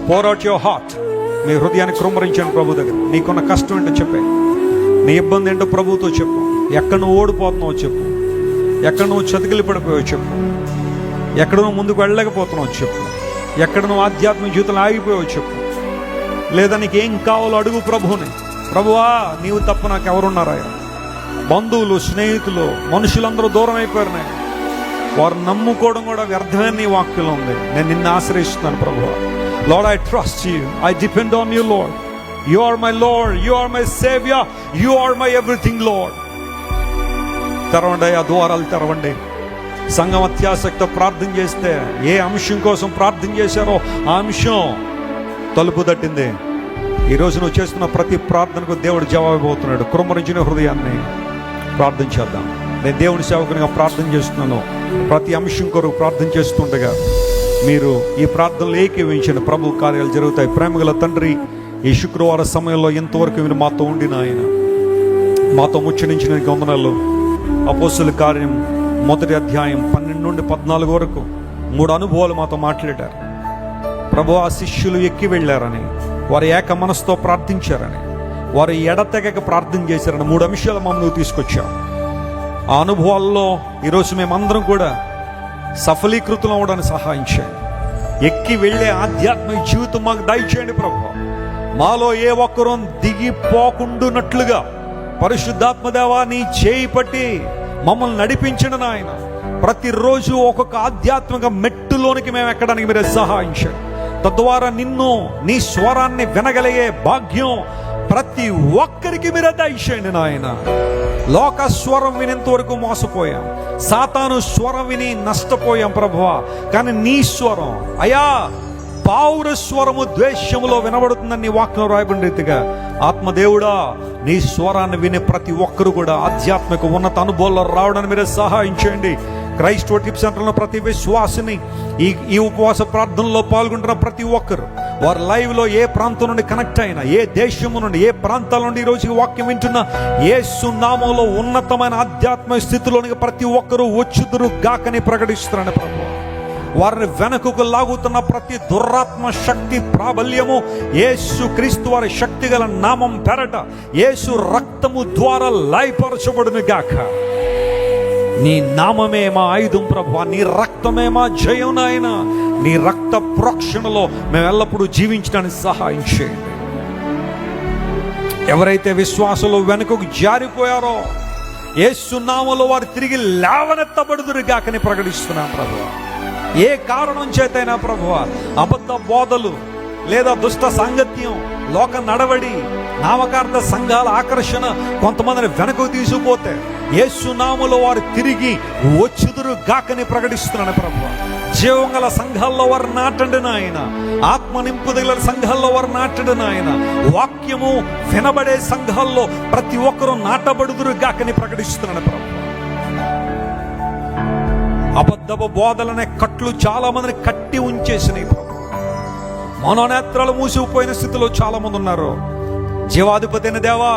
Speaker 1: Pour out your heart. మీ హృదయాన్ని కృమ్మరించండి ప్రభు దగ్గర. నీకున్న కష్టం ఏంటో చెప్పే, నీ ఇబ్బంది ఏంటో ప్రభుతో చెప్పు. ఎక్కడ నువ్వు ఓడిపోతున్నావో చెప్పు, ఎక్కడ నువ్వు చతికిలి పడిపోయావో చెప్పు, ఎక్కడ నువ్వు ముందుకు వెళ్ళలేకపోతున్నావో చెప్పు, ఎక్కడ నువ్వు ఆధ్యాత్మిక జీవితంలో ఆగిపోయావో చెప్పు. లేదా నీకు ఏం కావాలో అడుగు ప్రభువుని. ప్రభువా నీవు తప్ప నాకు ఎవరున్నారాయా? బంధువులు, స్నేహితులు, మనుషులందరూ దూరం అయిపోయినాయి. వారు నమ్ముకోవడం కూడా వ్యర్థమైన నీ వాక్యంలో ఉంది. నేను నిన్ను ఆశ్రయిస్తున్నాను ప్రభువా. Lord, I trust you, I depend on you Lord. You are my Lord, you are my saviour, you are my everything Lord. తెరవండి ఆ ద్వారాలు, తెరవండి. సంఘం అత్యాసక్తితో ప్రార్థన చేస్తే ఏ అంశం కోసం ప్రార్థన చేశారో ఆ అంశం తలుపు తట్టింది. ఈరోజు నువ్వు చేస్తున్న ప్రతి ప్రార్థనకు దేవుడు జవాబుతున్నాడు. కృమ్మరించిన హృదయాన్ని ప్రార్థన చేద్దాం. నేను దేవుని సేవకునిగా ప్రార్థన చేస్తున్నాను. ప్రతి అంశం కొరకు ప్రార్థన చేస్తుండగా మీరు ఈ ప్రార్థనలు ఏకీవించిన ప్రభు కార్యాలు జరుగుతాయి. ప్రేమగల తండ్రి, ఈ శుక్రవార సమయంలో ఎంతవరకు మీరు మాతో ఉండిన ఆయన, మాతో ముచ్చరించిన వందనాలు. అపోస్తుల కార్యం 1వ అధ్యాయం 12 నుండి 14 వరకు 3 అనుభవాలు మాతో మాట్లాడారు ప్రభు. ఆ శిష్యులు ఎక్కి వెళ్ళారని, వారు ఏక మనసుతో ప్రార్థించారని, వారు ఎడతెగక ప్రార్థన చేశారని 3 అంశాలు మమ్మల్ని తీసుకొచ్చాం. ఆ అనుభవాల్లో ఈరోజు మేమందరం కూడా సఫలీకృతం అవ్వడానికి సహాయం చేయండి. ఎక్కి వెళ్ళే ఆధ్యాత్మిక జీవితం మాకు దయచేయండి ప్రభు. మాలో ఏ ఒక్కరూ దిగిపోకుండానట్లుగా పరిశుద్ధాత్మదేవా నీ చేయి పట్టి మమ్మల్ని నడిపించండి నాయన. ప్రతిరోజు ఒక్కొక్క ఆధ్యాత్మిక మెట్టులోనికి మేము ఎక్కడానికి మీరే సహాయం చేయండి. తద్వారా నిన్ను, నీ స్వరాన్ని వినగలిగే భాగ్యం ప్రతి ఒక్కరికి మీరే దయచేయండి నాయన. లోక స్వరం వినేంత వరకు మోసపోయాం, సాతాను స్వరం విని నష్టపోయాం ప్రభువా. కానీ నీ స్వరం అయ్యా, పావుర స్వరము ద్వేషములో వినబడుతుందని నీ వాక్యం రాయబడిన రీతిగా ఆత్మదేవుడా, నీ స్వరాన్ని వినే ప్రతి ఒక్కరు కూడా ఆధ్యాత్మిక ఉన్నత అనుభవాల్లో రావడానికి మీరే సహాయం చేయండి. క్రైస్ట్ వర్షిప్ సెంటర్లో ప్రతి విశ్వాసిని, ఈ ఉపవాస ప్రార్థనలో పాల్గొంటున్న ప్రతి ఒక్కరు, వారి లైవ్లో ఏ ప్రాంతం నుండి కనెక్ట్ అయినా, ఏ దేశము నుండి, ఏ ప్రాంతాల నుండి ఈరోజు ఈ వాక్యం వింటున్న యేసు నామములో ఉన్నతమైన ఆధ్యాత్మిక స్థితిలోనికి ప్రతి ఒక్కరూ వచ్చుదురు గాకని ప్రకటిస్తున్నాను ప్రభు. వారిని వెనకకు లాగుతున్న ప్రతి దురాత్మ శక్తి ప్రాబల్యము యేసు క్రీస్తు వారి శక్తి గల నామం పెరట యేసు రక్తము ద్వారా లయపరచబడును గాక. నీ నామమే మా ఆయుధం ప్రభువా, నీ రక్తమే మా జయం నాయన. నీ రక్త ప్రోక్షణలో మేము ఎల్లప్పుడూ జీవించడానికి సహాయం చేయండి. ఎవరైతే విశ్వాసంలో వెనుకకు జారిపోయారో యేసు నామములో వారు తిరిగి లేవనెత్తబడుదురు గాకని ప్రకటిస్తున్నాం ప్రభువా. ఏ కారణం చేతైనా ప్రభువా, అబద్ధ బోధలు లేదా దుష్ట సాంగత్యం, లోక నడవడి, నామకార్థ సంఘాల ఆకర్షణ కొంతమందిని వెనక్కు తీసుకుపోతే యేసు నామములో వారు తిరిగి వచ్చుదురు గాకని ప్రకటిస్తున్నాను ప్రభువా. జీవం గల సంఘాల్లో వారు నాటండి నాయన, ఆత్మ నింపుదల సంఘాల్లో వారు నాటండి నాయన. వాక్యము వినబడే సంఘాల్లో ప్రతి ఒక్కరూ నాటబడుదురు గాకని ప్రకటిస్తున్నాను ప్రభు. అబద్ధపు బోధలనే కట్లు చాలా మందిని కట్టి ఉంచేసినాయి ప్రభు. మనోనేత్రాలు మూసిపోయిన స్థితిలో చాలా మంది ఉన్నారు. జీవాధిపతి అయిన దేవా,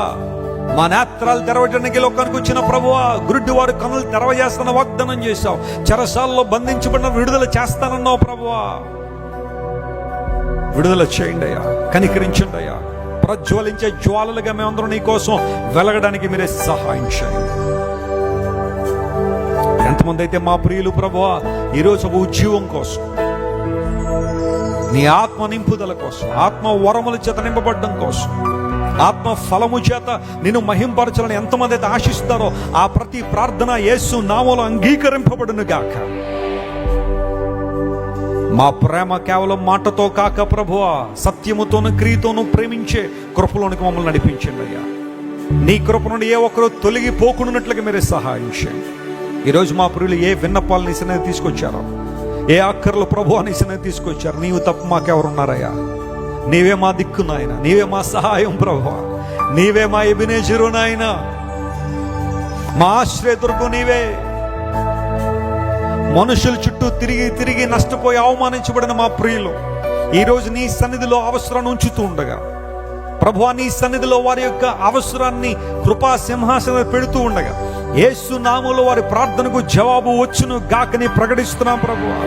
Speaker 1: మా నేత్రాలు తెరవడానికి లోకానికి వచ్చిన ప్రభువా, గురుడి వారు కనులు తెరవజేస్తున్న వాగ్దానం చేశావు. చెరసాల్లో బంధించబడిన విడుదల చేస్తానన్నావు ప్రభువా. విడుదల చేయండి అయ్యా, కనికరించండి అయ్యా. ప్రజ్వలించే జ్వాలలుగా మేమందరం నీ కోసం వెలగడానికి మీరే సహాయం చేయండి. ఎంతమంది అయితే మా ప్రియులు ప్రభువా ఈరోజు ఉజ్జీవం కోసం, నీ ఆత్మ నింపుదల కోసం, ఆత్మ వరముల చేత నింపబడ్డం కోసం, ఆత్మ ఫలము చేత నిన్ను మహింపరచాలని ఎంతమంది అయితే ఆశిస్తారో ఆ ప్రతి ప్రార్థన యేసు నామములో అంగీకరింపబడును గాక. మా ప్రేమ కేవలం మాటతో కాక ప్రభువా, సత్యముతోను క్రియతోను ప్రేమించే కృపలోనికి మమ్మల్ని నడిపించండి అయ్యా. నీ కృప నుండి ఏ ఒక్కరూ తొలగిపోకుండాట్లుగా మీరే సహాయం చేయండి. ఈరోజు మా ప్రియులు ఏ విన్నపాలని సన్నిధి తీసుకొచ్చారో, ఏ అక్కర్లు ప్రభు అని సన్నిధి తీసుకొచ్చారు, నీవు తప్ప మాకెవరున్నారయ్యా? నీవే మా దిక్కు నాయన, నీవే మా సహాయం ప్రభువా, నీవే మా ఎబినేజరు నాయన, మా ఆశ్రయదుర్గం నీవే. మనుషుల చుట్టూ తిరిగి తిరిగి నష్టపోయి అవమానించబడిన మా ప్రియులు ఈరోజు నీ సన్నిధిలో అవసరాన్ని ఉంచుతూ ఉండగా ప్రభువా, నీ సన్నిధిలో వారి యొక్క అవసరాన్ని కృపా సింహాసనం పెడుతూ ఉండగా యేసు నామములో వారి ప్రార్థనకు జవాబు వచ్చును గాకని ప్రకటిస్తున్నాం ప్రభువా.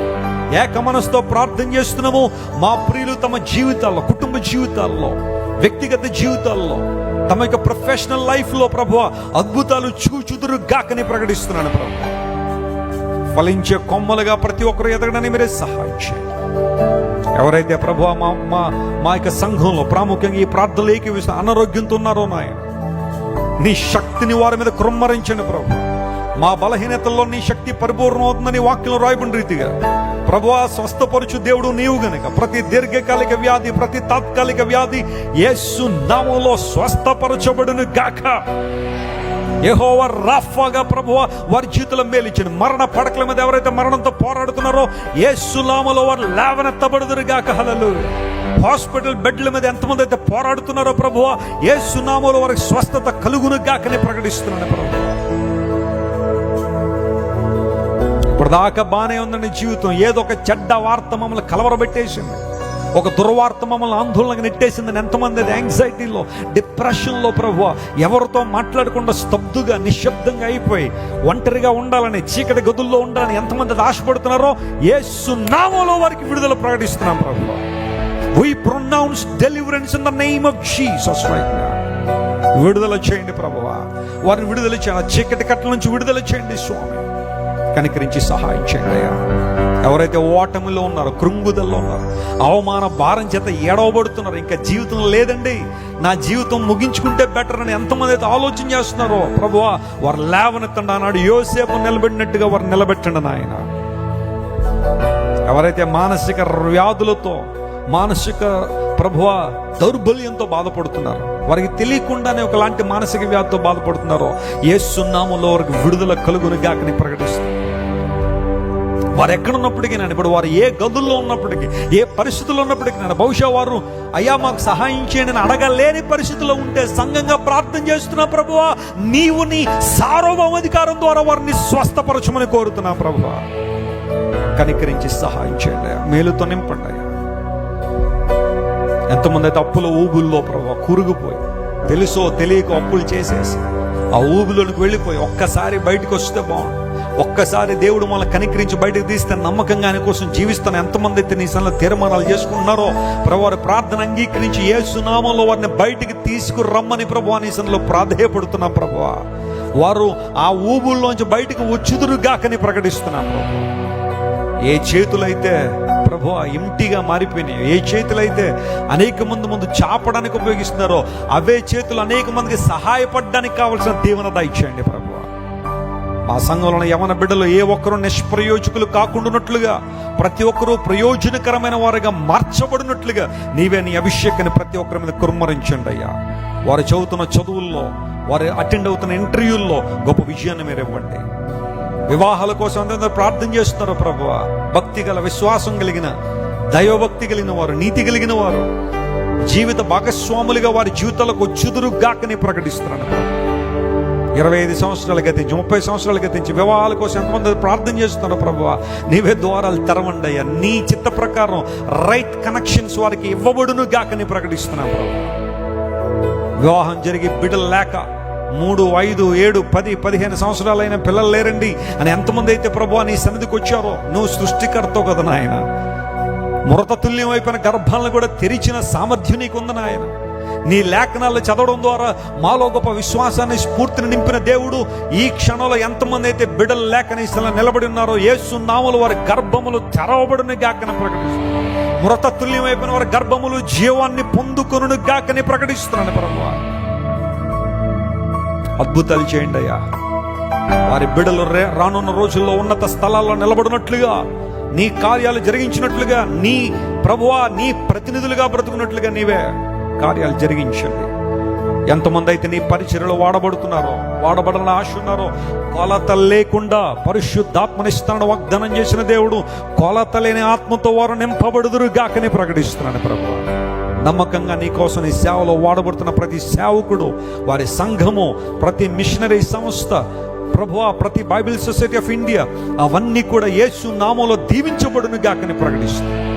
Speaker 1: ఏక మనసుతో ప్రార్థన చేస్తున్నాము. మా ప్రియులు తమ జీవితాల్లో, కుటుంబ జీవితాల్లో, వ్యక్తిగత జీవితాల్లో, తమ యొక్క ప్రొఫెషనల్ లైఫ్లో ప్రభువా అద్భుతాలు చూచుదురు గాకని ప్రకటిస్తున్నాను ప్రభు. ఫలించే కొమ్మలుగా ప్రతి ఒక్కరు ఎదగడానికి మీరే సహాయం చేయండి. ఎవరైతే ప్రభువా మా యొక్క సంఘంలో ప్రాముఖ్యంగా ఈ ప్రార్థనలు ఏకీవిస్తున్న అనారోగ్యంతో ఉన్నారో నాయన, నీ శక్తిని వారి మీద కృమ్మరించండి ప్రభు. మా బలహీనతల్లో నీ శక్తి పరిపూర్ణం అవుతుందని వాక్యంలో రాయబడిన రీతిగా ప్రభువా స్వస్థపరచు దేవుడు నీవు గనుక ప్రతి దీర్ఘకాలిక వ్యాధి, ప్రతి తాత్కాలిక వ్యాధి యేసు నామములో స్వస్థపరచబడును గాక. యెహోవా రాఫాగా ప్రభువా వారి జీవితంలో మేలించండి. మరణ పడకల మీద ఎవరైతే మరణంతో పోరాడుతున్నారో యేసు నామములో వారు లేవనెత్తబడుదురు గాక. హల్లెలూయా. హాస్పిటల్ బెడ్ల మీద ఎంతమంది అయితే పోరాడుతున్నారో ప్రభువా యేసు నామములో వారికి స్వస్థత కలుగును గాకని ప్రకటిస్తున్నాను ప్రభు. ఇప్పుడు దాకా బానే ఉందండి జీవితం, ఏదో ఒక చెడ్డ వార్త మమ్మల్ని కలవరబెట్టేసింది, ఒక దుర్వార్త మమ్మల్ని ఆందోళనకు నెట్టేసిందని ఎంతమంది యాంగ్జైటీలో, డిప్రెషన్లో ప్రభువా ఎవరితో మాట్లాడకుండా స్తబ్దుగా నిశ్శబ్దంగా అయిపోయి ఒంటరిగా ఉండాలని, చీకటి గదుల్లో ఉండాలని ఎంతమంది ఆశపడుతున్నారో యేసు నామములో వారికి విడుదల ప్రకటిస్తున్నాం ప్రభువా. We pronounce deliverance in the name of Jesus right now. విడుదల చేయండి ప్రభువా, వారిని విడుదల చేయండి, చీకటి కట్టల నుంచి విడుదల చేయండి స్వామి. కనికరించి సహాయం చేయండి అయ్యా. ఎవరైతే ఓటమిలో ఉన్నారో, కృంగుదల్లో ఉన్నారో, అవమాన భారం చేత ఏడవబడుతున్నారు, ఇంకా జీవితం లేదండి, నా జీవితం ముగించుకుంటే బెటర్ అని ఎంతమంది అయితే ఆలోచన చేస్తున్నారో ప్రభువా వారు లేవనెత్తండి. అన్నాడు యోసేపు నిలబెట్టినట్టుగా వారు నిలబెట్టండి నాయన. ఎవరైతే మానసిక వ్యాధులతో, మానసిక ప్రభువా దౌర్బల్యంతో బాధపడుతున్నారు, వారికి తెలియకుండానే ఒకలాంటి మానసిక వ్యాధితో బాధపడుతున్నారో యేసు నామములో వారికి విడుదల కలుగును గాకని ప్రకటిస్తున్నారు. వారు ఎక్కడున్నప్పటికీ నేను ఇప్పుడు వారు ఏ గదుల్లో ఉన్నప్పటికీ, ఏ పరిస్థితుల్లో ఉన్నప్పటికీ నేను బహుశా వారు అయ్యా మాకు సహాయం చేయండి అని అడగలేని పరిస్థితిలో ఉంటే సంఘంగా ప్రార్థన చేస్తున్నా ప్రభువా, నీవు నీ సార్వభౌమాధికారం ద్వారా వారిని స్వస్థపరచమని కోరుతున్నా ప్రభువా. కనికరించి సహాయం చేయండి, మేలుతో నింపండి. ఎంతమంది అయితే అప్పుల ఊబుల్లో ప్రభువా కూరుకుపోయి తెలుసో తెలియక అప్పులు చేసేసి ఆ ఊబులోనికి వెళ్ళిపోయి ఒక్కసారి బయటకు వస్తే బాగుండు, ఒక్కసారి దేవుడు మన కనికరించి బయటకు తీస్తే నమ్మకంగా ఆయన కోసం జీవిస్తాను. ఎంతమంది అయితే నీ సన్నిధిలో తీర్మానాలు చేసుకుంటున్నారో ప్రభు, వారి ప్రార్థన అంగీకరించి యేసు నామములో వారిని బయటికి తీసుకురమ్మని ప్రభు నీ సన్నిధిలో ప్రాధేయపడుతున్నాం ప్రభు. వారు ఆ ఊబుల్లోంచి బయటకు వచ్చుదురుగాకని ప్రకటిస్తున్నాం ప్రభు. ఏ చేతులైతే ప్రభు ఎంటీగా మారిపోయినాయి, ఏ చేతులైతే అనేక మంది ముందు చాపడానికి ఉపయోగిస్తున్నారో అవే చేతులు అనేక మందికి సహాయపడడానికి కావాల్సిన దీవెన దయచేయండి ప్రభు. మా సంఘంలో యవన బిడ్డలు ఏ ఒక్కరూ నిష్ప్రయోజకులు కాకుండానట్లుగా, ప్రతి ఒక్కరూ ప్రయోజనకరమైన వారుగా మార్చబడినట్లుగా నీవే నీ అభిషేకాన్ని ప్రతి ఒక్కరి మీద కుమ్మరించండి అయ్యా. వారు చదువుతున్న చదువుల్లో, వారు అటెండ్ అవుతున్న ఇంటర్వ్యూల్లో గొప్ప విజయాన్ని మీరు ఇవ్వండి. వివాహాల కోసం అందరూ ప్రార్థన చేస్తున్నారు ప్రభువా, భక్తి గల, విశ్వాసం కలిగిన, దైవభక్తి కలిగిన వారు, నీతి కలిగిన వారు జీవిత భాగస్వాములుగా వారి జీవితాలకు వచ్చుదురుగాకని ప్రకటిస్తున్నాను. 25 సంవత్సరాలు గతించి 30 సంవత్సరాలు గతించి వివాహాల కోసం ఎంతమంది ప్రార్థన చేస్తున్నారు ప్రభువా, నీవే ద్వారాలు తెరవండి అయ్యా. నీ చిత్త ప్రకారం రైట్ కనెక్షన్స్ వారికి ఇవ్వబడును గాకని ప్రకటిస్తున్నాను ప్రభు. వివాహం జరిగి బిడ్డలు లేక 3, 5, 7, 10, 15 సంవత్సరాలైన పిల్లలు లేరండి అని ఎంతమంది అయితే ప్రభువా నీ సన్నిధికి వచ్చారో, నువ్వు సృష్టికర్తవు కదా నాయన. మృత తుల్యం అయిపోయిన గర్భాలను కూడా తెరిచిన సామర్థ్యం నీకుంది నాయన. నీ లేఖనాలు చదవడం ద్వారా మాలో గొప్ప విశ్వాసాన్ని, స్ఫూర్తిని నింపిన దేవుడు ఈ క్షణంలో ఎంతమంది అయితే బిడ్డలు లేకని నిలబడి ఉన్నారో యేసు నామములో వారి గర్భములు తెరవబడును గాకని ప్రకటిస్తున్నాను. మృత తుల్యం అయిపోయిన వారి గర్భములు జీవాన్ని పొందుకొనును గాకని ప్రకటిస్తున్నాను ప్రభువా. అద్భుతాలు చేయండి అయ్యా. వారి బిడ్డలు రానున్న రోజుల్లో ఉన్నత స్థలాల్లో నిలబడినట్లుగా, నీ కార్యాలు జరిగించినట్లుగా, నీ ప్రభువా నీ ప్రతినిధులుగా బ్రతుకున్నట్లుగా నీవే కార్యాలు జరిగించండి. ఎంతమంది అయితే నీ పరిచర్యలో వాడబడుతున్నారో, వాడబడాలని ఆశ ఉన్నారో, కొలత లేకుండా పరిశుద్ధాత్మనిస్తానని వాగ్దానం చేసిన దేవుడు కొలత లేని ఆత్మతో వారు నింపబడుదురు గాకని ప్రకటిస్తున్నాను ప్రభువా. నమ్మకంగా నీ కోసం నీ సేవలో వాడబడుతున్న ప్రతి సేవకుడు, వారి సంఘము, ప్రతి మిషనరీ సంస్థ ప్రభువా, ప్రతి బైబిల్ సొసైటీ ఆఫ్ ఇండియా అవన్నీ కూడా యేసు నామములో దీవించబడును గాకని ప్రకటిస్తున్నాను.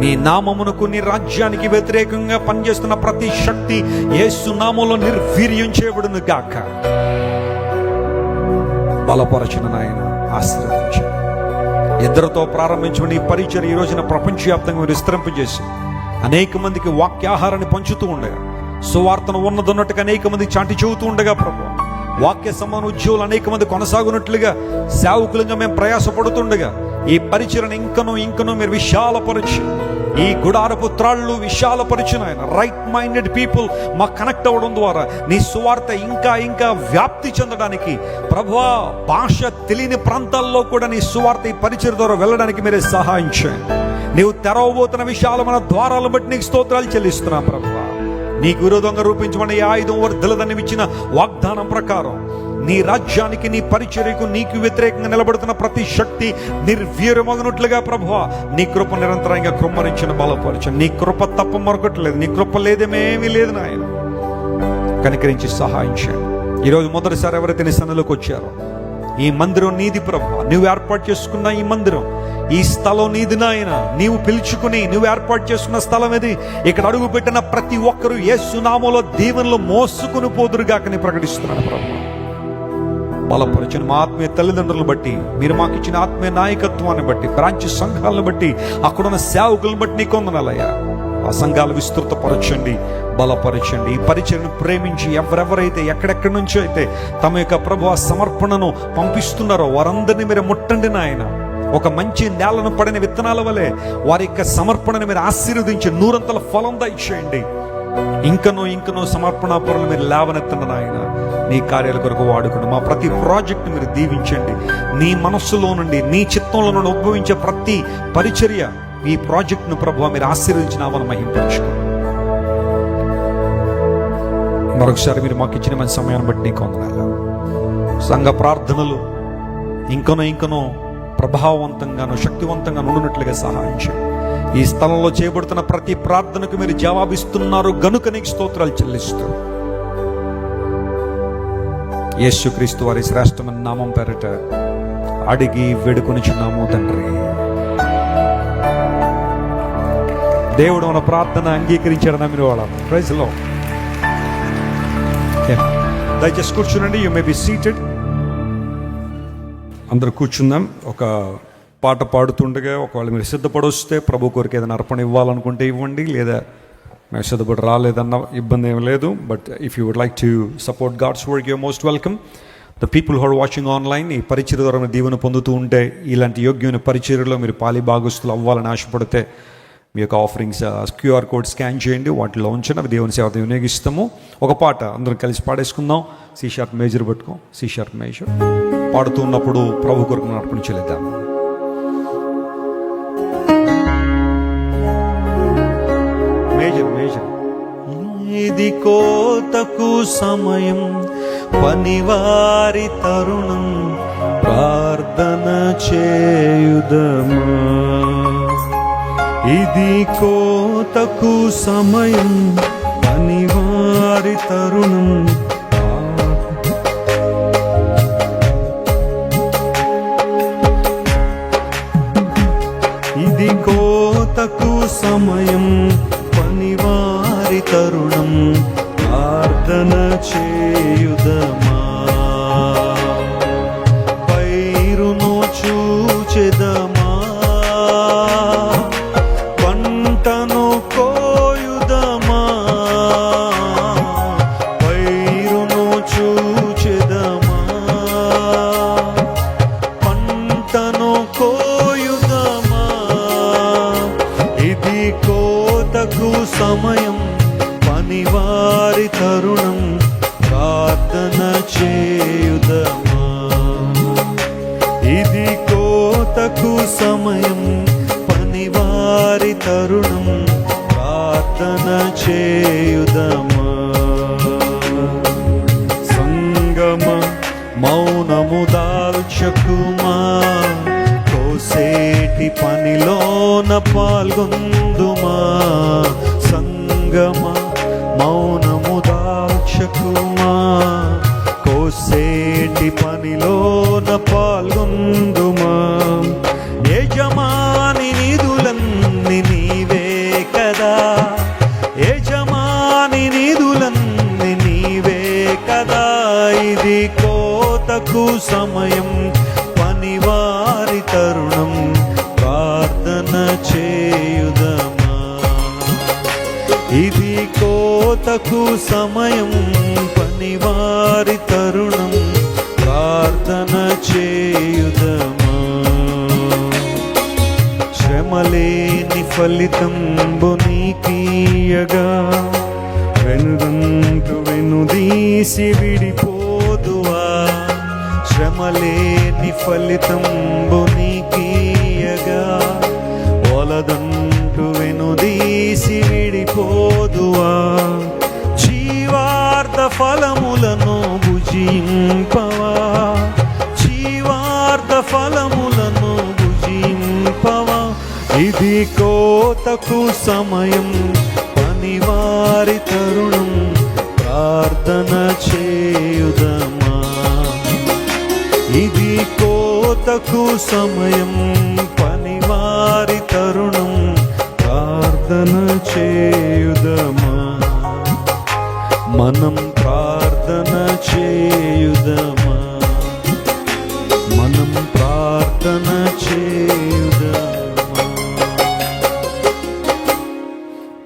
Speaker 1: నీ నామమునకు, నీ రాజ్యానికి వ్యతిరేకంగా పనిచేస్తున్న ప్రతి శక్తి యేసు నామములో నిర్వీర్యం చేయబడును గాక. బలపరచిన నాయన ఆశీర్వదించు. ఇద్దరితో ప్రారంభించిన నీ పరిచర్య ఈ రోజున ప్రపంచవ్యాప్తంగా విస్తరింపజేసి అనేక మందికి వాక్యాహారాన్ని పంచుతూ ఉండగా, సువార్తను ఉన్నదన్నట్టుగా అనేక మంది చాటి చెబుతూ ఉండగా ప్రభు, వాక్య సమాన ఉద్యోగులు అనేక మంది కొనసాగునట్లుగా సేవకులుగా మేము ప్రయాసపడుతుండగా ఈ పరిచయను ఇంకనూ మీరు విశాలపరిచి, ఈ గుడారపు త్రాళ్ళు విశాలపరిచిన ఆయన రైట్ మైండెడ్ పీపుల్ మా కనెక్ట్ అవ్వడం ద్వారా నీ సువార్త ఇంకా వ్యాప్తి చెందడానికి ప్రభువా, భాష తెలియని ప్రాంతాల్లో కూడా నీ సువార్త ఈ పరిచయ ద్వారా వెళ్ళడానికి మీరే సహాయం చేయండి. నీవు తెరవబోతున్న విశాలమైన ద్వారాలను బట్టి నీకు స్తోత్రాలు చెల్లిస్తున్నా ప్రభువా. నీకు విరోధంగా రూపించమని ఈ ఆయుధం వర్ధలదని ఇచ్చిన వాగ్దానం ప్రకారం నీ రాజ్యానికి, నీ పరిచర్యకు, నీకు వ్యతిరేకంగా నిలబడుతున్న ప్రతి శక్తి నిర్వీర్యమగినట్లుగా ప్రభువా నీ కృప నిరంతరంగా కృమ్మరించిన బలపరచండి. నీ కృప తప్ప మరొకట్లేదు, నీ కృప లేదేమేమీ లేదు నాయన. కనికరించి సహాయం చేయండి. ఈరోజు మొదటిసారి ఎవరైతే నీ సన్నిధిలోకి వచ్చారో, ఈ మందిరం నీది ప్రభువా, నువ్వు ఏర్పాటు చేసుకున్న ఈ మందిరం, ఈ స్థలం నీది నాయన. నీవు పిలుచుకుని నువ్వు ఏర్పాటు చేసుకున్న స్థలం ఇది. ఇక్కడ అడుగు పెట్టిన ప్రతి ఒక్కరూ యేసు నామములో దీవెనలు మోసుకుని పోదురుగాకని ప్రకటిస్తున్నాను ప్రభు. బలపరచని మా ఆత్మీయ తల్లిదండ్రులను బట్టి, మీరు మాకు ఇచ్చిన ఆత్మీయ నాయకత్వాన్ని బట్టి, బ్రాంచ్ సంఘాలను బట్టి, అక్కడున్న సేవకులను బట్టి నీకు వందనాలయ్యా. ఆ సంఘాలు విస్తృతపరచండి, బలపరచండి. ఈ పరిచయను ప్రేమించి ఎవరెవరైతే ఎక్కడెక్కడి నుంచో అయితే తమ యొక్క ప్రభు సమర్పణను పంపిస్తున్నారో వారందరినీ మీరు ముట్టండి నాయన. ఒక మంచి నేలను పడిన విత్తనాల వలె వారి యొక్క సమర్పణను మీరు ఆశీర్వదించి 100 ఫలం దయచేయండి. ఇంకనూ సమర్పణ పనులు మీరు లేవనెత్తండి నాయన. నీ కార్యాల కొరకు వాడుకోండి. మా ప్రతి ప్రాజెక్ట్ మీరు దీవించండి. నీ మనస్సులో నుండి, నీ చిత్తంలో నుండి ఉద్భవించే ప్రతి పరిచర్య ఈ ప్రాజెక్ట్ను ప్రభువా మీరు ఆశీర్వదించినామని మహింపరచుకో. మరొకసారి మీరు మాకు ఇచ్చిన మంచి సమయాన్ని బట్టి నీకు వందనాలు. సంఘ ప్రార్థనలు ఇంకనో ప్రభావవంతంగాను శక్తివంతంగా నుండినట్లుగా సహాయం చేయండి. ఈ స్థలంలో చేయబడుతున్న ప్రతి ప్రార్థనకు మీరు జవాబిస్తున్నారు గనుక నీకు స్తోత్రాలు చెల్లిస్తూ యేసుక్రీస్తు వారి శ్రేష్టమైన నామం పేరిట అడిగి వేడుకొనిచున్నాము తండ్రి. దేవుడు మన ప్రార్థన అంగీకరించాడని మీరు వాళ్ళ ప్రైజ్ లో. దయచేసి కూర్చునండి. You may be seated. అందరూ కూర్చుందాం. ఒక పాట పాడుతుండగా ఒకవేళ మీరు సిద్ధపడొస్తే ప్రభు కొరకు ఏదైనా అర్పణ ఇవ్వాలనుకుంటే ఇవ్వండి, లేదా మేము సిద్ధపడి రాలేదన్న ఇబ్బంది ఏం లేదు. But if you would like to support God's work you most welcome. The people who are watching online, ఈ పరిచర్య ద్వారా దీవెన పొందుతూ ఉంటే, ఇలాంటి యోగ్యమైన పరిచర్యలో మీరు పాలి భాగస్తులు అవ్వాలని ఆశపడితే మీ యొక్క ఆఫరింగ్స్ క్యూఆర్ కోడ్ స్కాన్ చేయండి, వాటిలో ఉంచండి, అవి దేవుని సేవ వినియోగిస్తాము. ఒక పాట అందరం కలిసి పాడేసుకుందాం. సి షార్ప్ మేజర్ పట్టుకో, సి షార్ప్ మేజర్ పాడుతున్నప్పుడు ప్రభు కొరకు అర్పణ చెల్లిద్దాం. ఇది కోతకు సమయం, పనివారి తరుణం, ప్రార్థన చేయుదమా. ఇది కోతకు సమయం, పనివారి తరుణం, ఇది కోతకు సమయం, పనివారి తరుణం, ప్రార్థన చేయుదమా. పైరును చూచెదమా, పంటను కోయుదమా. పైరును చూచెదమా, పంటను కోయుదమా. ఇది కోతకు సమయం, పనివారి తరుణం, ప్రార్థన చేయుదమా. ఇది కోతకు సమయం, పనివారి తరుణం, ప్రార్థన చేయుదమా. సంగమ మౌనము దాల్చకుమా, కోసేటి పనిలోన పాల్గొందుమా. సంగమ మౌనము దాల్చకుమా, కోసేటి పనిలోన పాల్గొందుమా. యజమాని నిధులన్నీ నీవే కదా, యజమాని నిధులన్నీ నీవే కదా. ఇది కోతకు సమయం, పనివారి తరుణం, ప్రార్థన చేయుదమా. ఇది కోతకు సమయం, పనివారి తరుణం, ప్రార్థన చేయుదమా. శ్రమలేని ఫలితంబు నీకీయగా, వెనుదంటు వెనుదీసి విడిపోదువా. శ్రమలేని ఫలితంబు నీకీయగా, వలదంటు వెనుదీసి విడిపోదువా. జీవార్థ ఫలములను భుజింపవా, జీవార్థ ఫలములను భుజింపవా. ఇది కోతకు సమయం, పనివారి తరుణం, ప్రార్థన చేయుదమా. ఇది కోతకు సమయం, పనివారి తరుణం, ప్రార్థన చేయుదమా. మనం ప్రార్థన చేయుదమా, మనం ప్రార్థన చేయుదమా.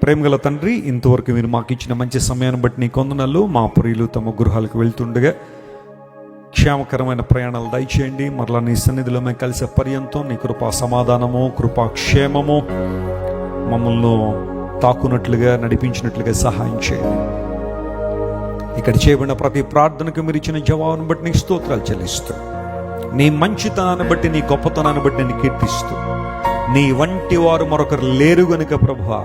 Speaker 1: ప్రేమగల తండ్రి, ఇంతవరకు మీరు మాకు ఇచ్చిన మంచి సమయాన్ని బట్టి నీ వందనాలు. మా ప్రియులు తమ గృహాలకు వెళ్తుండగా క్షేమకరమైన ప్రయాణాలు దయచేయండి. మరలా నీ సన్నిధిలో మేము కలిసే పర్యంతం నీ కృపా సమాధానము, కృపా క్షేమము మమ్మల్ని తాకునట్లుగా, నడిపించినట్లుగా సహాయం చేయండి. ఇక్కడ చేయబడిన ప్రతి ప్రార్థనకు మీరు ఇచ్చిన జవాబును బట్టి నీకు స్తోత్రాలు చెల్లిస్తూ, నీ మంచితనాన్ని బట్టి, నీ గొప్పతనాన్ని బట్టి నేను కీర్తిస్తూ, నీ వంటి వారు మరొకరు లేరు గనుక ప్రభువా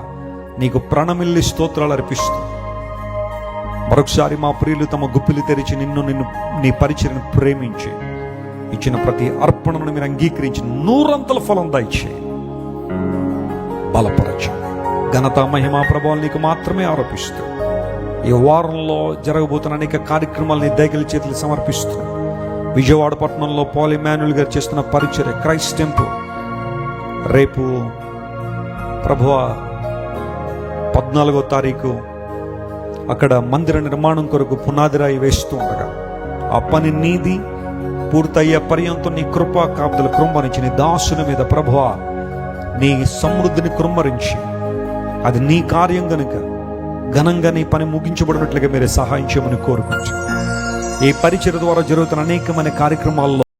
Speaker 1: నీకు ప్రణమిల్లి స్తోత్రాలు అర్పిస్తూ మరొకసారి మా ప్రియులు తమ గుప్పిలు తెరిచి నిన్ను నీ పరిచర్యను ప్రేమించి ఇచ్చిన ప్రతి అర్పణను మీరు అంగీకరించి 100 ఫలం దయచేయి. బలపరచు. ఘనత మహిమా ప్రభావాలు నీకు మాత్రమే ఆరోపిస్తూ ఈ వారంలో జరగబోతున్న అనేక కార్యక్రమాలని దయగలి చేతులు సమర్పిస్తూ విజయవాడ పట్టణంలో పాల్ ఇమాన్యుయల్ గారు చేస్తున్న పరిచర్య క్రైస్ట్ టెంపుల్ రేపు ప్రభువా 14వ తారీఖు అక్కడ మందిర నిర్మాణం కొరకు పునాదిరాయి వేస్తూ ఉండగా ఆ పని నీది పూర్తయ్యే పర్యంతం నీ కృపా కాపుదలు కృమ్మరించి నీ దాసుని మీద ప్రభువా నీ సమృద్ధిని కృమ్మరించి అది నీ కార్యం గనుక ఘనంగా నీ పని ముగించబడినట్లుగా మీరే సహాయం చేయమని కోరుకుంటూ ఈ పరిచర్య ద్వారా జరుగుతున్న అనేకమైన కార్యక్రమాల్లో